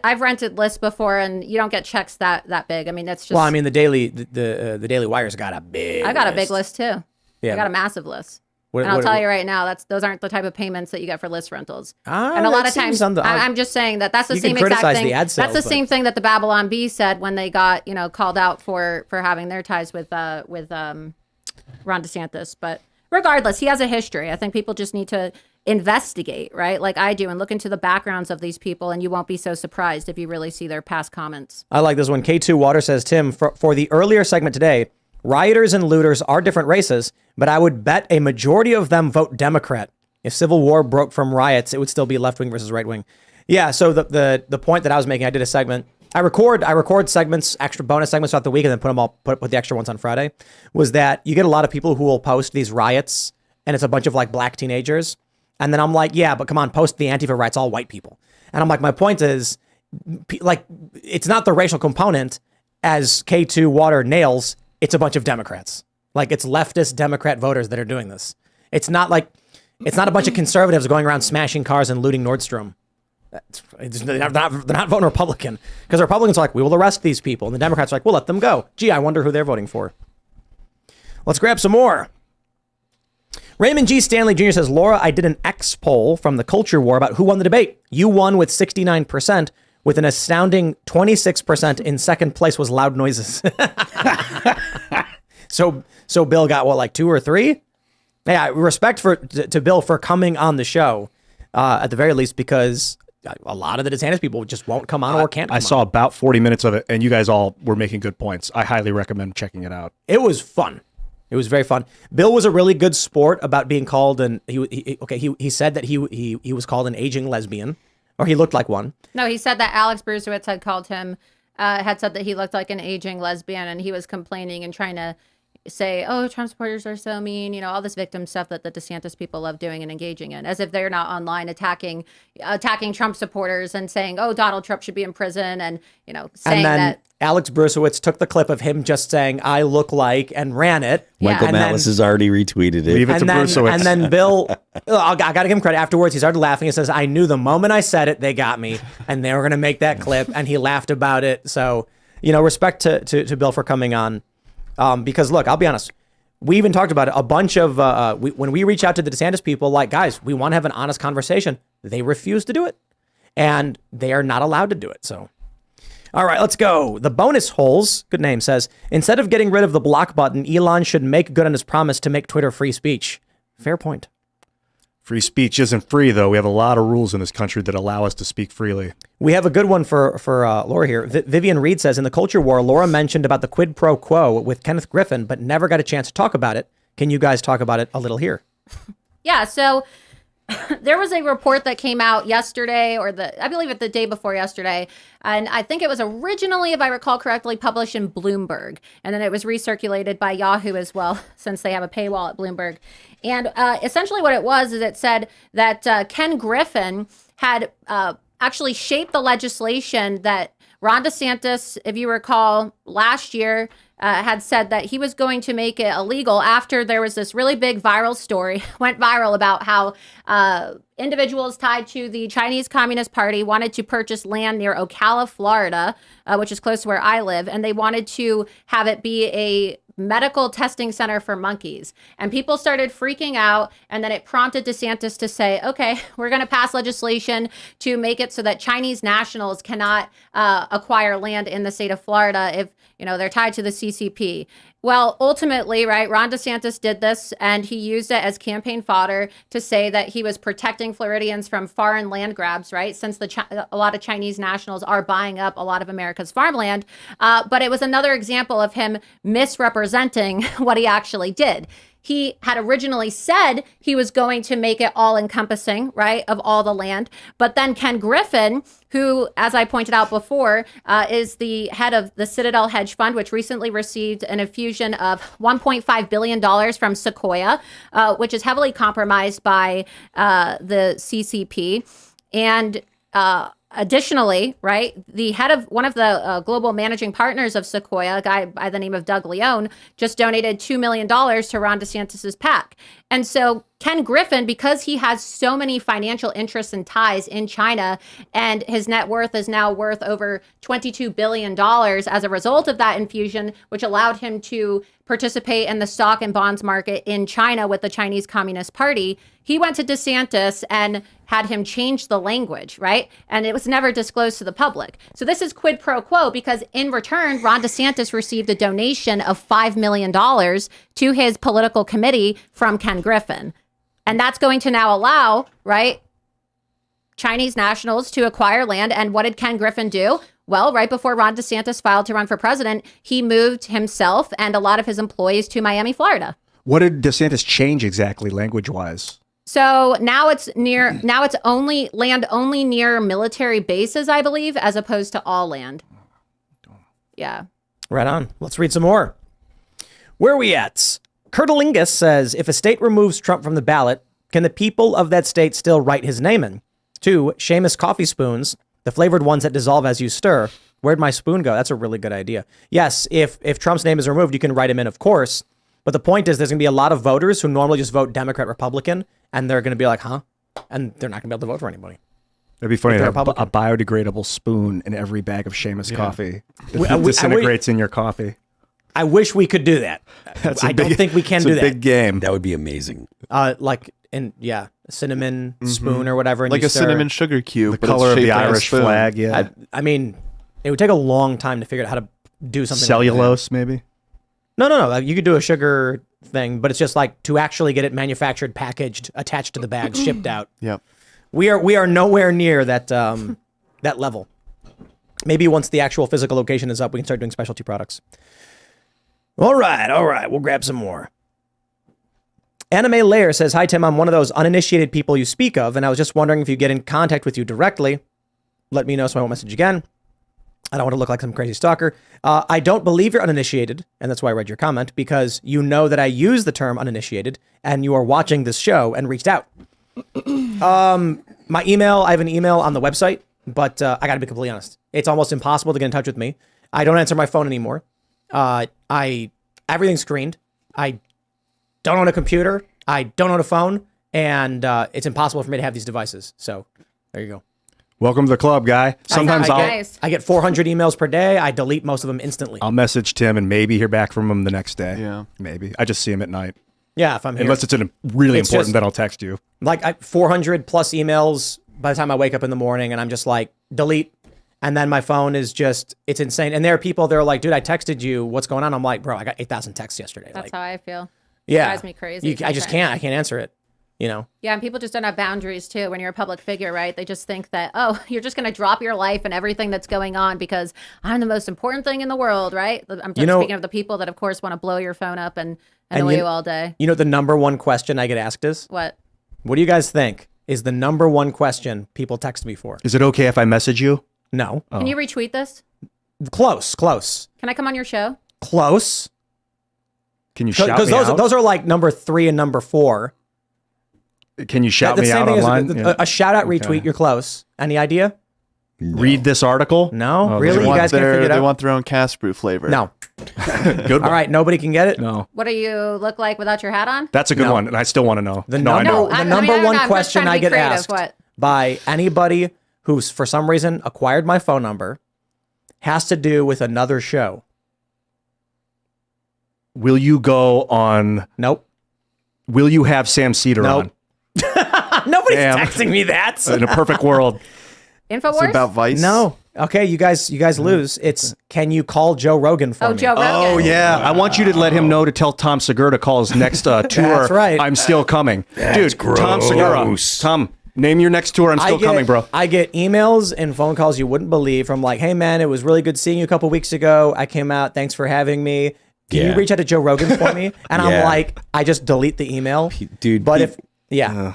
I've rented lists before, and you don't get checks that big. I mean, that's just. Well, I mean, the Daily Wire's got a big. I got a big list too. Yeah, I got a massive list. And I'll tell you right now, those aren't the type of payments that you get for list rentals. And a lot of times, I'm just saying that's the same exact thing. That's the same thing that the Babylon Bee said when they got called out for having their ties with Ron DeSantis. But regardless, he has a history. I think people just need to investigate, right? Like I do, and look into the backgrounds of these people, and you won't be so surprised if you really see their past comments. I like this one. K2 Water says, Tim, for the earlier segment today, rioters and looters are different races, but I would bet a majority of them vote Democrat. If civil war broke from riots, it would still be left wing versus right wing. Yeah. So the point that I was making, I did a segment I record segments, extra bonus segments throughout the week, and then put the extra ones on Friday. Was that you get a lot of people who will post these riots, and it's a bunch of like black teenagers, and then I'm like, yeah, but come on, post the Antifa riots, all white people, and I'm like, my point is, like, it's not the racial component as K2 Water nails. It's a bunch of Democrats, like it's leftist Democrat voters that are doing this. It's not a bunch of conservatives going around smashing cars and looting Nordstrom. They're not voting Republican because the Republicans are like, we will arrest these people. And the Democrats are like, we'll let them go. Gee, I wonder who they're voting for. Let's grab some more. Raymond G. Stanley Jr. says, Laura, I did an X poll from the Culture War about who won the debate. You won with 69%, with an astounding 26%. In second place was loud noises. So Bill got what, like 2 or 3? Yeah, respect to Bill for coming on the show, at the very least, because a lot of the DeSantis people just won't come on or can't come on. I saw about 40 minutes of it, and you guys all were making good points. I highly recommend checking it out. It was fun. It was very fun. Bill was a really good sport about being called he said that he was called an aging lesbian, or he looked like one. No, he said that Alex Brusewitz had said that he looked like an aging lesbian, and he was complaining and trying to say, oh, Trump supporters are so mean, all this victim stuff that the DeSantis people love doing and engaging in, as if they're not online attacking Trump supporters and saying, oh, Donald Trump should be in prison, and saying and then that Alex Brusewitz took the clip of him just saying, I look like, and ran it. Michael Malice has already retweeted it. Leave it to Brusewitz. And then Bill, I got to give him credit. Afterwards, he started laughing. He says, I knew the moment I said it, they got me, and they were going to make that clip, and he laughed about it. So, respect to Bill for coming on. Because look, I'll be honest. We even talked about it. A bunch of, when we reach out to the DeSantis people, like, guys, we want to have an honest conversation. They refuse to do it, and they are not allowed to do it. So, all right, let's go. The bonus holes, good name, says, instead of getting rid of the block button, Elon should make good on his promise to make Twitter free speech. Fair point. Free speech isn't free, though. We have a lot of rules in this country that allow us to speak freely. We have a good one for Laura here. Vivian Reed says, in the Culture War, Laura mentioned about the quid pro quo with Kenneth Griffin, but never got a chance to talk about it. Can you guys talk about it a little here? Yeah, so there was a report that came out yesterday, I believe it the day before yesterday, and I think it was originally, if I recall correctly, published in Bloomberg, and then it was recirculated by Yahoo as well, since they have a paywall at Bloomberg. And essentially what it was is it said that Ken Griffin had actually shaped the legislation that Ron DeSantis, if you recall, last year had said that he was going to make it illegal after there was this really big viral story, went viral, about how individuals tied to the Chinese Communist Party wanted to purchase land near Ocala, Florida, which is close to where I live, and they wanted to have it be a medical testing center for monkeys. And people started freaking out, and then it prompted DeSantis to say, okay, we're going to pass legislation to make it so that Chinese nationals cannot acquire land in the state of Florida if they're tied to the CCP. Well, ultimately, right, Ron DeSantis did this, and he used it as campaign fodder to say that he was protecting Floridians from foreign land grabs, right, since a lot of Chinese nationals are buying up a lot of America's farmland. But it was another example of him misrepresenting what he actually did. He had originally said he was going to make it all encompassing, right, of all the land. But then Ken Griffin, who, as I pointed out before, is the head of the Citadel hedge fund, which recently received an infusion of $1.5 billion from Sequoia, which is heavily compromised by the CCP. And additionally, right, the head of one of the global managing partners of Sequoia, a guy by the name of Doug Leone, just donated $2 million to Ron DeSantis's PAC. And so Ken Griffin, because he has so many financial interests and ties in China, and his net worth is now worth over $22 billion as a result of that infusion, which allowed him to participate in the stock and bonds market in China with the Chinese Communist Party, he went to DeSantis and had him change the language, right? And it was never disclosed to the public. So this is quid pro quo, because in return, Ron DeSantis received a donation of $5 million to his political committee from Ken Griffin. And that's going to now allow, right, Chinese nationals to acquire land. And what did Ken Griffin do? Well, right before Ron DeSantis filed to run for president, he moved himself and a lot of his employees to Miami, Florida. What did DeSantis change exactly language-wise? So now it's only land only near military bases, I believe, as opposed to all land. Yeah. Right on. Let's read some more. Where are we at? Curtilingus says, if a state removes Trump from the ballot, can the people of that state still write his name in? 2, Seamus coffee spoons, the flavored ones that dissolve as you stir. Where'd my spoon go? That's a really good idea. Yes, if Trump's name is removed, you can write him in, of course. But the point is there's going to be a lot of voters who normally just vote Democrat, Republican, and they're going to be like, huh? And they're not going to be able to vote for anybody. It'd be funny to have a biodegradable spoon in every bag of Seamus coffee. It disintegrates in your coffee. I wish we could do that. I don't think we can do that. It's a big game. That would be amazing. A cinnamon spoon or whatever. And like you a stir. cinnamon sugar cube. The color of the Irish flag, yeah. I mean, it would take a long time to figure out how to do something Cellulose, like that. maybe? No. You could do a sugar thing, but it's just like to actually get it manufactured, packaged, attached to the bag, shipped out. Yep. We are nowhere near that that level. Maybe once the actual physical location is up, we can start doing specialty products. All right. We'll grab some more. Anime Layer says, hi, Tim. I'm one of those uninitiated people you speak of, and I was just wondering if you get in contact with you directly. Let me know so I won't message again. I don't want to look like some crazy stalker. I don't believe you're uninitiated, and that's why I read your comment, because you know that I use the term uninitiated, and you are watching this show and reached out. My email, I have an email on the website, but I got to be completely honest. It's almost impossible to get in touch with me. I don't answer my phone anymore. Everything's screened. I don't own a computer. I don't own a phone, and it's impossible for me to have these devices. So there you go. Welcome to the club, guy. Sometimes I get 400 emails per day. I delete most of them instantly. I'll message Tim and maybe hear back from him the next day. Yeah. Maybe. I just see him at night. Yeah, if I'm here. Unless it's really important, then I'll text you. Like 400 plus emails by the time I wake up in the morning, and I'm just like, delete. And then my phone is just, it's insane. And there are people, they're like, dude, I texted you. What's going on? I'm like, bro, I got 8,000 texts yesterday. That's how I feel. Yeah. It drives me crazy. I can't answer it, you know? Yeah, and people just don't have boundaries, too, when you're a public figure, right? They just think that, oh, you're just going to drop your life and everything that's going on because I'm the most important thing in the world, right? I'm just speaking of the people that, of course, want to blow your phone up and annoy you all day. You know, the number one question I get asked is? What? What do you guys think is the number one question people text me for? Is it okay if I message you? No. Can you retweet this? Close. Can I come on your show? Close. Can you shout me out? Because those are like number 3 and number 4. Can you shout me out online? A shout out retweet, you're close. Any idea? No. Read this article? No? Really? You guys can't figure it out? They want their own cast brew flavor. No. Good one. All right, nobody can get it? No. What do you look like without your hat on? That's a good one, and I still want to know. The I know. number one question I get asked by anybody who's for some reason acquired my phone number has to do with another show. Will you go on? Nope. Will you have Sam Cedar on? Nobody's texting me that. In a perfect world. InfoWars? It's about Vice? No. Okay, you guys lose. It's can you call Joe Rogan for me? Joe Rogan. Oh, yeah. I want you to let him know to tell Tom Segura to call his next tour. That's right. I'm still coming. That's Dude, Tom gross. Segura. Tom, name your next tour. I'm still coming, bro. I get emails and phone calls you wouldn't believe from like, hey, man, it was really good seeing you a couple weeks ago. I came out. Thanks for having me. Can you reach out to Joe Rogan for me? And I'm like, I just delete the email. Dude, But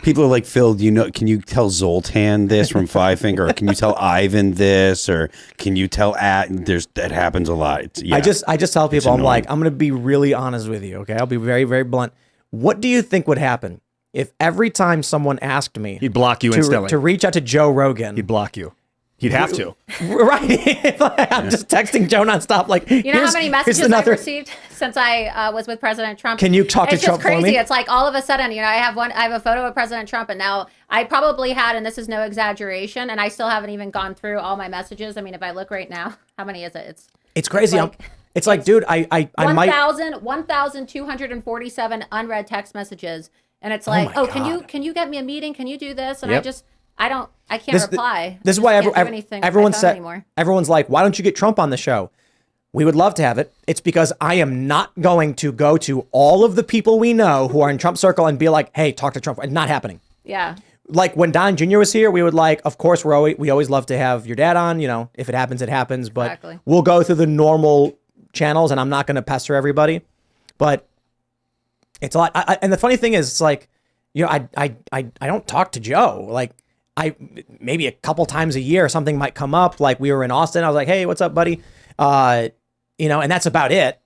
people are like, Phil, can you tell Zoltan this from Five Finger? Or can you tell Ivan this? Or can you tell that happens a lot. I just tell people, I'm like, I'm going to be really honest with you. Okay. I'll be very, very blunt. What do you think would happen if every time someone asked me he'd block you instantly to reach out to Joe Rogan, he'd block you? He'd have to. Right. I'm just texting Joe nonstop. Like, you know how many messages I've received since I was with President Trump? Can you talk to Trump for me? It's crazy. It's like all of a sudden, I have a photo of President Trump, and now I probably had, and this is no exaggeration, and I still haven't even gone through all my messages. I mean, if I look right now, how many is it? It's crazy. It's like, dude, I 1,247 unread text messages, and it's like, can you get me a meeting? Can you do this? And I can't reply. This is why everyone's like, why don't you get Trump on the show? We would love to have it. It's because I am not going to go to all of the people we know who are in Trump's circle and be like, hey, talk to Trump. It's not happening. Yeah. Like when Don Jr. was here, we would of course, we always love to have your dad on. If it happens, it happens. But we'll go through the normal channels, and I'm not going to pester everybody. But it's a lot. And the funny thing is, it's like, I don't talk to Joe. Like, maybe a couple times a year something might come up. Like we were in Austin. I was like, hey, what's up, buddy? and that's about it.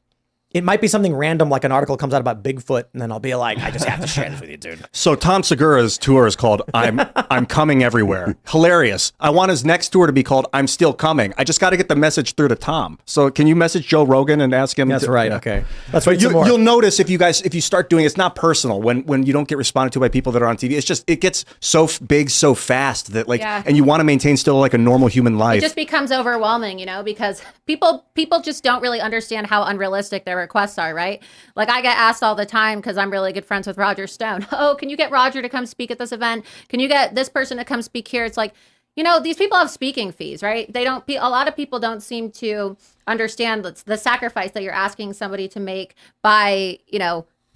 It might be something random, like an article comes out about Bigfoot, and then I'll be like, I just have to share this with you, dude. So Tom Segura's tour is called I'm Coming Everywhere. Hilarious. I want his next tour to be called I'm Still Coming. I just got to get the message through to Tom. So can you message Joe Rogan and ask him? That's right. Yeah. Okay. Let's But read some more. you'll notice if you start doing it's not personal when you don't get responded to by people that are on TV. It's just it gets so big so fast that and you want to maintain still like a normal human life. It just becomes overwhelming, because people just don't really understand how unrealistic their requests are, right? Like I get asked all the time because I'm really good friends with Roger Stone. Oh, can you get Roger to come speak at this event? Can you get this person to come speak here? It's like, these people have speaking fees, right? A lot of people don't seem to understand the sacrifice that you're asking somebody to make by,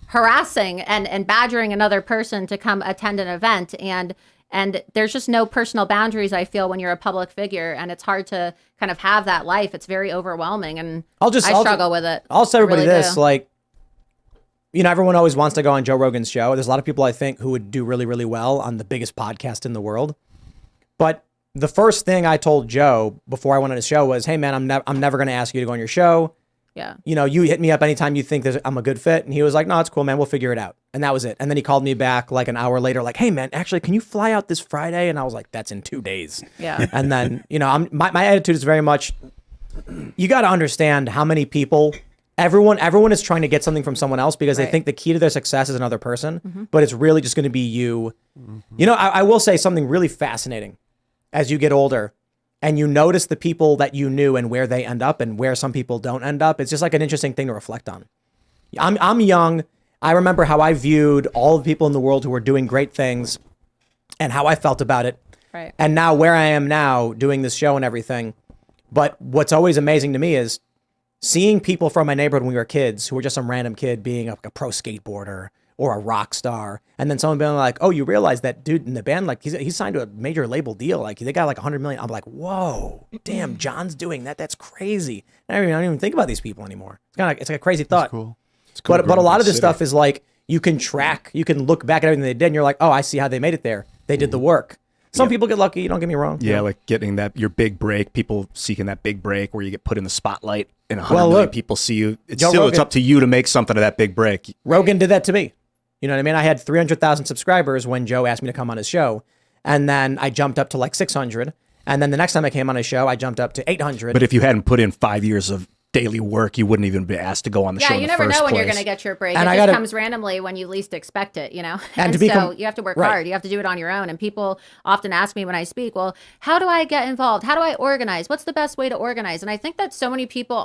harassing and badgering another person to come attend an event. And there's just no personal boundaries, I feel, when you're a public figure, and it's hard to kind of have that life. It's very overwhelming, and I struggle with it. I'll tell everybody really this, do. Everyone always wants to go on Joe Rogan's show. There's a lot of people I think who would do really, really well on the biggest podcast in the world. But the first thing I told Joe before I went on his show was, hey, man, I'm never going to ask you to go on your show. Yeah. You hit me up anytime you think I'm a good fit. And he was like, no, it's cool, man. We'll figure it out. And that was it. And then he called me back like an hour later, like, hey, man, actually, can you fly out this Friday? And I was like, that's in 2 days. Yeah. And then, my attitude is very much, you got to understand how many people, everyone is trying to get something from someone else because they think the key to their success is another person, but it's really just going to be you. I will say something really fascinating as you get older. And you notice the people that you knew and where they end up and where some people don't end up. It's just like an interesting thing to reflect on. I'm young. I remember how I viewed all the people in the world who were doing great things and how I felt about it. Right. And now where I am now doing this show and everything. But what's always amazing to me is seeing people from my neighborhood when we were kids who were just some random kid being a pro skateboarder or a rock star. And then someone being like, oh, you realize that dude in the band, like he's signed to a major label deal. Like they got like 100 million. I'm like, whoa, damn, John's doing that. That's crazy. I don't even think about these people anymore. It's like a crazy thought. That's cool. It's cool. But a lot of this stuff is like, you can look back at everything they did and you're like, oh, I see how they made it there. They did the work. Some people get lucky. Don't get me wrong. Yeah, like getting your big break, people seeking that big break where you get put in the spotlight and 100 million people see you. It's up to you to make something of that big break. Rogan did that to me. You know what I mean? I had 300,000 subscribers when Joe asked me to come on his show. And then I jumped up to like 600. And then the next time I came on his show, I jumped up to 800. But if you hadn't put in 5 years of daily work, you wouldn't even be asked to go on the show. Yeah, you never know when you're going to get your break. And it just comes randomly when you least expect it, And so you have to work hard. You have to do it on your own. And people often ask me when I speak, well, how do I get involved? How do I organize? What's the best way to organize? And I think that so many people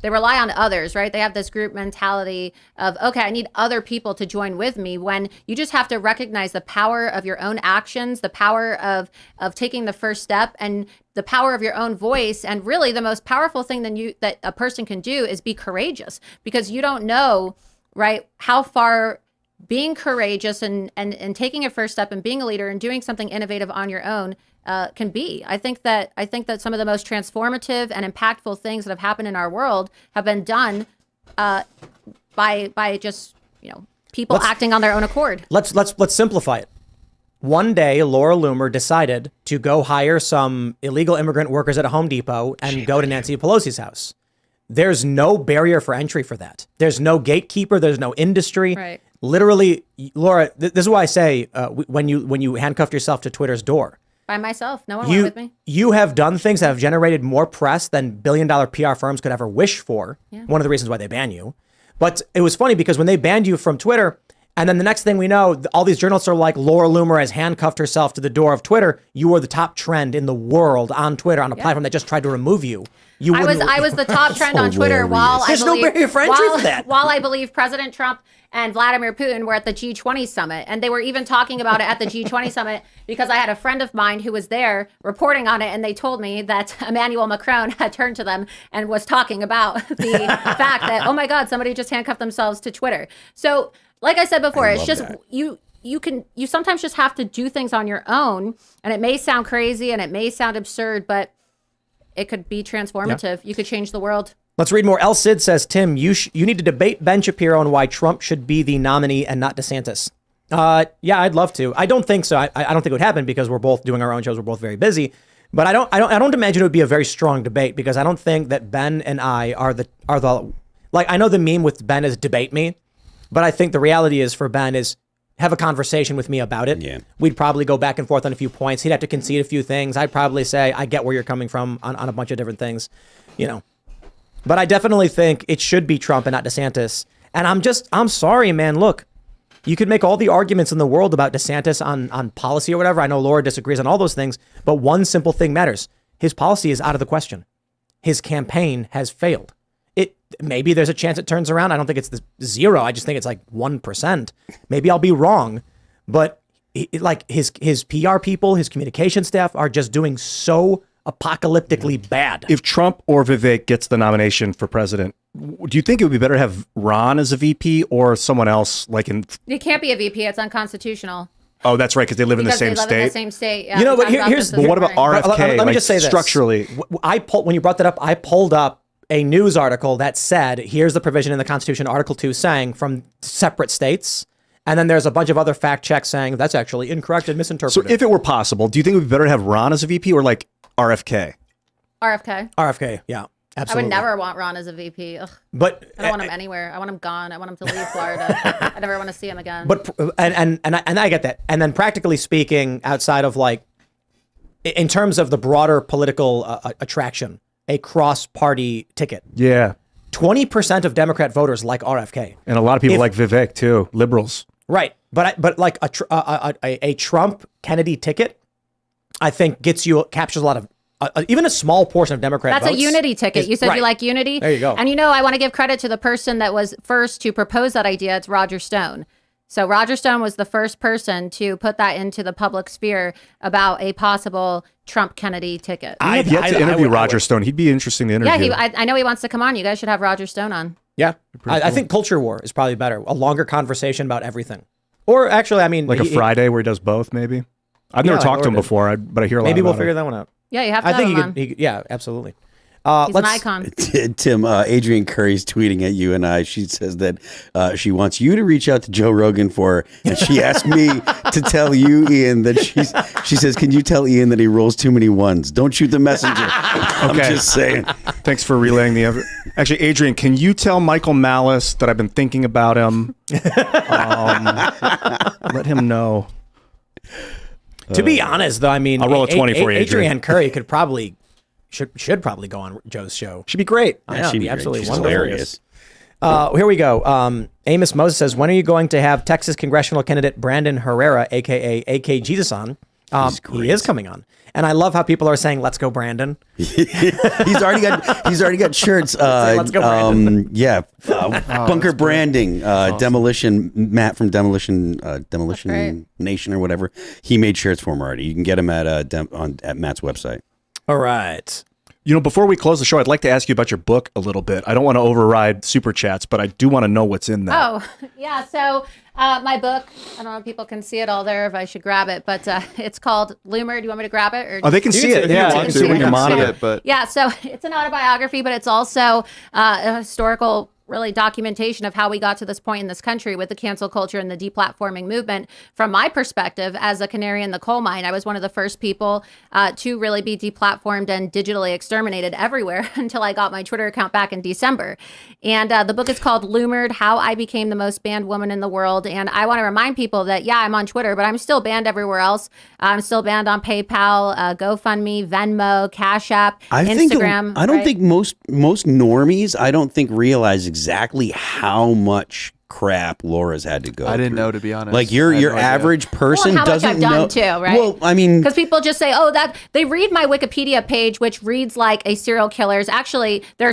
they rely on others, right? They have this group mentality of, okay, I need other people to join with me, when you just have to recognize the power of your own actions, the power of taking the first step, and the power of your own voice. And really the most powerful thing that a person can do is be courageous, because you don't know, right, how far being courageous and taking a first step and being a leader and doing something innovative on your own can be. I think that some of the most transformative and impactful things that have happened in our world have been done by just people acting on their own accord. Let's simplify it. One day, Laura Loomer decided to go hire some illegal immigrant workers at a Home Depot and go to Nancy Pelosi's house. There's no barrier for entry for that. There's no gatekeeper. There's no industry. Right. Literally, Laura, this is why I say when you handcuffed yourself to Twitter's door. By myself. No one went with me. You have done things that have generated more press than billion-dollar PR firms could ever wish for. Yeah. One of the reasons why they ban you. But it was funny because when they banned you from Twitter, and then the next thing we know, all these journalists are like, Laura Loomer has handcuffed herself to the door of Twitter. You were the top trend in the world on Twitter, on a platform that just tried to remove you. I was the top trend on Twitter while There's no barrier for entry for that. While I believe President Trump and Vladimir Putin were at the G20 summit. And they were even talking about it at the G20 summit because I had a friend of mine who was there reporting on it. And they told me that Emmanuel Macron had turned to them and was talking about the fact that, oh my God, somebody just handcuffed themselves to Twitter. So like I said before, it's just you sometimes just have to do things on your own. And it may sound crazy and it may sound absurd, but it could be transformative. Yeah. You could change the world. Let's read more. El Cid says, Tim, you need to debate Ben Shapiro on why Trump should be the nominee and not DeSantis. Yeah, I'd love to. I don't think so. I don't think it would happen because we're both doing our own shows. We're both very busy. But I don't imagine it would be a very strong debate because I don't think that Ben and I are the like, I know the meme with Ben is debate me, but I think the reality is for Ben is have a conversation with me about it. Yeah. We'd probably go back and forth on a few points. He'd have to concede a few things. I'd probably say, I get where you're coming from on a bunch of different things, you know. But I definitely think it should be Trump and not DeSantis. And I'm sorry, man. Look, you could make all the arguments in the world about DeSantis on policy or whatever. I know Laura disagrees on all those things, but one simple thing matters. His policy is out of the question. His campaign has failed. Maybe there's a chance it turns around. I don't think it's zero. I just think it's like 1%. Maybe I'll be wrong, but his PR people, his communication staff are just doing so apocalyptically bad. If Trump or Vivek gets the nomination for president, do you think it would be better to have Ron as a VP or someone else like in? It can't be a VP. It's unconstitutional. Oh, that's right, because they live in the same live state. in the same state. Yeah, you know, but But what about RFK? Let me just say this. Structurally, when you brought that up, I pulled up a news article that said, here's the provision in the Constitution, Article 2, saying from separate states. And then there's a bunch of other fact checks saying that's actually incorrect and misinterpreted. So if it were possible, do you think it would be better to have Ron as a VP or like RFK? RFK, yeah, absolutely. I would never want Ron as a VP. Ugh. But I don't want him anywhere. I want him gone. I want him to leave Florida. I never want to see him again. But and I get that. And then practically speaking, outside of like, in terms of the broader political attraction, a cross-party ticket. Yeah. 20% of Democrat voters like RFK, and a lot of people like Vivek too, liberals. Right, but like a Trump Kennedy ticket, I think captures a lot of even a small portion of Democrat votes. That's a unity ticket. You said right. You like unity. There you go. And I want to give credit to the person that was first to propose that idea. It's Roger Stone. So Roger Stone was the first person to put that into the public sphere about a possible Trump-Kennedy ticket. I've yet to interview Roger Stone. He'd be interesting to interview. Yeah, I know he wants to come on. You guys should have Roger Stone on. Yeah, I think Culture War is probably better. A longer conversation about everything. Or actually, I mean... Like a Friday where he does both, maybe? I've never talked to him before, but I hear a lot about it. Maybe we'll figure that one out. Yeah, you have to have him on. Yeah, absolutely. He's an icon. Tim, Adrian Curry's tweeting at you and I. She says that she wants you to reach out to Joe Rogan for her, and she asked me to tell you, Ian, that she says, can you tell Ian that he rolls too many ones? Don't shoot the messenger. I'm just saying. Thanks for relaying the effort. Actually, Adrian, can you tell Michael Malice that I've been thinking about him? Let him know. To be honest, though, I mean, I'll roll a 20 for you, Adrian Curry could probably... Should probably go on Joe's show. Should be great. She'd be absolutely wonderful. Hilarious. Here we go. Amos Moses says, when are you going to have Texas congressional candidate Brandon Herrera, aka AK Jesus, on? He is coming on, and I love how people are saying, "Let's go, Brandon." He's already got shirts. Let's go, Brandon. Bunker Branding, Demolition Matt from Demolition Nation or whatever. He made shirts for him already. You can get them at Matt's website. All right. Before we close the show, I'd like to ask you about your book a little bit. I don't want to override Superchats, but I do want to know what's in there. Oh, yeah. So my book, I don't know if people can see it all there, if I should grab it, but it's called Loomer. Do you want me to grab it? Or they can see it. Yeah, I can see it when you're monitoring it. Yeah, so it's an autobiography, but it's also a historical really documentation of how we got to this point in this country with the cancel culture and the deplatforming movement. From my perspective, as a canary in the coal mine, I was one of the first people to really be deplatformed and digitally exterminated everywhere until I got my Twitter account back in December. And the book is called Loomered, How I Became the Most Banned Woman in the World. And I want to remind people that, yeah, I'm on Twitter, but I'm still banned everywhere else. I'm still banned on PayPal, GoFundMe, Venmo, Cash App, Instagram. I don't think most normies, I don't think realize exactly how much crap Laura's had to go I didn't through. know, to be honest. Like your average person how doesn't much I've know. done too, right? Well, I mean, because people just say, "Oh, that," they read my Wikipedia page, which reads like a serial killer's. Actually, there are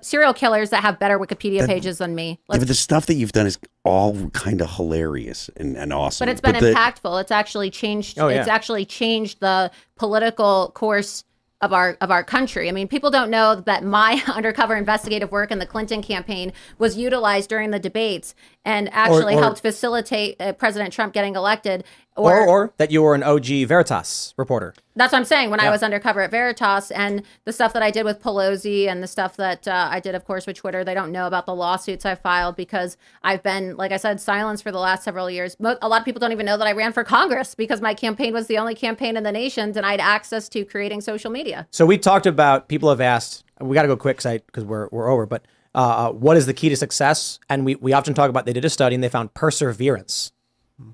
serial killers that have better Wikipedia pages than me. but the stuff that you've done is all kind of hilarious and awesome. But it's been impactful. It's actually changed. It's actually changed the political course of our country. I mean, people don't know that my undercover investigative work in the Clinton campaign was utilized during the debates and actually helped facilitate President Trump getting elected. Or that you were an OG Veritas reporter. That's what I'm saying. When I was undercover at Veritas, and the stuff that I did with Pelosi and the stuff that I did, of course, with Twitter, they don't know about the lawsuits I filed because I've been, like I said, silenced for the last several years. A lot of people don't even know that I ran for Congress because my campaign was the only campaign in the nation, and I had access to creating social media. So we talked about, people have asked, we got to go quick because we're over, but what is the key to success? And we often talk about, they did a study and they found perseverance.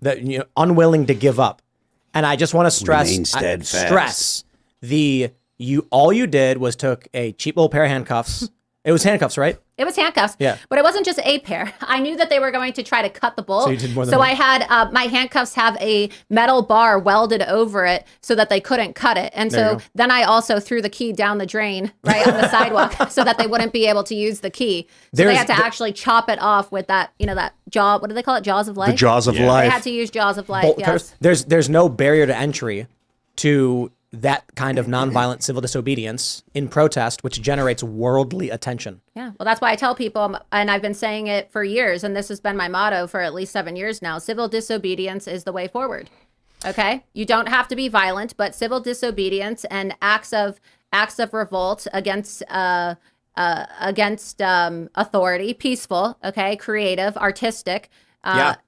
That, unwilling to give up. And I just want to stress, all you did was took a cheap little pair of handcuffs. It was handcuffs, right? It was handcuffs. Yeah. But it wasn't just a pair. I knew that they were going to try to cut the bolt. So you did more than so one. I had my handcuffs have a metal bar welded over it so that they couldn't cut it. And so then I also threw the key down the drain right on the sidewalk so that they wouldn't be able to use the key. So they had to actually chop it off with that, that jaw. What do they call it? Jaws of life? The jaws of life. They had to use jaws of life. Yes. There's no barrier to entry to that kind of nonviolent civil disobedience in protest, which generates worldly attention. Yeah, well, that's why I tell people, and I've been saying it for years, and this has been my motto for at least 7 years now, civil disobedience is the way forward. Okay? You don't have to be violent, but civil disobedience and acts of revolt against authority, peaceful, okay, creative, artistic,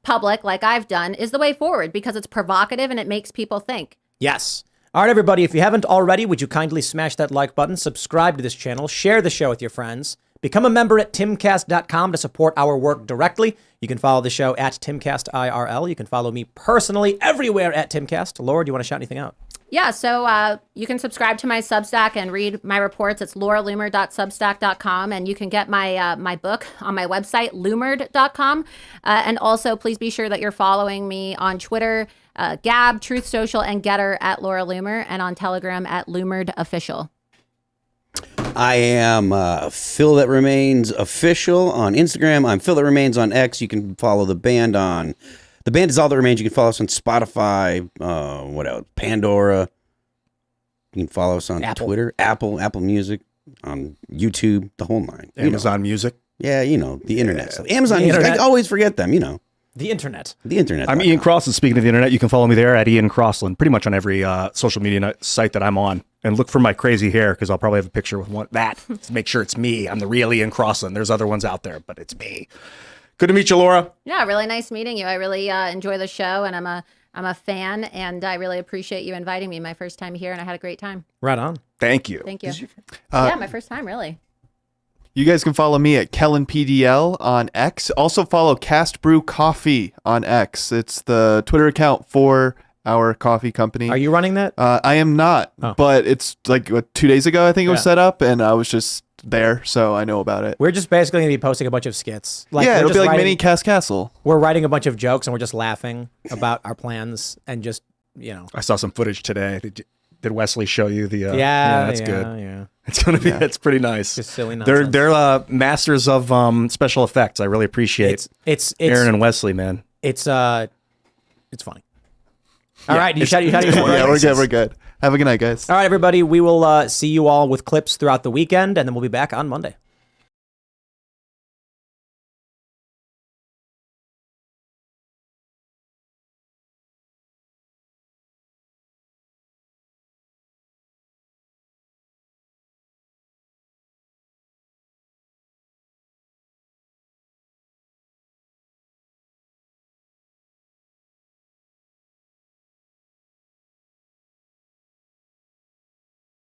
public, like I've done, is the way forward because it's provocative and it makes people think. Yes. All right, everybody, if you haven't already, would you kindly smash that like button, subscribe to this channel, share the show with your friends, become a member at timcast.com to support our work directly. You can follow the show at Timcast IRL. You can follow me personally everywhere at Timcast. Laura, do you want to shout anything out? Yeah, so you can subscribe to my Substack and read my reports. It's lauraloomer.substack.com, and you can get my book on my website, loomered.com. And also, please be sure that you're following me on Twitter, Gab, Truth Social, and Getter at Laura Loomer, and on Telegram at Loomered Official. I am Phil That Remains Official on Instagram. I'm Phil That Remains on X. You can follow the band on... The band is All That Remains. You can follow us on Spotify, what else? Pandora. You can follow us on Twitter, Apple Music, on YouTube, the whole nine. Amazon Music. Yeah, the internet stuff. Amazon Music. I always forget them, The internet. The internet. I'm Ian Crossland. Speaking of the internet, you can follow me there at Ian Crossland, pretty much on every social media site that I'm on. And look for my crazy hair because I'll probably have a picture with that to make sure it's me. I'm the real Ian Crossland. There's other ones out there, but it's me. Good to meet you, Laura. Yeah, really nice meeting you. I really enjoy the show, and I'm a fan, and I really appreciate you inviting me my first time here, and I had a great time. Right on. Thank you. Thank you. Yeah, my first time, really. You guys can follow me at Kellen PDL on X. Also follow Cast Brew Coffee on X. It's the Twitter account for our coffee company. Are you running that? I am not, but it's like 2 days ago, I think it was set up, and I was just there, so I know about it. We're just basically going to be posting a bunch of skits. It'll be like mini Cast Castle. We're writing a bunch of jokes, and we're just laughing about our plans, and just, I saw some footage today. Did Wesley show you the... that's good. Yeah. It's going to be... That's pretty nice. Just silly nonsense. They're masters of special effects. I really appreciate it's Aaron and Wesley, man. It's funny. All right, you shot your Yeah, we're good. Have a good night, guys. All right, everybody. We will see you all with clips throughout the weekend, and then we'll be back on Monday.